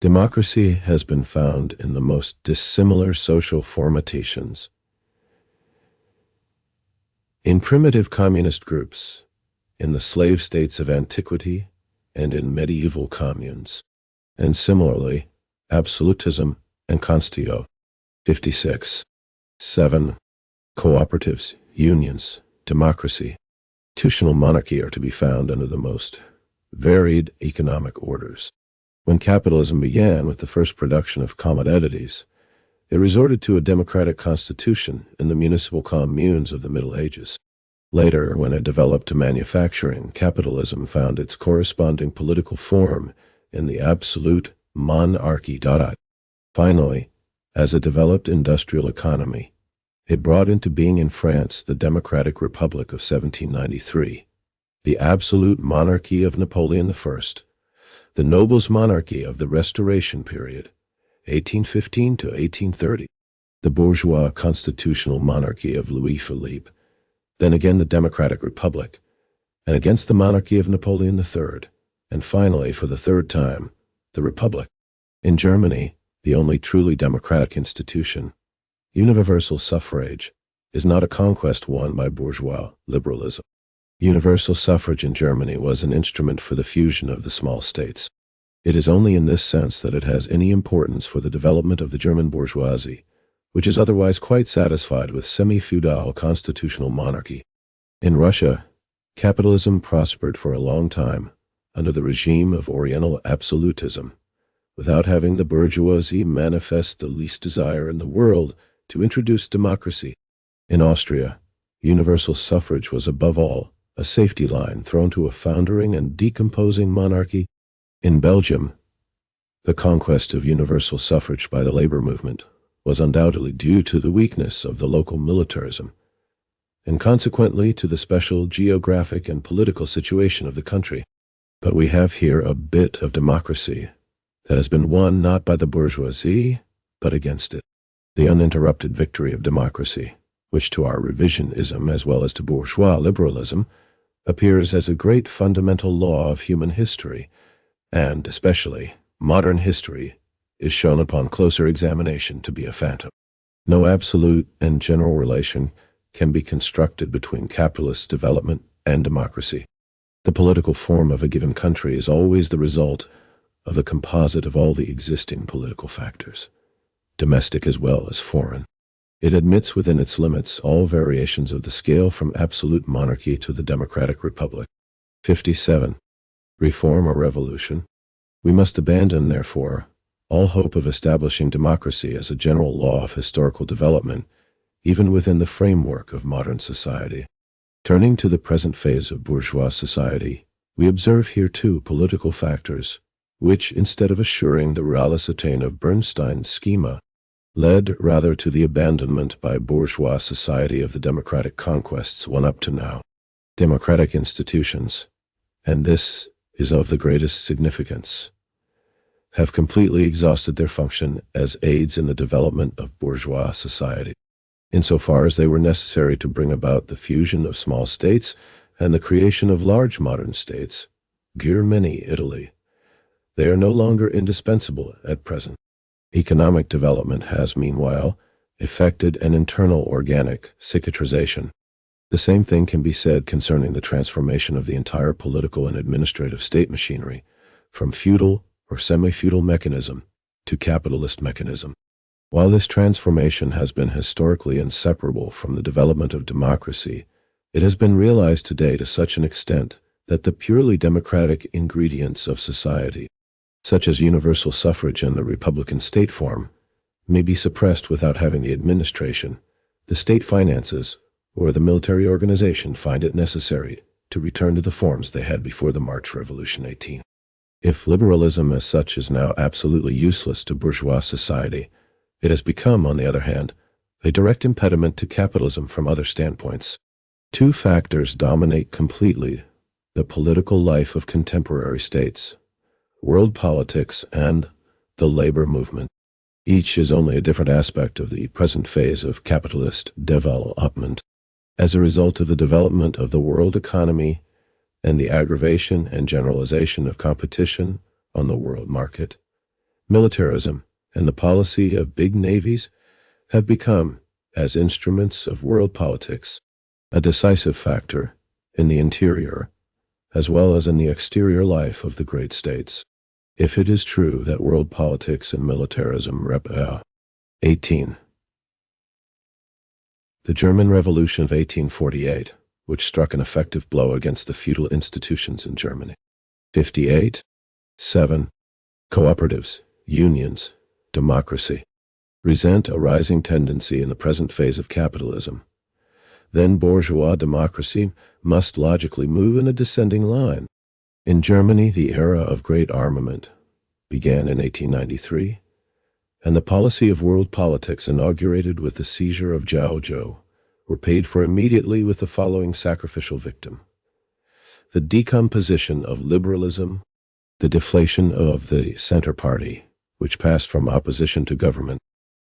Democracy has been found in the most dissimilar social formatations. In primitive communist groups, in the slave states of antiquity, and in medieval communes, and similarly, absolutism and constio. 56. 7. Cooperatives, unions, democracy, institutional monarchy are to be found under the most varied economic orders. When capitalism began with the first production of commodities, it resorted to a democratic constitution in the municipal communes of the Middle Ages. Later, when it developed to manufacturing, capitalism found its corresponding political form in the absolute monarchy. Finally, as it developed industrial economy, it brought into being in France the Democratic Republic of 1793, the absolute monarchy of Napoleon I, the nobles' monarchy of the Restoration period, 1815 to 1830, the bourgeois constitutional monarchy of Louis Philippe, then again the Democratic Republic, and against the monarchy of Napoleon III, and finally, for the third time, the Republic. In Germany, the only truly democratic institution, universal suffrage, is not a conquest won by bourgeois liberalism. Universal suffrage in Germany was an instrument for the fusion of the small states. It is only in this sense that it has any importance for the development of the German bourgeoisie, which is otherwise quite satisfied with semi-feudal constitutional monarchy. In Russia, capitalism prospered for a long time under the regime of Oriental absolutism, without having the bourgeoisie manifest the least desire in the world to introduce democracy. In Austria, universal suffrage was above all a safety line thrown to a foundering and decomposing monarchy. In Belgium, the conquest of universal suffrage by the labor movement was undoubtedly due to the weakness of the local militarism, and consequently to the special geographic and political situation of the country. But we have here a bit of democracy that has been won not by the bourgeoisie, but against it. The uninterrupted victory of democracy, which to our revisionism as well as to bourgeois liberalism appears as a great fundamental law of human history, and especially modern history, is shown upon closer examination to be a phantom. No absolute and general relation can be constructed between capitalist development and democracy. The political form of a given country is always the result of the composite of all the existing political factors, domestic as well as foreign. It admits within its limits all variations of the scale from absolute monarchy to the democratic republic. 57. Reform or revolution. We must abandon, therefore, all hope of establishing democracy as a general law of historical development, even within the framework of modern society. Turning to the present phase of bourgeois society, we observe here two political factors, which, instead of assuring the realisation of Bernstein's schema, led rather to the abandonment by bourgeois society of the democratic conquests won up to now. Democratic institutions, and this is of the greatest significance, have completely exhausted their function as aids in the development of bourgeois society, insofar as they were necessary to bring about the fusion of small states and the creation of large modern states, Germany, Italy. They are no longer indispensable at present. Economic development has, meanwhile, effected an internal organic cicatrization. The same thing can be said concerning the transformation of the entire political and administrative state machinery from feudal or semi-feudal mechanism to capitalist mechanism. While this transformation has been historically inseparable from the development of democracy, it has been realized today to such an extent that the purely democratic ingredients of society, such as universal suffrage and the republican state form, may be suppressed without having the administration, the state finances, or the military organization find it necessary to return to the forms they had before the March Revolution 18. If liberalism as such is now absolutely useless to bourgeois society, it has become, on the other hand, a direct impediment to capitalism from other standpoints. Two factors dominate completely the political life of contemporary states: world politics and the labor movement. Each is only a different aspect of the present phase of capitalist development. As a result of the development of the world economy and the aggravation and generalization of competition on the world market, militarism and the policy of big navies have become, as instruments of world politics, a decisive factor in the interior as well as in the exterior life of the great states. If it is true that world politics and militarism 18. The German Revolution of 1848, which struck an effective blow against the feudal institutions in Germany. 58. 7. Cooperatives, unions, democracy, resent a rising tendency in the present phase of capitalism. Then bourgeois democracy must logically move in a descending line. In Germany, the era of great armament began in 1893, and the policy of world politics inaugurated with the seizure of Jiaozhou were paid for immediately with the following sacrificial victim: the decomposition of liberalism, the deflation of the Center Party, which passed from opposition to government.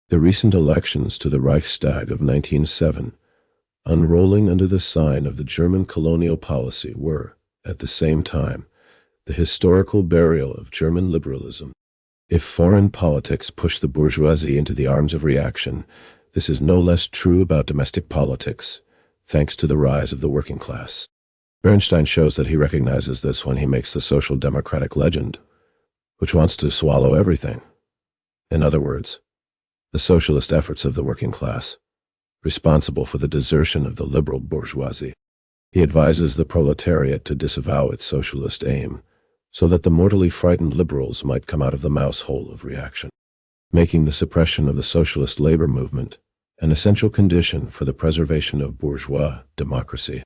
The recent elections to the Reichstag of 1907, unrolling under the sign of the German colonial policy, were, at the same time, the historical burial of German liberalism. If foreign politics push the bourgeoisie into the arms of reaction, this is no less true about domestic politics, thanks to the rise of the working class. Bernstein shows that he recognizes this when he makes the social democratic legend, which wants to swallow everything. In other words, the socialist efforts of the working class, responsible for the desertion of the liberal bourgeoisie. He advises the proletariat to disavow its socialist aim, so that the mortally frightened liberals might come out of the mouse hole of reaction, making the suppression of the socialist labor movement an essential condition for the preservation of bourgeois democracy.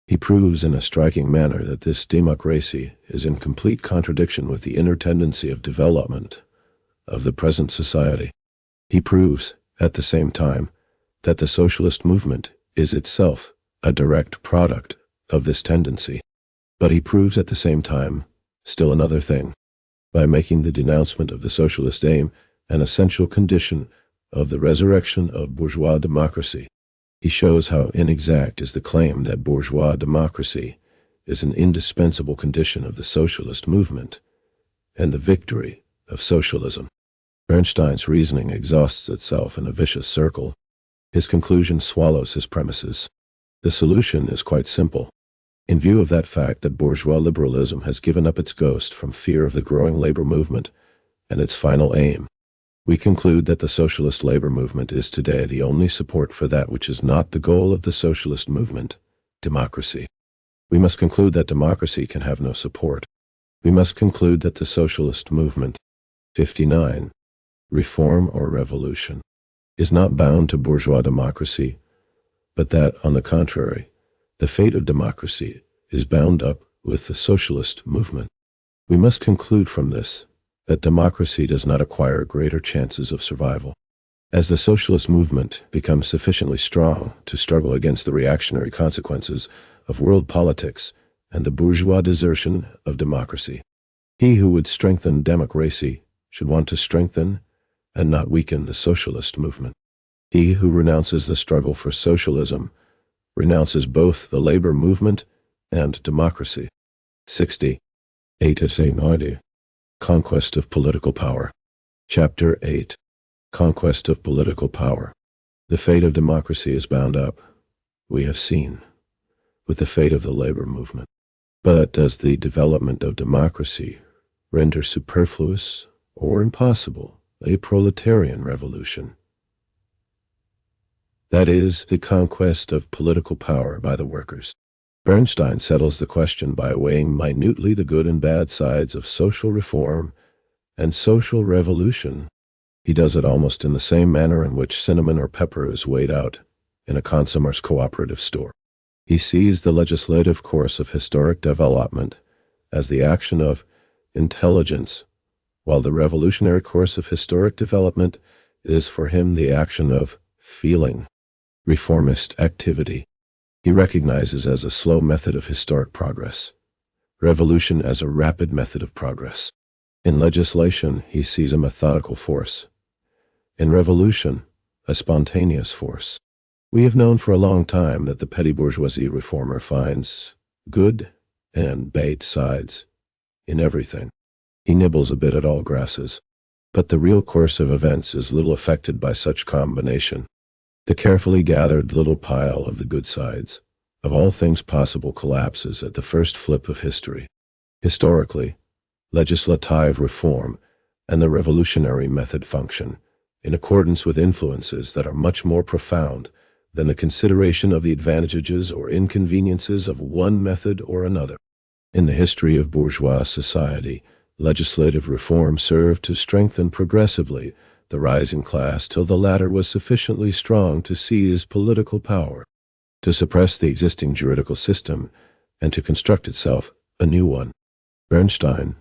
He proves in a striking manner that this democracy is in complete contradiction with the inner tendency of development of the present society. He proves, at the same time, that the socialist movement is itself a direct product of this tendency. But he proves at the same time still another thing, by making the denouncement of the socialist aim an essential condition of the resurrection of bourgeois democracy. He shows how inexact is the claim that bourgeois democracy is an indispensable condition of the socialist movement and the victory of socialism. Bernstein's reasoning exhausts itself in a vicious circle. His conclusion swallows his premises. The solution is quite simple. In view of that fact that bourgeois liberalism has given up its ghost from fear of the growing labor movement and its final aim, we conclude that the socialist labor movement is today the only support for that which is not the goal of the socialist movement, democracy. We must conclude that democracy can have no support. We must conclude that the socialist movement, 59, reform or revolution, is not bound to bourgeois democracy, but that, on the contrary, the fate of democracy is bound up with the socialist movement. We must conclude from this that democracy does not acquire greater chances of survival. As the socialist movement becomes sufficiently strong to struggle against the reactionary consequences of world politics and the bourgeois desertion of democracy, he who would strengthen democracy should want to strengthen and not weaken the socialist movement. He who renounces the struggle for socialism renounces both the labor movement and democracy. 60. 8-90. Conquest of Political Power. Chapter 8. Conquest of Political Power. The fate of democracy is bound up, we have seen, with the fate of the labor movement. But does the development of democracy render superfluous or impossible a proletarian revolution? That is, the conquest of political power by the workers. Bernstein settles the question by weighing minutely the good and bad sides of social reform and social revolution. He does it almost in the same manner in which cinnamon or pepper is weighed out in a consumer's cooperative store. He sees the legislative course of historic development as the action of intelligence, while the revolutionary course of historic development is for him the action of feeling, reformist activity. He recognizes as a slow method of historic progress, revolution as a rapid method of progress. In legislation, he sees a methodical force. In revolution, a spontaneous force. We have known for a long time that the petty bourgeoisie reformer finds good and bad sides in everything. He nibbles a bit at all grasses. But the real course of events is little affected by such combination. The carefully gathered little pile of the good sides of all things possible collapses at the first flip of history. Historically, legislative reform and the revolutionary method function in accordance with influences that are much more profound than the consideration of the advantages or inconveniences of one method or another. In the history of bourgeois society, legislative reform served to strengthen progressively the rising class till the latter was sufficiently strong to seize political power, to suppress the existing juridical system, and to construct itself a new one. Bernstein,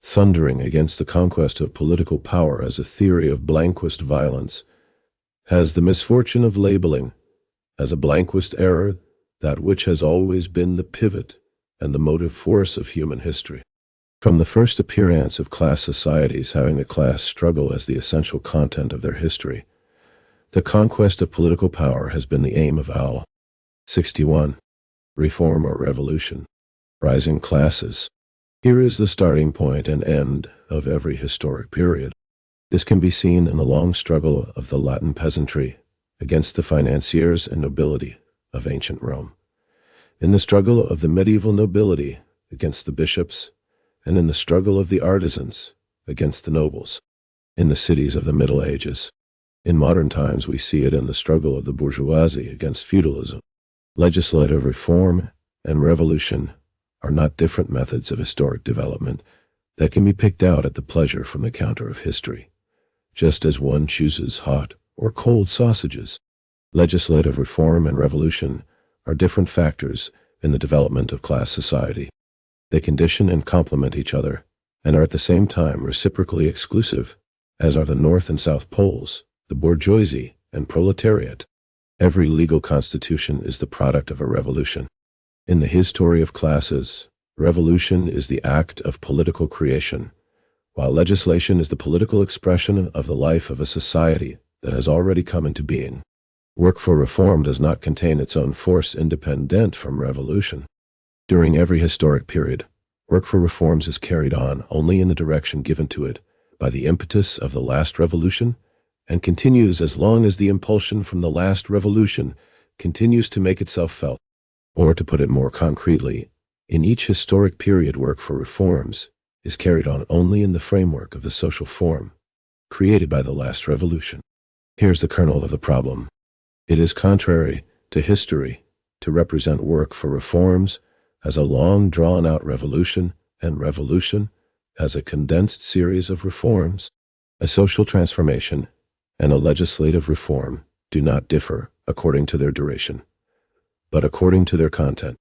thundering against the conquest of political power as a theory of blanquist violence, has the misfortune of labeling as a blanquist error that which has always been the pivot and the motive force of human history. From the first appearance of class societies having the class struggle as the essential content of their history, the conquest of political power has been the aim of all. 61. Reform or revolution. Rising classes. Here is the starting point and end of every historic period. This can be seen in the long struggle of the Latin peasantry against the financiers and nobility of ancient Rome, in the struggle of the medieval nobility against the bishops, and in the struggle of the artisans against the nobles, in the cities of the Middle Ages. In modern times, we see it in the struggle of the bourgeoisie against feudalism. Legislative reform and revolution are not different methods of historic development that can be picked out at the pleasure from the counter of history. Just as one chooses hot or cold sausages, legislative reform and revolution are different factors in the development of class society. They condition and complement each other, and are at the same time reciprocally exclusive, as are the North and South poles, the bourgeoisie and proletariat. Every legal constitution is the product of a revolution. In the history of classes, revolution is the act of political creation, while legislation is the political expression of the life of a society that has already come into being. Work for reform does not contain its own force independent from revolution. During every historic period, work for reforms is carried on only in the direction given to it by the impetus of the last revolution, and continues as long as the impulsion from the last revolution continues to make itself felt. Or to put it more concretely, in each historic period, work for reforms is carried on only in the framework of the social form created by the last revolution. Here's the kernel of the problem. It is contrary to history to represent work for reforms as a long drawn-out revolution, and revolution as a condensed series of reforms. A social transformation and a legislative reform do not differ according to their duration, but according to their content.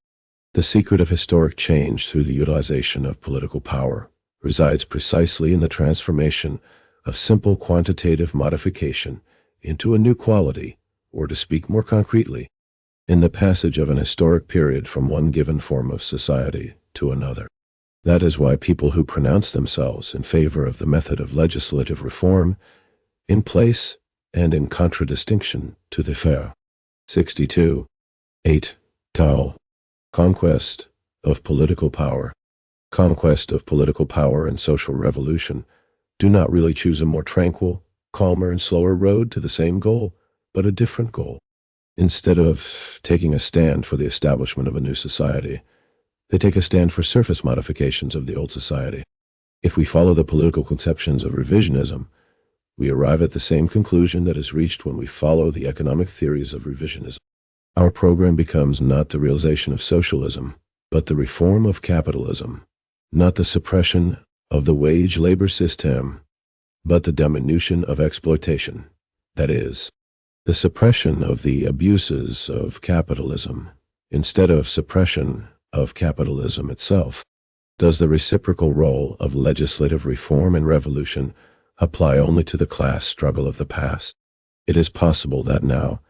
The secret of historic change through the utilization of political power resides precisely in the transformation of simple quantitative modification into a new quality, or to speak more concretely, in the passage of an historic period from one given form of society to another. That is why people who pronounce themselves in favor of the method of legislative reform, in place and in contradistinction to the fair. 62. 8. Tau. Conquest of political power. Conquest of political power and social revolution do not really choose a more tranquil, calmer, and slower road to the same goal, but a different goal. Instead of taking a stand for the establishment of a new society, they take a stand for surface modifications of the old society. If we follow the political conceptions of revisionism, we arrive at the same conclusion that is reached when we follow the economic theories of revisionism. Our program becomes not the realization of socialism, but the reform of capitalism, not the suppression of the wage labor system, but the diminution of exploitation, that is, the suppression of the abuses of capitalism, instead of suppression of capitalism itself. Does the reciprocal role of legislative reform and revolution apply only to the class struggle of the past? It is possible that now,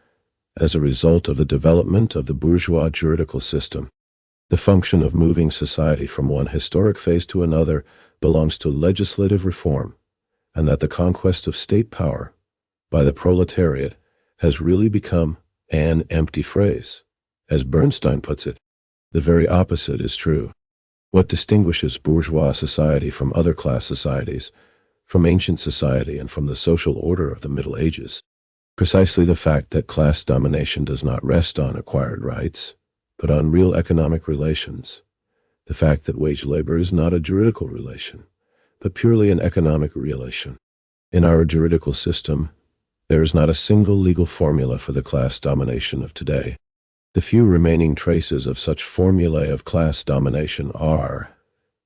as a result of the development of the bourgeois juridical system, the function of moving society from one historic phase to another belongs to legislative reform, and that the conquest of state power by the proletariat has really become an empty phrase. As Bernstein puts it, the very opposite is true. What distinguishes bourgeois society from other class societies, from ancient society, and from the social order of the Middle Ages? Precisely the fact that class domination does not rest on acquired rights, but on real economic relations. The fact that wage labor is not a juridical relation, but purely an economic relation. In our juridical system, there is not a single legal formula for the class domination of today. The few remaining traces of such formulae of class domination are,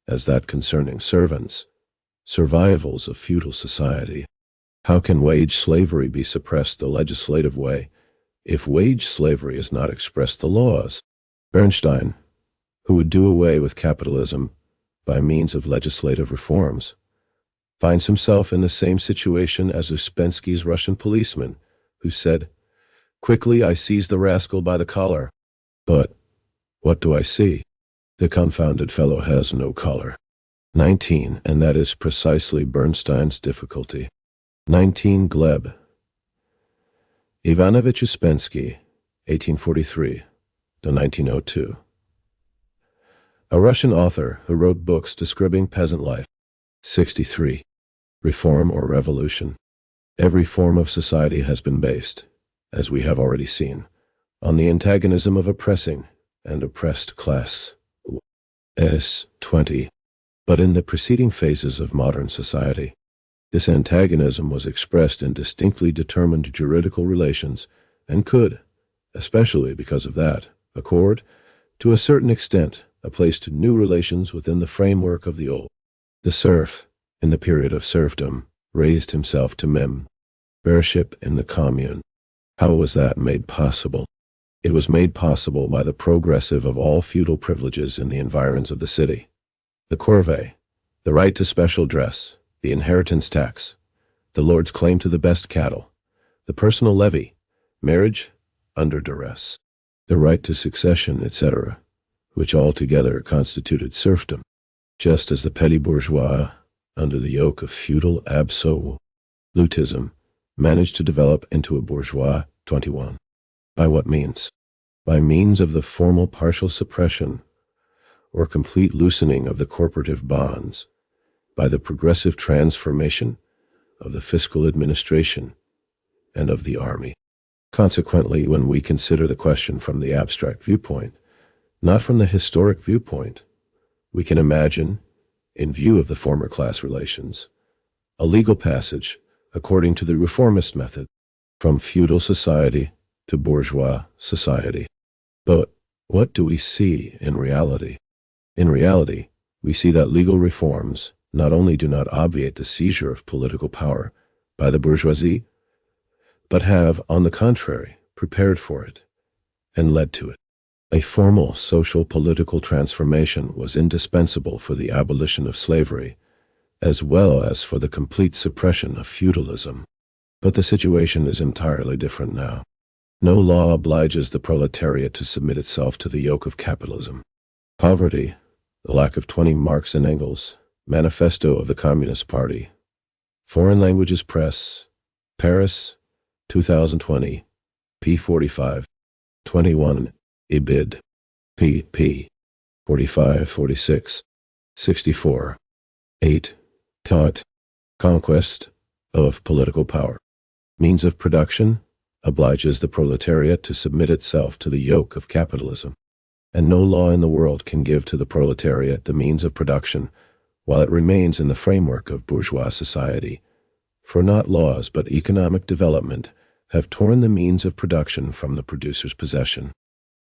as that concerning servants, survivals of feudal society. How can wage slavery be suppressed the legislative way if wage slavery is not expressed the laws? Bernstein, who would do away with capitalism by means of legislative reforms, finds himself in the same situation as Uspensky's Russian policeman, who said, "Quickly I seized the rascal by the collar. But what do I see? The confounded fellow has no collar." 19. And that is precisely Bernstein's difficulty. 19. Gleb Ivanovich Uspensky, 1843 to 1902. a Russian author who wrote books describing peasant life. 63. Reform or revolution. Every form of society has been based, as we have already seen, on the antagonism of oppressing and oppressed class. S20. But in the preceding phases of modern society, this antagonism was expressed in distinctly determined juridical relations and could, especially because of that, accord, to a certain extent, a place to new relations within the framework of the old. The serf, in the period of serfdom, raised himself to membership in the commune. How was that made possible? It was made possible by the progressive of all feudal privileges in the environs of the city. The corvée, the right to special dress, the inheritance tax, the lord's claim to the best cattle, the personal levy, marriage under duress, the right to succession, etc., which altogether constituted serfdom, just as the petty bourgeois, under the yoke of feudal absolutism, managed to develop into a bourgeois. 21. By what means? By means of the formal partial suppression or complete loosening of the corporative bonds, by the progressive transformation of the fiscal administration and of the army. Consequently, when we consider the question from the abstract viewpoint, not from the historic viewpoint, we can imagine, in view of the former class relations, a legal passage, according to the reformist method, from feudal society to bourgeois society. But what do we see in reality? In reality, we see that legal reforms not only do not obviate the seizure of political power by the bourgeoisie, but have, on the contrary, prepared for it and led to it. A formal social political transformation was indispensable for the abolition of slavery, as well as for the complete suppression of feudalism. But the situation is entirely different now. No law obliges the proletariat to submit itself to the yoke of capitalism. Poverty, the lack of 20 Marx and Engels, Manifesto of the Communist Party, Foreign Languages Press, Paris, 2020, p. 45, 21, ibid, pp. 45, 46, 64, 8, taught, conquest of political power. Means of production obliges the proletariat to submit itself to the yoke of capitalism, and no law in the world can give to the proletariat the means of production while it remains in the framework of bourgeois society, for not laws but economic development have torn the means of production from the producer's possession,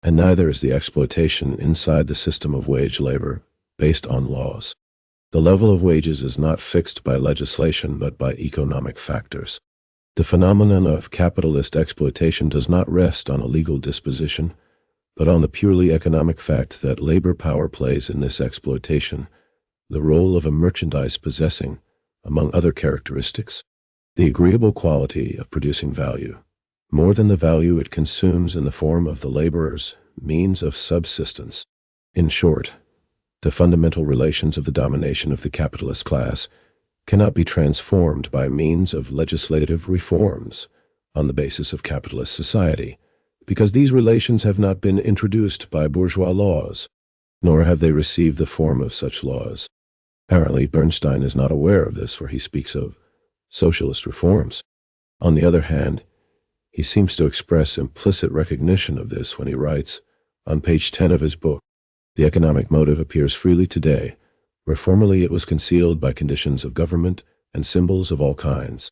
and neither is the exploitation inside the system of wage labor based on laws. The level of wages is not fixed by legislation but by economic factors. The phenomenon of capitalist exploitation does not rest on a legal disposition, but on the purely economic fact that labor power plays in this exploitation the role of a merchandise possessing, among other characteristics, the agreeable quality of producing value, more than the value it consumes in the form of the laborer's means of subsistence. In short, the fundamental relations of the domination of the capitalist class cannot be transformed by means of legislative reforms on the basis of capitalist society, because these relations have not been introduced by bourgeois laws, nor have they received the form of such laws. Apparently, Bernstein is not aware of this, for he speaks of socialist reforms. On the other hand, he seems to express implicit recognition of this when he writes, on page 10 of his book, "The economic motive appears freely today, where formerly it was concealed by conditions of government and symbols of all kinds."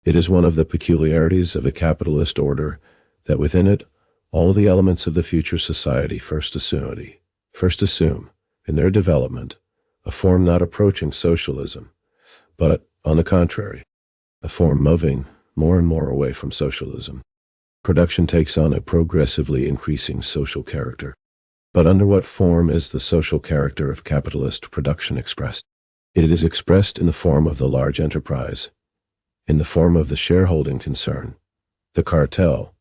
It is one of the peculiarities of the capitalist order that within it all the elements of the future society first assume, in their development, a form not approaching socialism, but, on the contrary, a form moving more and more away from socialism. Production takes on a progressively increasing social character. But under what form is the social character of capitalist production expressed? It is expressed in the form of the large enterprise, in the form of the shareholding concern, the cartel,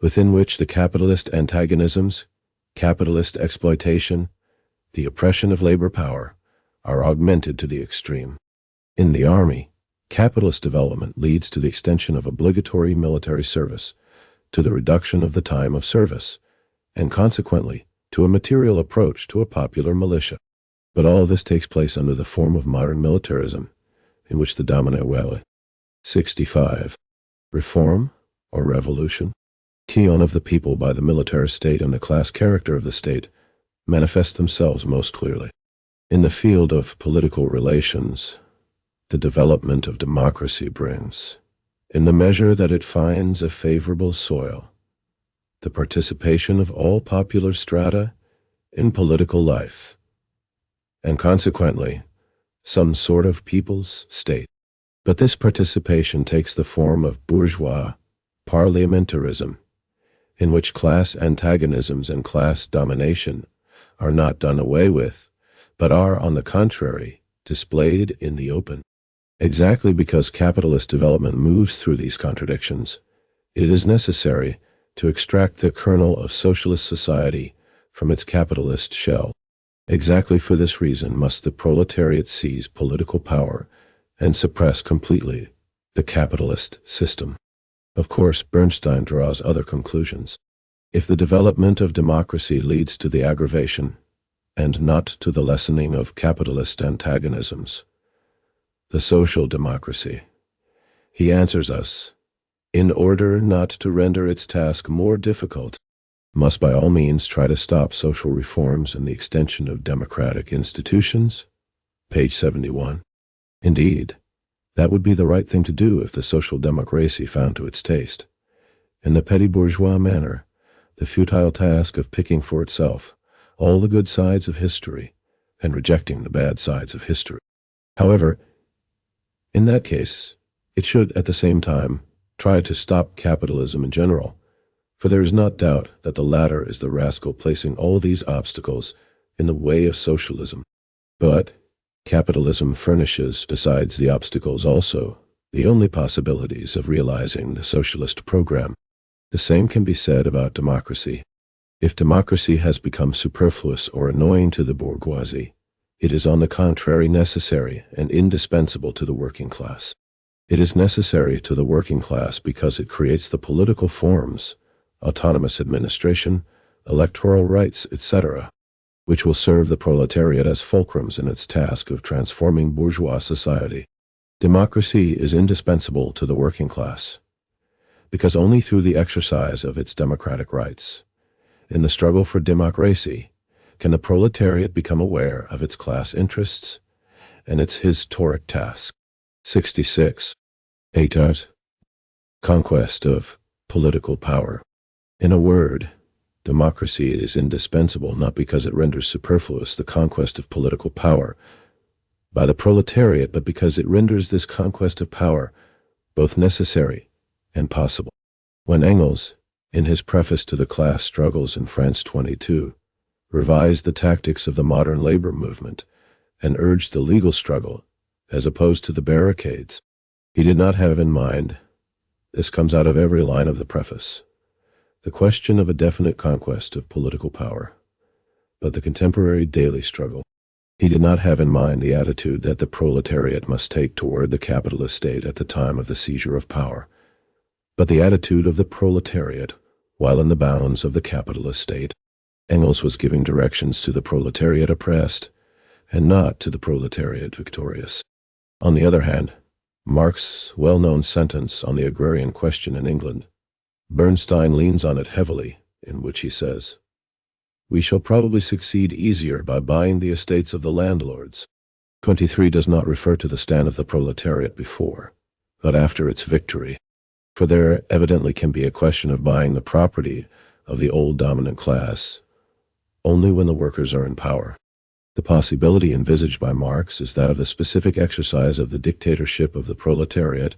within which the capitalist antagonisms, capitalist exploitation, the oppression of labor power, are augmented to the extreme. In the army, capitalist development leads to the extension of obligatory military service, to the reduction of the time of service, and consequently to a material approach to a popular militia. But all this takes place under the form of modern militarism, in which the dominant will. 65. Reform, or revolution, Keon of the people by the military state and the class character of the state manifest themselves most clearly. In the field of political relations, the development of democracy brings, in the measure that it finds a favorable soil, the participation of all popular strata in political life, and consequently, some sort of people's state. But this participation takes the form of bourgeois parliamentarism, in which class antagonisms and class domination are not done away with, but are, on the contrary, displayed in the open. Exactly because capitalist development moves through these contradictions, it is necessary to extract the kernel of socialist society from its capitalist shell. Exactly for this reason must the proletariat seize political power and suppress completely the capitalist system. Of course, Bernstein draws other conclusions. If the development of democracy leads to the aggravation, and not to the lessening of capitalist antagonisms, the social democracy, he answers us, in order not to render its task more difficult, must by all means try to stop social reforms and the extension of democratic institutions. Page 71. Indeed, that would be the right thing to do if the social democracy found to its taste, in the petty bourgeois manner, the futile task of picking for itself all the good sides of history and rejecting the bad sides of history. However, in that case, it should at the same time try to stop capitalism in general, for there is not doubt that the latter is the rascal placing all these obstacles in the way of socialism. But capitalism furnishes, besides the obstacles also, the only possibilities of realizing the socialist program. The same can be said about democracy. If democracy has become superfluous or annoying to the bourgeoisie, it is on the contrary necessary and indispensable to the working class. It is necessary to the working class because it creates the political forms, autonomous administration, electoral rights, etc., which will serve the proletariat as fulcrums in its task of transforming bourgeois society. Democracy is indispensable to the working class, because only through the exercise of its democratic rights, in the struggle for democracy, can the proletariat become aware of its class interests and its historic task. 66. Eduard. Conquest of political power. In a word, democracy is indispensable not because it renders superfluous the conquest of political power by the proletariat, but because it renders this conquest of power both necessary and possible. When Engels, in his preface to the class struggles in France 22, revised the tactics of the modern labor movement and urged the legal struggle as opposed to the barricades, he did not have in mind, this comes out of every line of the preface, the question of a definite conquest of political power, but the contemporary daily struggle. He did not have in mind the attitude that the proletariat must take toward the capitalist state at the time of the seizure of power, but the attitude of the proletariat while in the bounds of the capitalist state. Engels was giving directions to the proletariat oppressed, and not to the proletariat victorious. On the other hand, Marx's well-known sentence on the agrarian question in England, Bernstein leans on it heavily, in which he says, "We shall probably succeed easier by buying the estates of the landlords." 23 does not refer to the stand of the proletariat before, but after its victory, for there evidently can be a question of buying the property of the old dominant class only when the workers are in power. The possibility envisaged by Marx is that of the specific exercise of the dictatorship of the proletariat,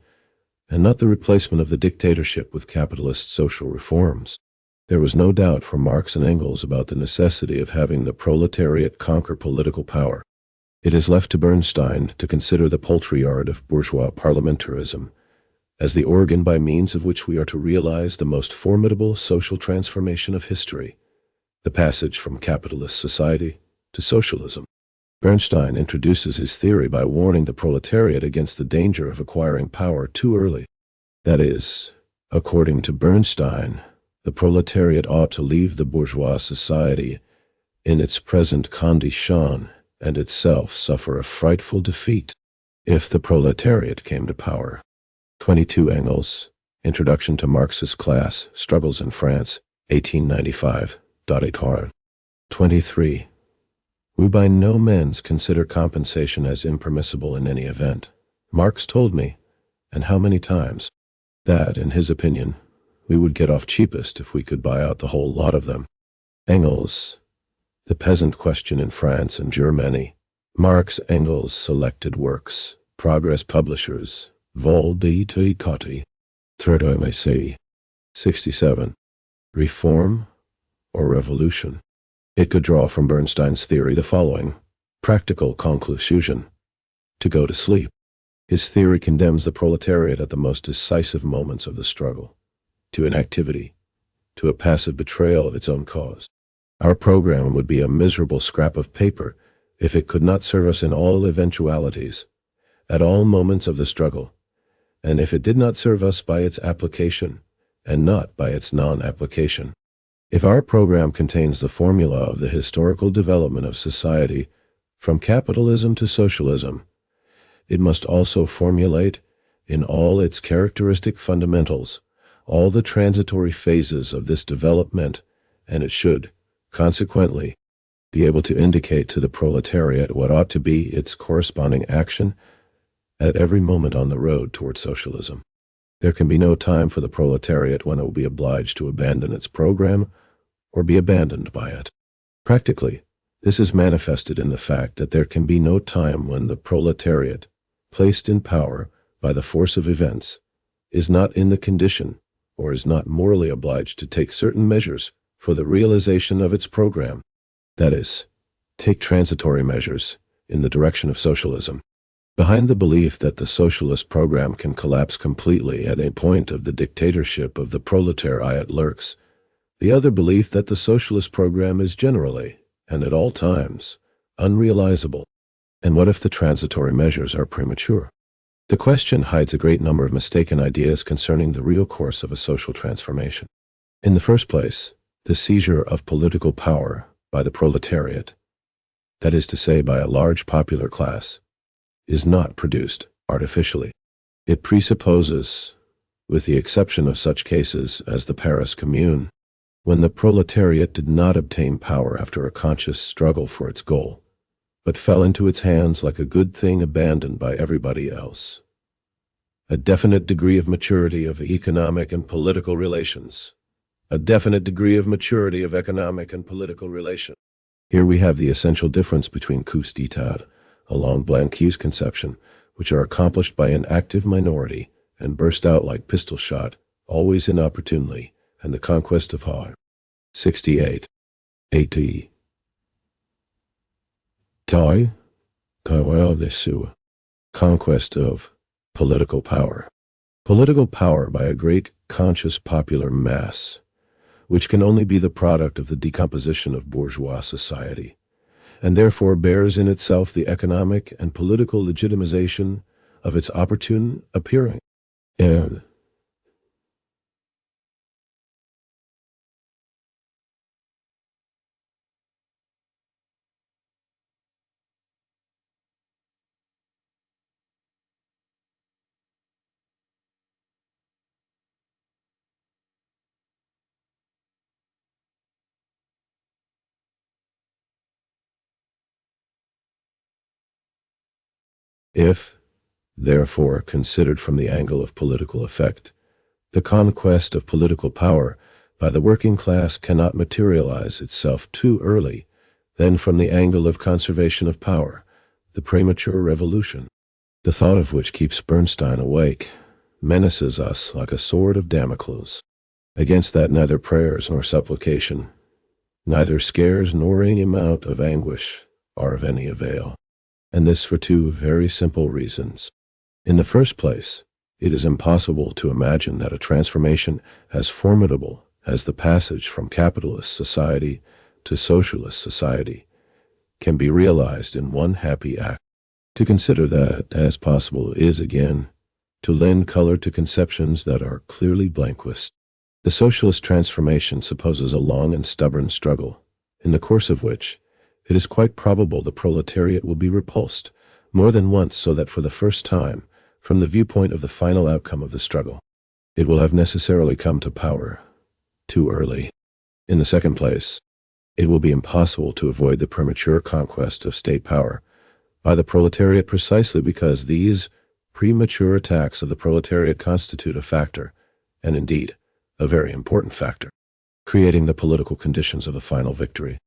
and not the replacement of the dictatorship with capitalist social reforms. There was no doubt for Marx and Engels about the necessity of having the proletariat conquer political power. It is left to Bernstein to consider the poultry yard of bourgeois parliamentarism as the organ by means of which we are to realize the most formidable social transformation of history, the passage from capitalist society to socialism. Bernstein introduces his theory by warning the proletariat against the danger of acquiring power too early. That is, according to Bernstein, The proletariat ought to leave the bourgeois society in its present condition and itself suffer a frightful defeat if the proletariat came to power. 22 Engels, Introduction to Marxist Class Struggles in France, 1895. Eduard. 23. We by no means consider compensation as impermissible in any event. Marx told me, and how many times, that, in his opinion, we would get off cheapest if we could buy out the whole lot of them. Engels, The Peasant Question in France and Germany. Marx Engels Selected Works. Progress Publishers. Vol. de Coty. 3 67. Reform or revolution? It could draw from Bernstein's theory the following practical conclusion: to go to sleep. His theory condemns the proletariat at the most decisive moments of the struggle, to inactivity, to a passive betrayal of its own cause. Our program would be a miserable scrap of paper if it could not serve us in all eventualities, at all moments of the struggle, and if it did not serve us by its application, and not by its non-application. If our program contains the formula of the historical development of society from capitalism to socialism, it must also formulate, in all its characteristic fundamentals, all the transitory phases of this development, and it should, consequently, be able to indicate to the proletariat what ought to be its corresponding action at every moment on the road toward socialism. There can be no time for the proletariat when it will be obliged to abandon its program or be abandoned by it. Practically, this is manifested in the fact that there can be no time when the proletariat, placed in power by the force of events, is not in the condition or is not morally obliged to take certain measures for the realization of its program, that is, take transitory measures in the direction of socialism. Behind the belief that the socialist program can collapse completely at a point of the dictatorship of the proletariat lurks the other belief that the socialist program is generally, and at all times, unrealizable. And what if the transitory measures are premature? The question hides a great number of mistaken ideas concerning the real course of a social transformation. In the first place, the seizure of political power by the proletariat, that is to say by a large popular class, is not produced artificially. It presupposes, with the exception of such cases as the Paris Commune, when the proletariat did not obtain power after a conscious struggle for its goal, but fell into its hands like a good thing abandoned by everybody else. A definite degree of maturity of economic and political relations. A definite degree of maturity of economic and political relation. Here we have the essential difference between coups d'état, along Blanqui's conception, which are accomplished by an active minority and burst out like pistol shot, always inopportunely, and the conquest of power. 68. A.T. Toi, conquest of political power. Political power by a great conscious popular mass, which can only be the product of the decomposition of bourgeois society, and therefore bears in itself the economic and political legitimization of its opportune appearing. And if, therefore, considered from the angle of political effect, the conquest of political power by the working class cannot materialize itself too early, then from the angle of conservation of power, the premature revolution, the thought of which keeps Bernstein awake, menaces us like a sword of Damocles. Against that neither prayers nor supplication, neither scares nor any amount of anguish are of any avail. And this for two very simple reasons. In the first place, it is impossible to imagine that a transformation as formidable as the passage from capitalist society to socialist society can be realized in one happy act. To consider that as possible is, again, to lend color to conceptions that are clearly blanquist. The socialist transformation supposes a long and stubborn struggle, in the course of which it is quite probable the proletariat will be repulsed more than once, so that for the first time, from the viewpoint of the final outcome of the struggle, it will have necessarily come to power too early. In the second place, it will be impossible to avoid the premature conquest of state power by the proletariat, precisely because these premature attacks of the proletariat constitute a factor, and indeed, a very important factor, creating the political conditions of the final victory.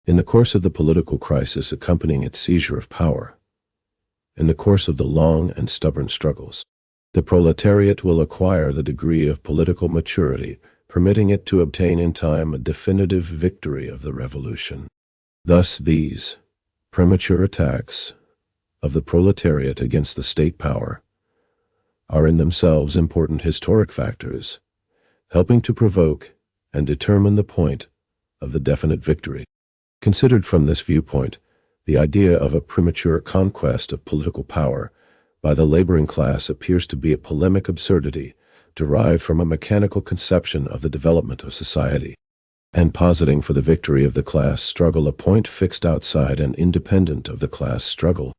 In the course of the political crisis accompanying its seizure of power, in the course of the long and stubborn struggles, the proletariat will acquire the degree of political maturity permitting it to obtain in time a definitive victory of the revolution. Thus these premature attacks of the proletariat against the state power are in themselves important historic factors, helping to provoke and determine the point of the definite victory. Considered from this viewpoint, the idea of a premature conquest of political power by the laboring class appears to be a polemic absurdity derived from a mechanical conception of the development of society, and positing for the victory of the class struggle a point fixed outside and independent of the class struggle.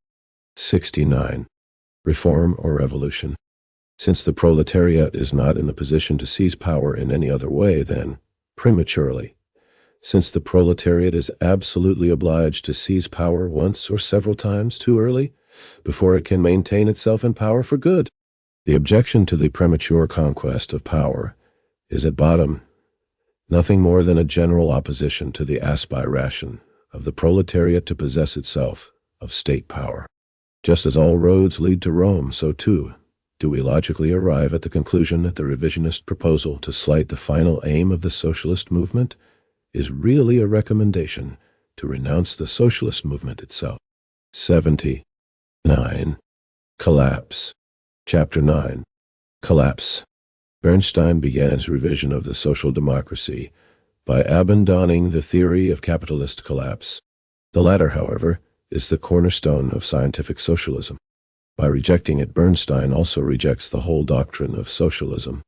69. Reform or revolution. Since the proletariat is not in the position to seize power in any other way than prematurely, since the proletariat is absolutely obliged to seize power once or several times too early before it can maintain itself in power for good, the objection to the premature conquest of power is at bottom nothing more than a general opposition to the aspiration of the proletariat to possess itself of state power. Just as all roads lead to Rome, so too do we logically arrive at the conclusion that the revisionist proposal to slight the final aim of the socialist movement is really a recommendation to renounce the socialist movement itself. 70. 9. Collapse. Chapter 9. Collapse. Bernstein began his revision of the social democracy by abandoning the theory of capitalist collapse. The latter, however, is the cornerstone of scientific socialism. By rejecting it, Bernstein also rejects the whole doctrine of socialism.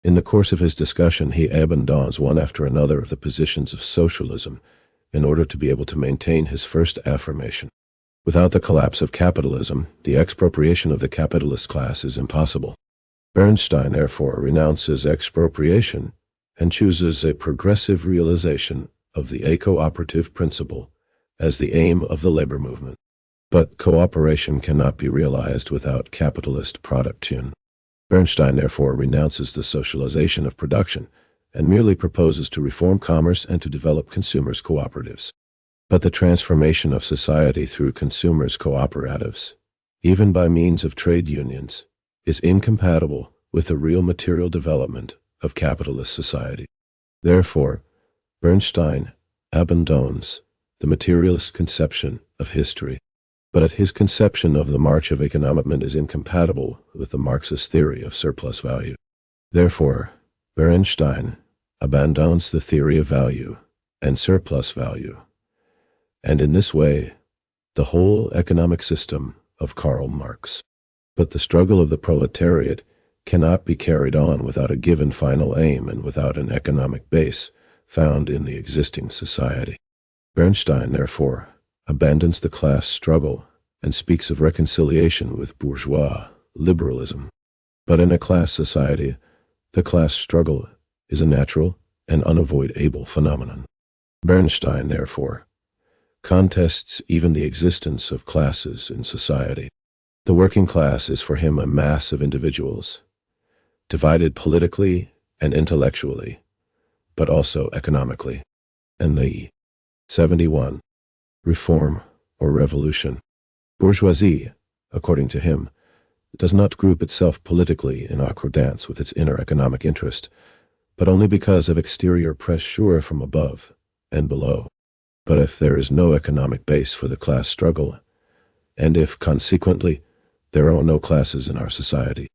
In the course of his discussion, he abandons one after another of the positions of socialism in order to be able to maintain his first affirmation. Without the collapse of capitalism, the expropriation of the capitalist class is impossible. Bernstein, therefore, renounces expropriation and chooses a progressive realization of the a-cooperative principle as the aim of the labor movement. But cooperation cannot be realized without capitalist production. Bernstein, therefore, renounces the socialization of production and merely proposes to reform commerce and to develop consumers' cooperatives. But the transformation of society through consumers' cooperatives, even by means of trade unions, is incompatible with the real material development of capitalist society. Therefore, Bernstein abandons the materialist conception of history, but his conception of the march of economic is incompatible with the Marxist theory of surplus value. Therefore, Bernstein abandons the theory of value and surplus value, and in this way, the whole economic system of Karl Marx. But the struggle of the proletariat cannot be carried on without a given final aim and without an economic base found in the existing society. Bernstein, therefore, abandons the class struggle and speaks of reconciliation with bourgeois liberalism. But in a class society, the class struggle is a natural and unavoidable phenomenon. Bernstein, therefore, contests even the existence of classes in society. The working class is for him a mass of individuals, divided politically and intellectually, but also economically. And the 71. Reform or revolution. Bourgeoisie, according to him, does not group itself politically in accordance with its inner economic interest, but only because of exterior pressure from above and below. But if there is no economic base for the class struggle, and if, consequently, there are no classes in our society,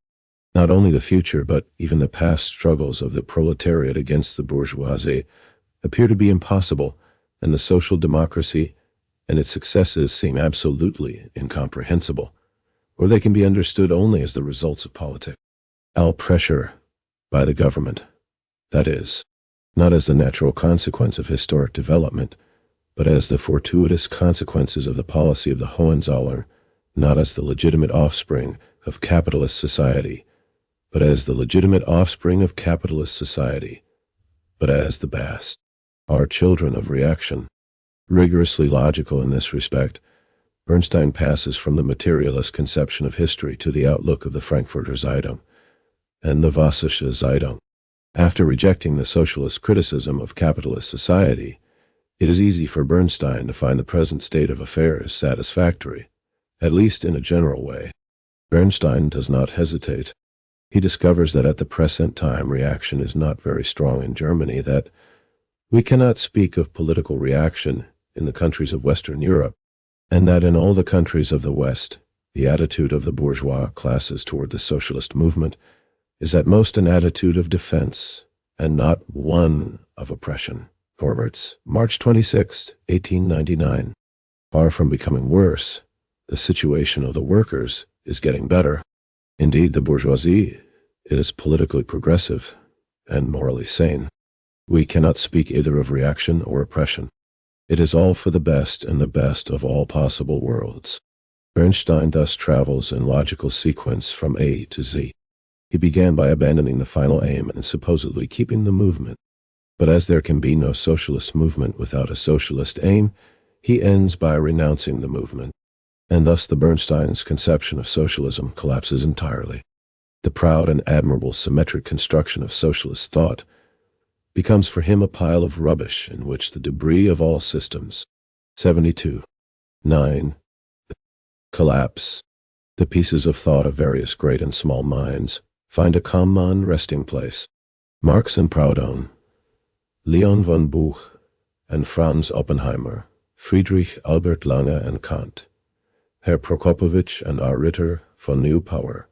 not only the future but even the past struggles of the proletariat against the bourgeoisie appear to be impossible, and the social democracy and its successes seem absolutely incomprehensible, or they can be understood only as the results of politics. Pressure by the government, That is, not as the natural consequence of historic development, but as the fortuitous consequences of the policy of the Hohenzollern, not as the legitimate offspring of capitalist society, but as the legitimate offspring of capitalist society, but as the best, are children of reaction. Rigorously logical in this respect, Bernstein passes from the materialist conception of history to the outlook of the Frankfurter Zeitung and the Vossische Zeitung. After rejecting the socialist criticism of capitalist society, it is easy for Bernstein to find the present state of affairs satisfactory, at least in a general way. Bernstein does not hesitate. He discovers that at the present time reaction is not very strong in Germany, that we cannot speak of political reaction in the countries of Western Europe, and that in all the countries of the West, the attitude of the bourgeois classes toward the socialist movement is at most an attitude of defense, and not one of oppression. Horvitz, March 26, 1899. Far from becoming worse, the situation of the workers is getting better. Indeed, the bourgeoisie is politically progressive and morally sane. We cannot speak either of reaction or oppression. It is all for the best and the best of all possible worlds. Bernstein thus travels in logical sequence from A to Z. He began by abandoning the final aim and supposedly keeping the movement. But as there can be no socialist movement without a socialist aim, he ends by renouncing the movement. And thus the Bernstein's conception of socialism collapses entirely. The proud and admirable symmetric construction of socialist thought becomes for him a pile of rubbish in which the debris of all systems, 72, 9, collapse. The pieces of thought of various great and small minds find a common resting place. Marx and Proudhon, Leon von Buch and Franz Oppenheimer, Friedrich Albert Lange and Kant, Herr Prokopowitsch and R. Ritter von Neupauer,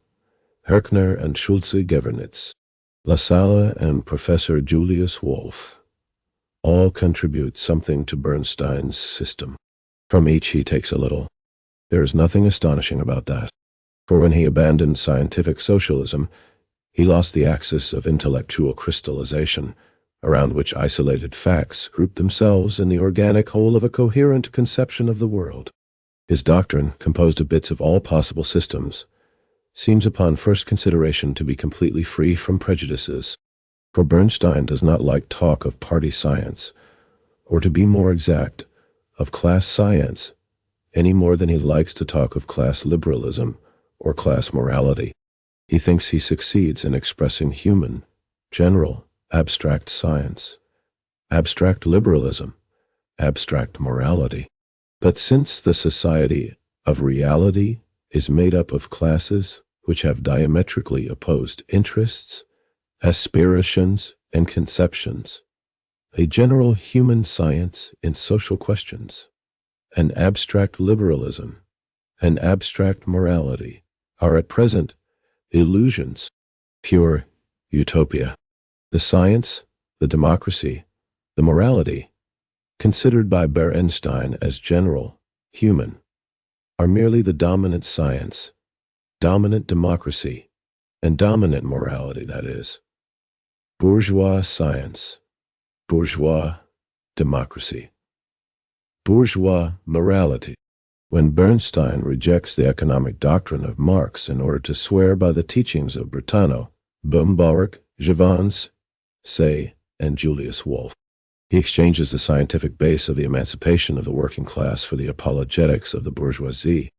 Herkner and Schulze Gewernitz, Lassalle and Professor Julius Wolff, all contribute something to Bernstein's system. From each he takes a little. There is nothing astonishing about that, for when he abandoned scientific socialism, he lost the axis of intellectual crystallization, around which isolated facts group themselves in the organic whole of a coherent conception of the world. His doctrine, composed of bits of all possible systems, seems upon first consideration to be completely free from prejudices, for Bernstein does not like talk of party science, or to be more exact, of class science, any more than he likes to talk of class liberalism or class morality. He thinks he succeeds in expressing human, general, abstract science, abstract liberalism, abstract morality. But since the society of reality is made up of classes which have diametrically opposed interests, aspirations, and conceptions, a general human science in social questions, an abstract liberalism, and abstract morality are at present illusions, pure utopia. The science, the democracy, the morality, considered by Bernstein as general, human, are merely the dominant science, dominant democracy, and dominant morality, that is, bourgeois science, bourgeois democracy, bourgeois morality. When Bernstein rejects the economic doctrine of Marx in order to swear by the teachings of Brentano, Baumgarten, Jevons, Say, and Julius Wolff, he exchanges the scientific base of the emancipation of the working class for the apologetics of the bourgeoisie.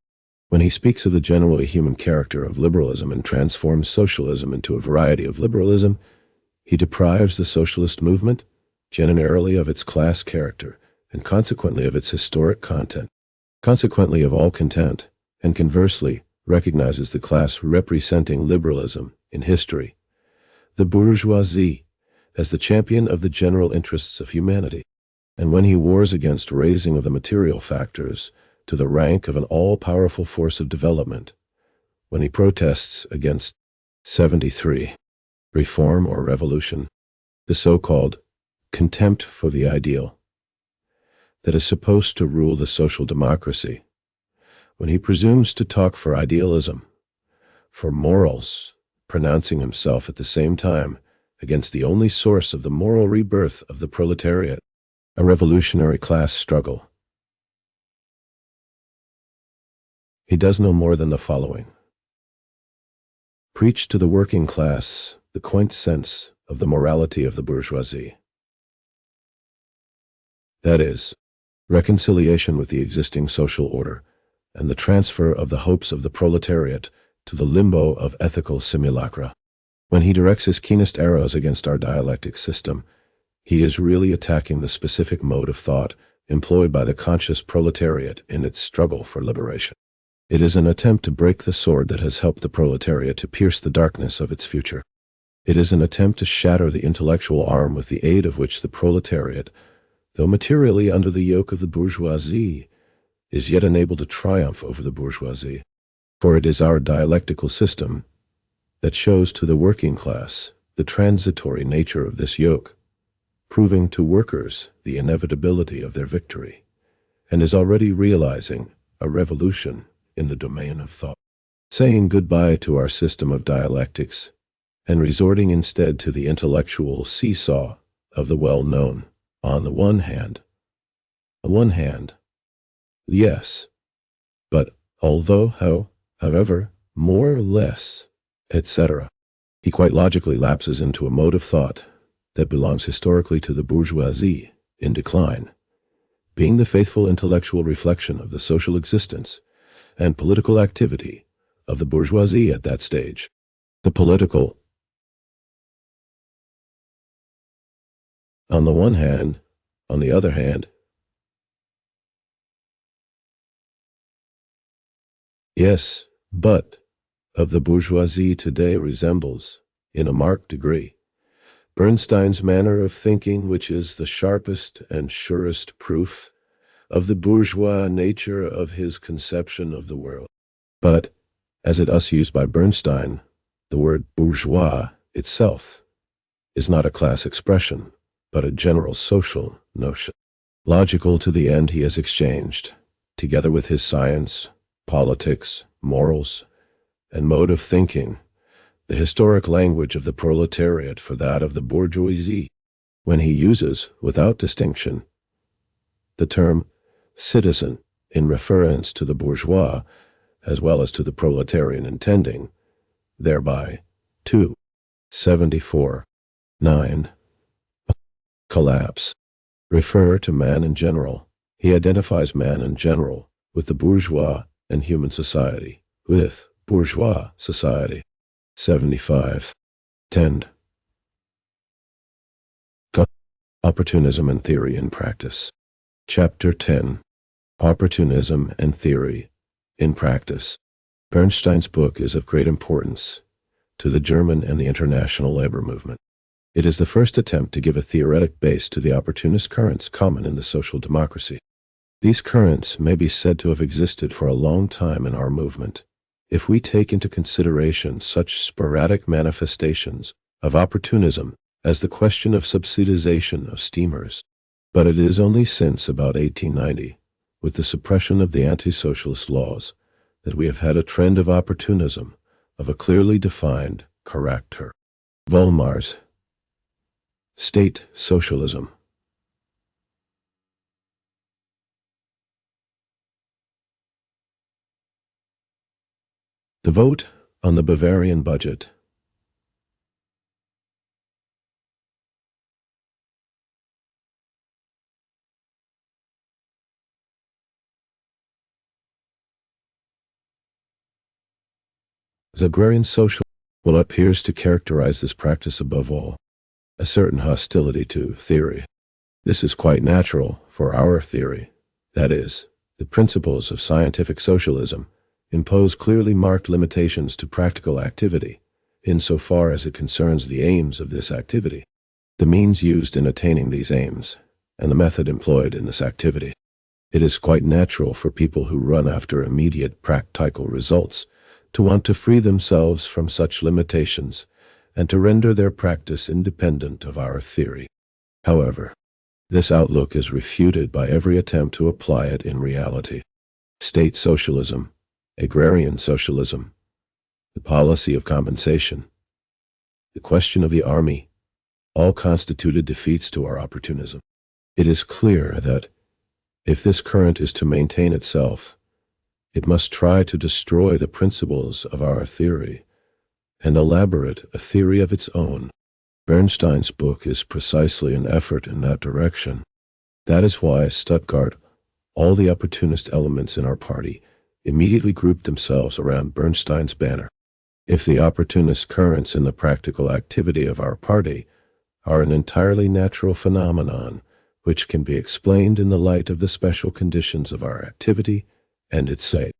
When he speaks of the generally human character of liberalism and transforms socialism into a variety of liberalism, he deprives the socialist movement generally of its class character and consequently of its historic content, consequently of all content, and conversely recognizes the class representing liberalism in history, the bourgeoisie, as the champion of the general interests of humanity. And when he wars against raising of the material factors to the rank of an all-powerful force of development, when he protests against 73, reform or revolution, the so-called contempt for the ideal that is supposed to rule the social democracy, when he presumes to talk for idealism, for morals, pronouncing himself at the same time against the only source of the moral rebirth of the proletariat, a revolutionary class struggle. He does no more than the following: preach to the working class the quaint sense of the morality of the bourgeoisie. That is, reconciliation with the existing social order and the transfer of the hopes of the proletariat to the limbo of ethical simulacra. When he directs his keenest arrows against our dialectic system, he is really attacking the specific mode of thought employed by the conscious proletariat in its struggle for liberation. It is an attempt to break the sword that has helped the proletariat to pierce the darkness of its future. It is an attempt to shatter the intellectual arm with the aid of which the proletariat, though materially under the yoke of the bourgeoisie, is yet enabled to triumph over the bourgeoisie. For it is our dialectical system that shows to the working class the transitory nature of this yoke, proving to workers the inevitability of their victory, and is already realizing a revolution in the domain of thought. Saying goodbye to our system of dialectics and resorting instead to the intellectual seesaw of the well-known, on the one hand, yes, but although, however, more or less, etc., he quite logically lapses into a mode of thought that belongs historically to the bourgeoisie in decline, being the faithful intellectual reflection of the social existence and political activity of the bourgeoisie at that stage. The political, on the one hand, on the other hand, yes, but of the bourgeoisie today resembles, in a marked degree, Bernstein's manner of thinking, which is the sharpest and surest proof of the bourgeois nature of his conception of the world. But, as it is used by Bernstein, the word bourgeois itself is not a class expression, but a general social notion, logical to the end he has exchanged, together with his science, politics, morals, and mode of thinking, the historic language of the proletariat for that of the bourgeoisie, when he uses, without distinction, the term citizen in reference to the bourgeois as well as to the proletarian, intending thereby to 74.9 collapse, refer to man in general. He identifies man in general with the bourgeois and human society, with bourgeois society. 75.10 Opportunism and Theory in Practice. Chapter 10. Opportunism and Theory in Practice. Bernstein's book is of great importance to the German and the international labor movement. It is the first attempt to give a theoretic base to the opportunist currents common in the social democracy. These currents may be said to have existed for a long time in our movement, if we take into consideration such sporadic manifestations of opportunism as the question of subsidization of steamers. But it is only since about 1890, with the suppression of the anti-socialist laws, that we have had a trend of opportunism of a clearly defined character. Volmar's State Socialism. The vote on the Bavarian budget. As agrarian social, what appears to characterize this practice above all, a certain hostility to theory. This is quite natural, for our theory, that is, the principles of scientific socialism, impose clearly marked limitations to practical activity, insofar as it concerns the aims of this activity, the means used in attaining these aims, and the method employed in this activity. It is quite natural for people who run after immediate practical results to want to free themselves from such limitations and to render their practice independent of our theory. However, this outlook is refuted by every attempt to apply it in reality. State socialism, agrarian socialism, the policy of compensation, the question of the army, all constituted defeats to our opportunism. It is clear that if this current is to maintain itself, it must try to destroy the principles of our theory and elaborate a theory of its own. Bernstein's book is precisely an effort in that direction. That is why Stuttgart, all the opportunist elements in our party, immediately grouped themselves around Bernstein's banner. If the opportunist currents in the practical activity of our party are an entirely natural phenomenon, which can be explained in the light of the special conditions of our activity and its state.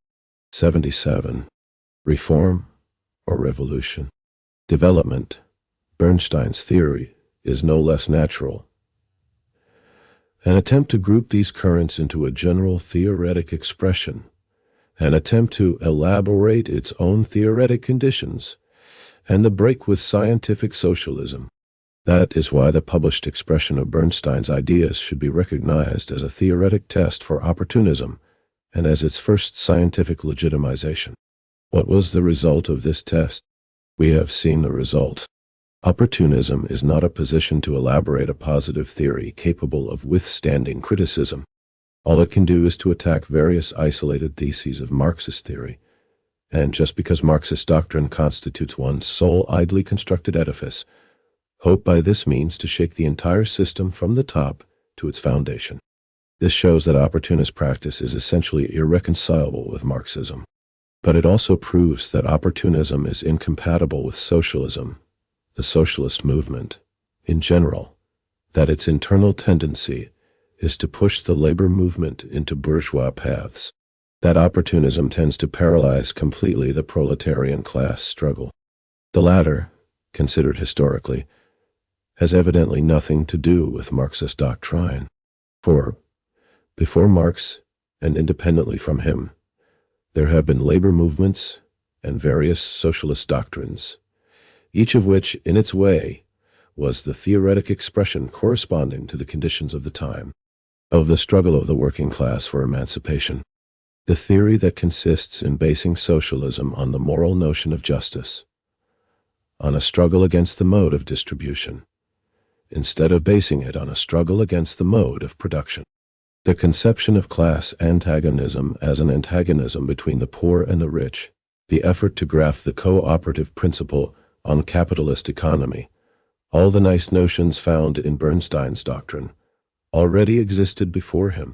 77. Reform or revolution. Development. Bernstein's theory is no less natural. An attempt to group these currents into a general theoretic expression, an attempt to elaborate its own theoretic conditions, and the break with scientific socialism. That is why the published expression of Bernstein's ideas should be recognized as a theoretic test for opportunism and as its first scientific legitimization. What was the result of this test? We have seen the result. Opportunism is not a position to elaborate a positive theory capable of withstanding criticism. All it can do is to attack various isolated theses of Marxist theory, and just because Marxist doctrine constitutes one sole idly constructed edifice, hope by this means to shake the entire system from the top to its foundation. This shows that opportunist practice is essentially irreconcilable with Marxism. But it also proves that opportunism is incompatible with socialism, the socialist movement, in general, that its internal tendency is to push the labor movement into bourgeois paths, that opportunism tends to paralyze completely the proletarian class struggle. The latter, considered historically, has evidently nothing to do with Marxist doctrine. For, before Marx, and independently from him, there have been labor movements and various socialist doctrines, each of which, in its way, was the theoretic expression corresponding to the conditions of the time, of the struggle of the working class for emancipation. The theory that consists in basing socialism on the moral notion of justice, on a struggle against the mode of distribution, instead of basing it on a struggle against the mode of production. The conception of class antagonism as an antagonism between the poor and the rich, the effort to graft the cooperative principle on capitalist economy, all the nice notions found in Bernstein's doctrine, already existed before him,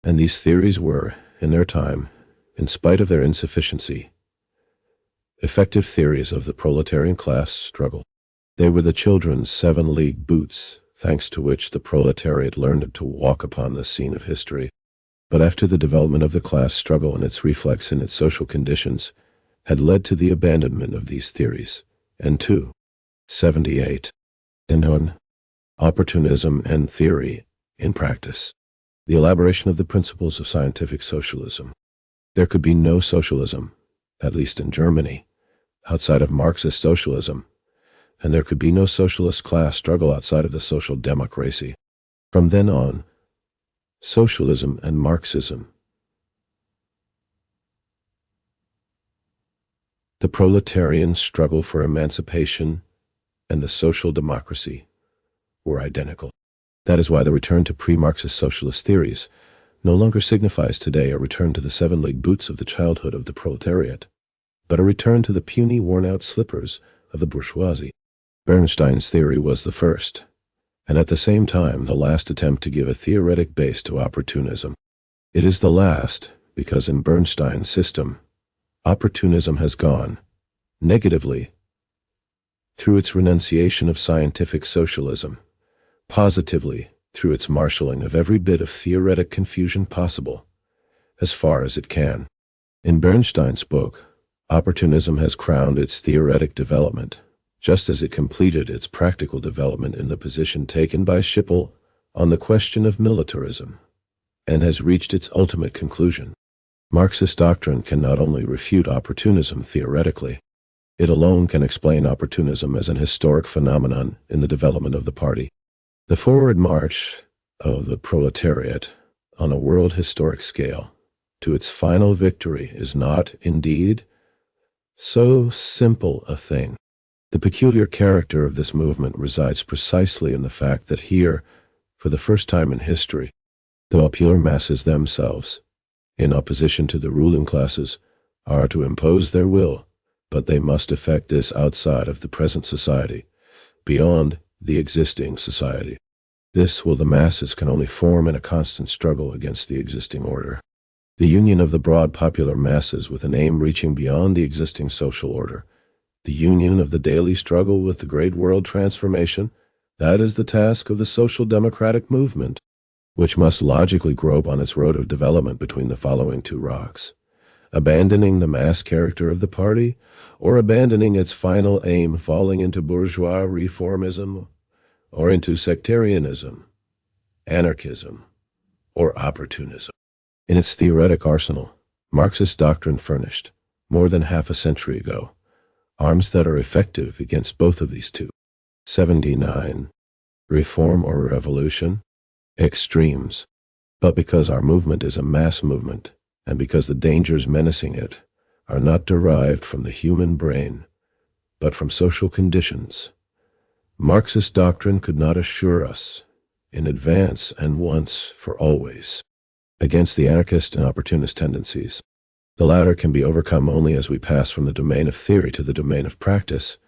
and these theories were, in their time, in spite of their insufficiency, effective theories of the proletarian class struggle. They were the children's 7-league boots, thanks to which the proletariat learned to walk upon the scene of history. But after the development of the class struggle and its reflex in its social conditions had led to the abandonment of these theories, and to 78. And opportunism and theory in practice. The elaboration of the principles of scientific socialism. There could be no socialism, at least in Germany, outside of Marxist socialism, and there could be no socialist class struggle outside of the social democracy. From then on, socialism and Marxism, the proletarian struggle for emancipation, and the social democracy were identical. That is why the return to pre-Marxist socialist theories no longer signifies today a return to the 7-league boots of the childhood of the proletariat, but a return to the puny, worn-out slippers of the bourgeoisie. Bernstein's theory was the first, and at the same time the last attempt to give a theoretic base to opportunism. It is the last because in Bernstein's system, opportunism has gone, negatively, through its renunciation of scientific socialism, positively through its marshalling of every bit of theoretic confusion possible, as far as it can. In Bernstein's book, opportunism has crowned its theoretic development, just as it completed its practical development in the position taken by Schiphol on the question of militarism, and has reached its ultimate conclusion. Marxist doctrine can not only refute opportunism theoretically, it alone can explain opportunism as an historic phenomenon in the development of the party. The forward march of the proletariat on a world historic scale to its final victory is not, indeed, so simple a thing. The peculiar character of this movement resides precisely in the fact that here, for the first time in history, the popular masses themselves, in opposition to the ruling classes, are to impose their will, but they must effect this outside of the present society, beyond the existing society. This will the masses can only form in a constant struggle against the existing order. The union of the broad popular masses with an aim reaching beyond the existing social order, the union of the daily struggle with the great world transformation, that is the task of the social democratic movement, which must logically grope on its road of development between the following two rocks: abandoning the mass character of the party, or abandoning its final aim, falling into bourgeois reformism, or into sectarianism, anarchism, or opportunism. In its theoretic arsenal, Marxist doctrine furnished, more than half a century ago, arms that are effective against both of these two. 79. Reform or revolution? Extremes. But because our movement is a mass movement, and because the dangers menacing it are not derived from the human brain, but from social conditions, Marxist doctrine could not assure us, in advance and once for always, against the anarchist and opportunist tendencies. The latter can be overcome only as we pass from the domain of theory to the domain of practice,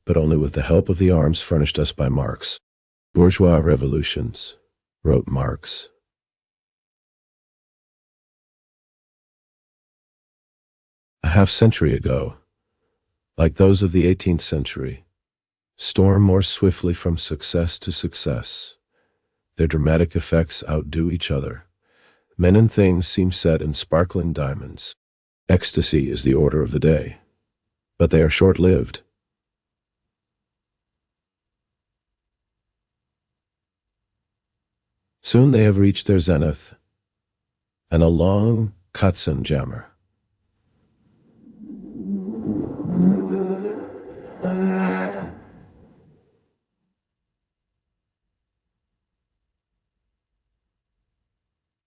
but only with the help of the arms furnished us by Marx. Bourgeois revolutions, wrote Marx, a half-century ago, like those of the 18th century, storm more swiftly from success to success. Their dramatic effects outdo each other. Men and things seem set in sparkling diamonds. Ecstasy is the order of the day, but they are short-lived. Soon they have reached their zenith, and a long Katzenjammer.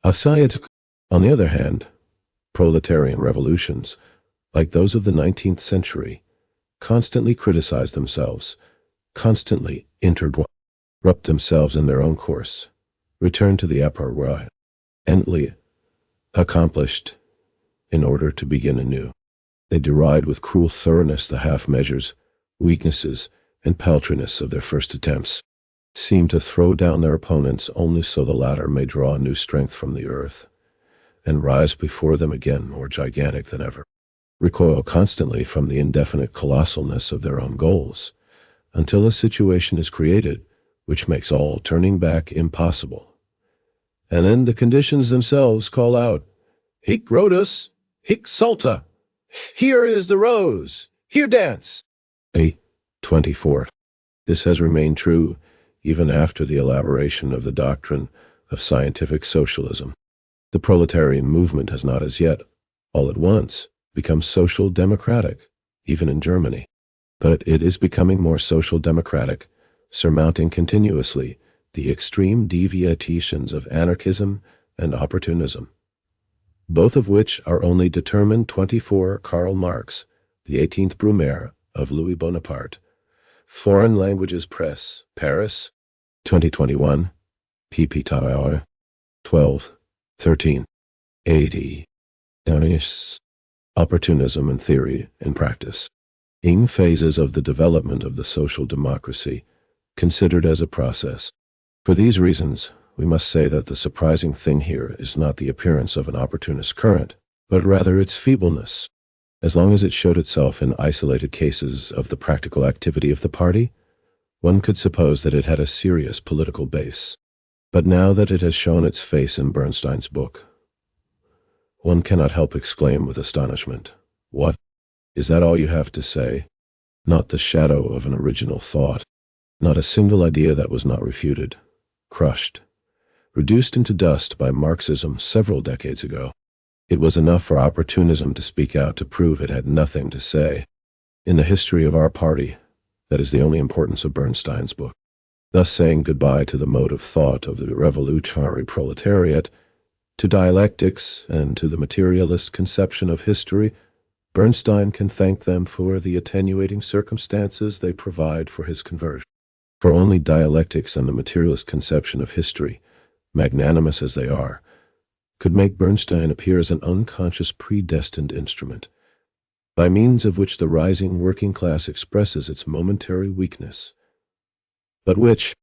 On the other hand, proletarian revolutions, like those of the 19th century, constantly criticize themselves, constantly interrupt themselves in their own course, return to the appareil, endlessly accomplished, in order to begin anew. They deride with cruel thoroughness the half-measures, weaknesses, and paltriness of their first attempts, seem to throw down their opponents only so the latter may draw new strength from the earth, and rise before them again more gigantic than ever, recoil constantly from the indefinite colossalness of their own goals, until a situation is created which makes all turning back impossible. And then the conditions themselves call out, "Hic Rhodus, hic salta! Here is the rose! Here dance!" 24. This has remained true even after the elaboration of the doctrine of scientific socialism. The proletarian movement has not as yet, all at once, become social democratic, even in Germany. But it is becoming more social democratic, surmounting continuously the extreme deviations of anarchism and opportunism, both of which are only determined 24. Karl Marx, the 18th Brumaire of Louis Bonaparte. Foreign Languages Press, Paris, 2021, pp. Tower, 12, 13, 80. Opportunism in Theory and Practice. In phases of the development of the social democracy, considered as a process. For these reasons, we must say that the surprising thing here is not the appearance of an opportunist current, but rather its feebleness. As long as it showed itself in isolated cases of the practical activity of the party, one could suppose that it had a serious political base. But now that it has shown its face in Bernstein's book, one cannot help exclaim with astonishment, "What? Is that all you have to say? Not the shadow of an original thought, not a single idea that was not refuted, crushed, reduced into dust by Marxism several decades ago. It was enough for opportunism to speak out to prove it had nothing to say. In the history of our party, that is the only importance of Bernstein's book. Thus saying goodbye to the mode of thought of the revolutionary proletariat, to dialectics, and to the materialist conception of history, Bernstein can thank them for the attenuating circumstances they provide for his conversion. For only dialectics and the materialist conception of history, magnanimous as they are, could make Bernstein appear as an unconscious predestined instrument, by means of which the rising working class expresses its momentary weakness, but which,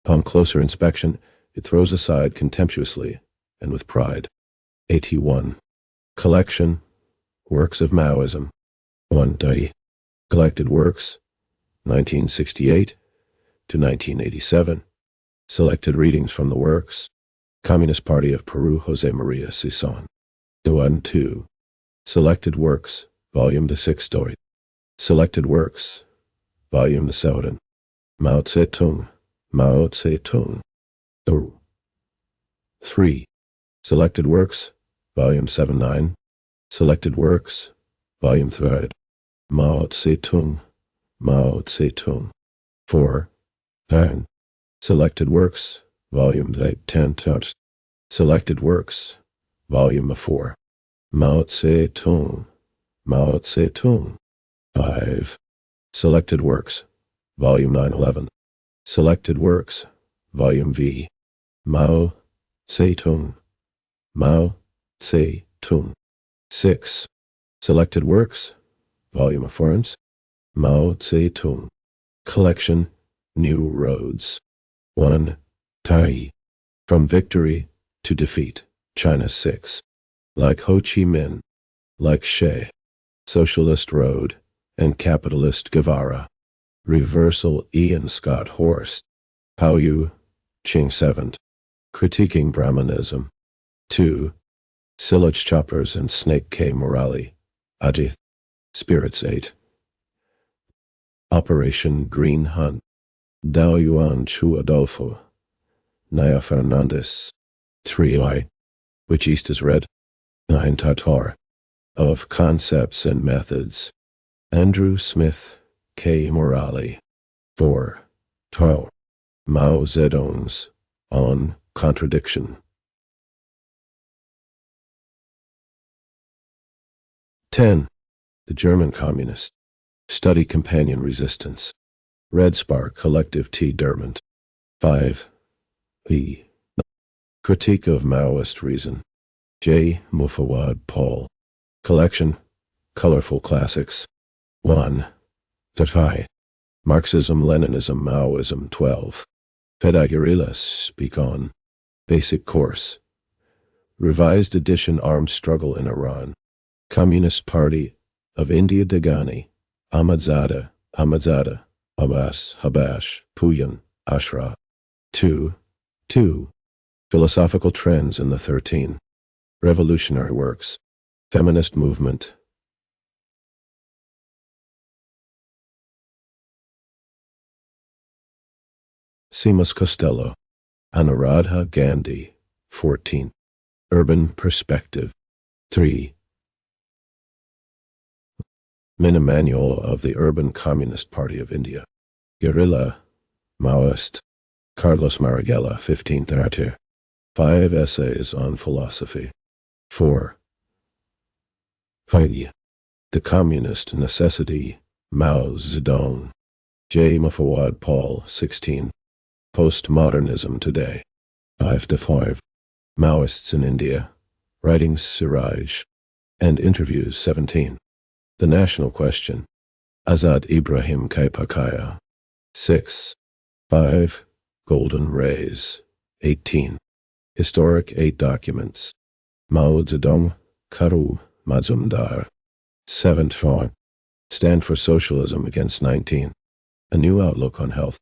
upon closer inspection, it throws aside contemptuously and with pride. 81. Collection, Works of Maoism. 1. Collected Works, 1968 to 1987. Selected readings from the works. Communist Party of Peru, Jose Maria Sison. 2. Selected Works, Volume the 6. Selected Works, Volume the 7. Mao Zedong, Mao Zedong. 3. Selected Works, Volume 7-9. Selected Works, Volume 3. Mao Zedong, Mao Zedong. 4. Selected Works, Volume 10. Selected Works, Volume 4. Mao Zedong, Mao Zedong. 5. Selected Works, Volume 9-11. Selected Works, Volume V. Mao Zedong, Mao Zedong. 6. Selected Works, Volume 4. Mao Zedong. Collection, New Roads. 1. From Victory to Defeat, China 6. Like Ho Chi Minh, like Che, Socialist Road, and Capitalist Guevara. Reversal Ian Scott Horst. Pao Yu, Ching 7. Critiquing Brahmanism. 2. Silage Choppers and Snake K. Morali. Ajith. Spirits 8. Operation Green Hunt. Dao Yuan Chu Adolfo. Naya Fernandez. 3. Which East is Red? 9. Tatar. Of Concepts and Methods. Andrew Smith, K. Morali. 4. Mao Zedong's On Contradiction. 10. The German Communist. Study Companion Resistance. Red Spark Collective T. Dermont. 5. Critique of Maoist Reason. J. Mufawad Paul. Collection, Colorful Classics. 1. Marxism, Leninism, Maoism. 12. Guerrillas Speak On. Basic Course. Revised Edition Armed Struggle in Iran. Communist Party of India Degani. Ahmadzada, Abbas, Habash, Puyan, Ashra. 2. Philosophical Trends in the 13. Revolutionary Works. Feminist Movement. Seamus Costello. Anuradha Gandhi. 14. Urban Perspective. 3. Mini Manual of the Urban Communist Party of India. Guerrilla, Maoist. Carlos Marighella, 1530. 5 Essays on Philosophy. 4. The Communist Necessity, Mao Zedong. J. Mufawad Paul, 16. Postmodernism Today. 5-5. Maoists in India. Writings Siraj. And Interviews, 17. The National Question. Azad Ibrahim Kaipakaya. 6. 5. Golden Rays. 18. Historic 8 Documents. Mao Zedong, Karu, Mazumdar. 7. Stand for Socialism Against 19. A New Outlook on Health.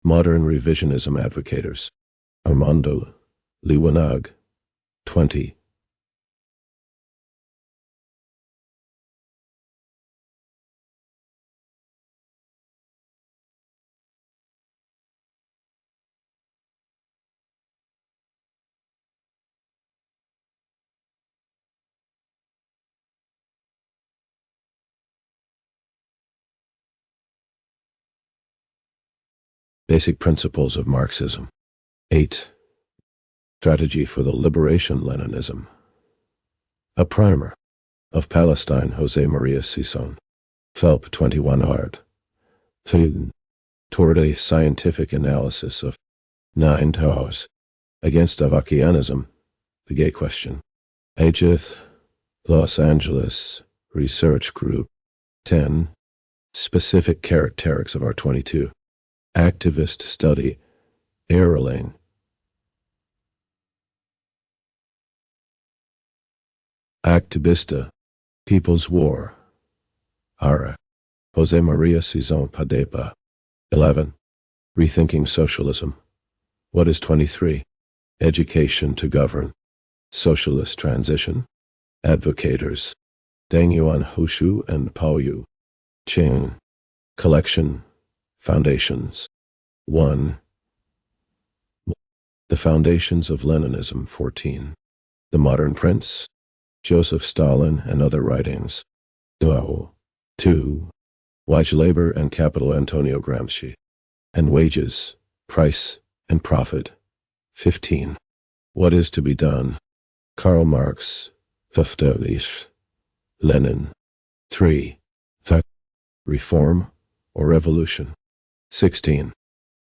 Modern Revisionism Advocators. Armando Liwanag. 20. Basic Principles of Marxism. 8. Strategy for the Liberation Leninism. A Primer. of Palestine, Jose Maria Sison. Phelp 21 Art. Toward a scientific analysis of 9 Taos against Avakianism, the gay question. Agith, Los Angeles Research Group. 10. Specific characteristics of R22. Activist study. Erlang. Activista. People's War. Ara. Jose Maria Sison Padepa. 11. Rethinking Socialism. What is 23? Education to Govern. Socialist Transition. Advocators. Deng Yuan Hushu and Pao Yu. Ching. Collection. Foundations. 1. The Foundations of Leninism. 14. The Modern Prince. Joseph Stalin and Other Writings. 2. Wage Labor and Capital. Antonio Gramsci. And Wages, Price, and Profit. 15. What is to be done? Karl Marx. 15. Lenin. 3. Reform or Revolution. 16.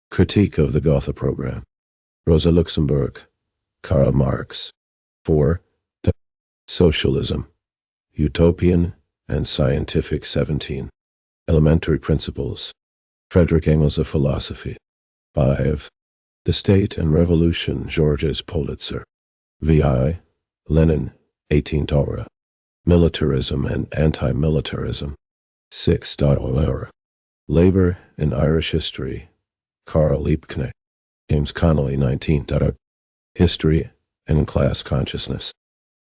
Critique of the Gotha Program. Rosa Luxemburg. Karl Marx. 4. Socialism. Utopian and Scientific. 17. Elementary Principles. Frederick Engels of Philosophy. 5. The State and Revolution. Georges Politzer. V.I. Lenin. 18. Torah. Militarism and Anti-Militarism. 6. Labor in Irish History. Karl Liebknecht. James Connolly. 19. History and Class Consciousness.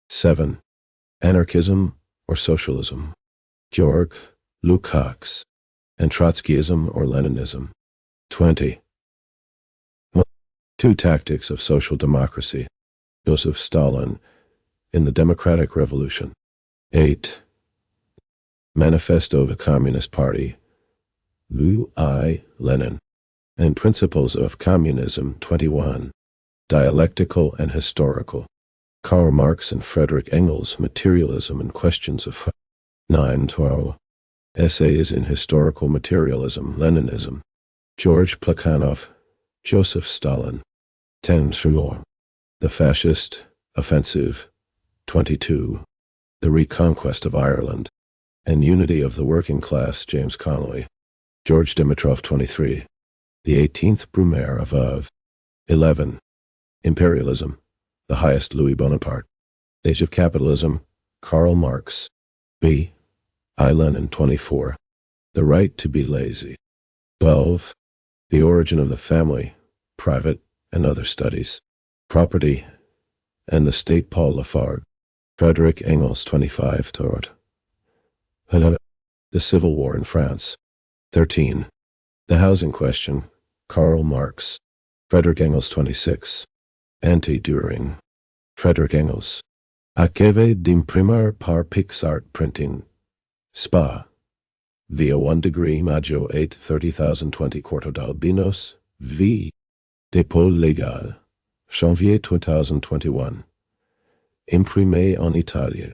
7. Anarchism or Socialism. Georg Lukács. And Trotskyism or Leninism. 20. 2 Tactics of Social Democracy. Joseph Stalin in the Democratic Revolution. 8. Manifesto of the Communist Party. Liu I. Lenin. And Principles of Communism. 21. Dialectical and Historical. Karl Marx and Frederick Engels. Materialism and Questions of 9. Essays in Historical Materialism. Leninism. George Plekhanov. Joseph Stalin. 10. The Fascist Offensive. 22. The Reconquest of Ireland and Unity of the Working Class. James Connolly. George Dimitrov. 23. The 18th Brumaire of 11. Imperialism. The Highest. Louis Bonaparte. Age of Capitalism. Karl Marx. B. I. Lenin. 24. The Right to be Lazy. 12. The Origin of the Family. Private and Other Studies. Property and the State. Paul Lafargue. Frederick Engels. 25. The Civil War in France. 13. The Housing Question. Karl Marx. Frederick Engels. 26. Anti-Düring. Frederick Engels. Aceve d'imprimar par Pixart Printing. Spa. Via 1 degree Maggio 8 30,020 Quarto d'Albinos. V. Dépôt légal. Janvier 2021. Imprimé en Italie.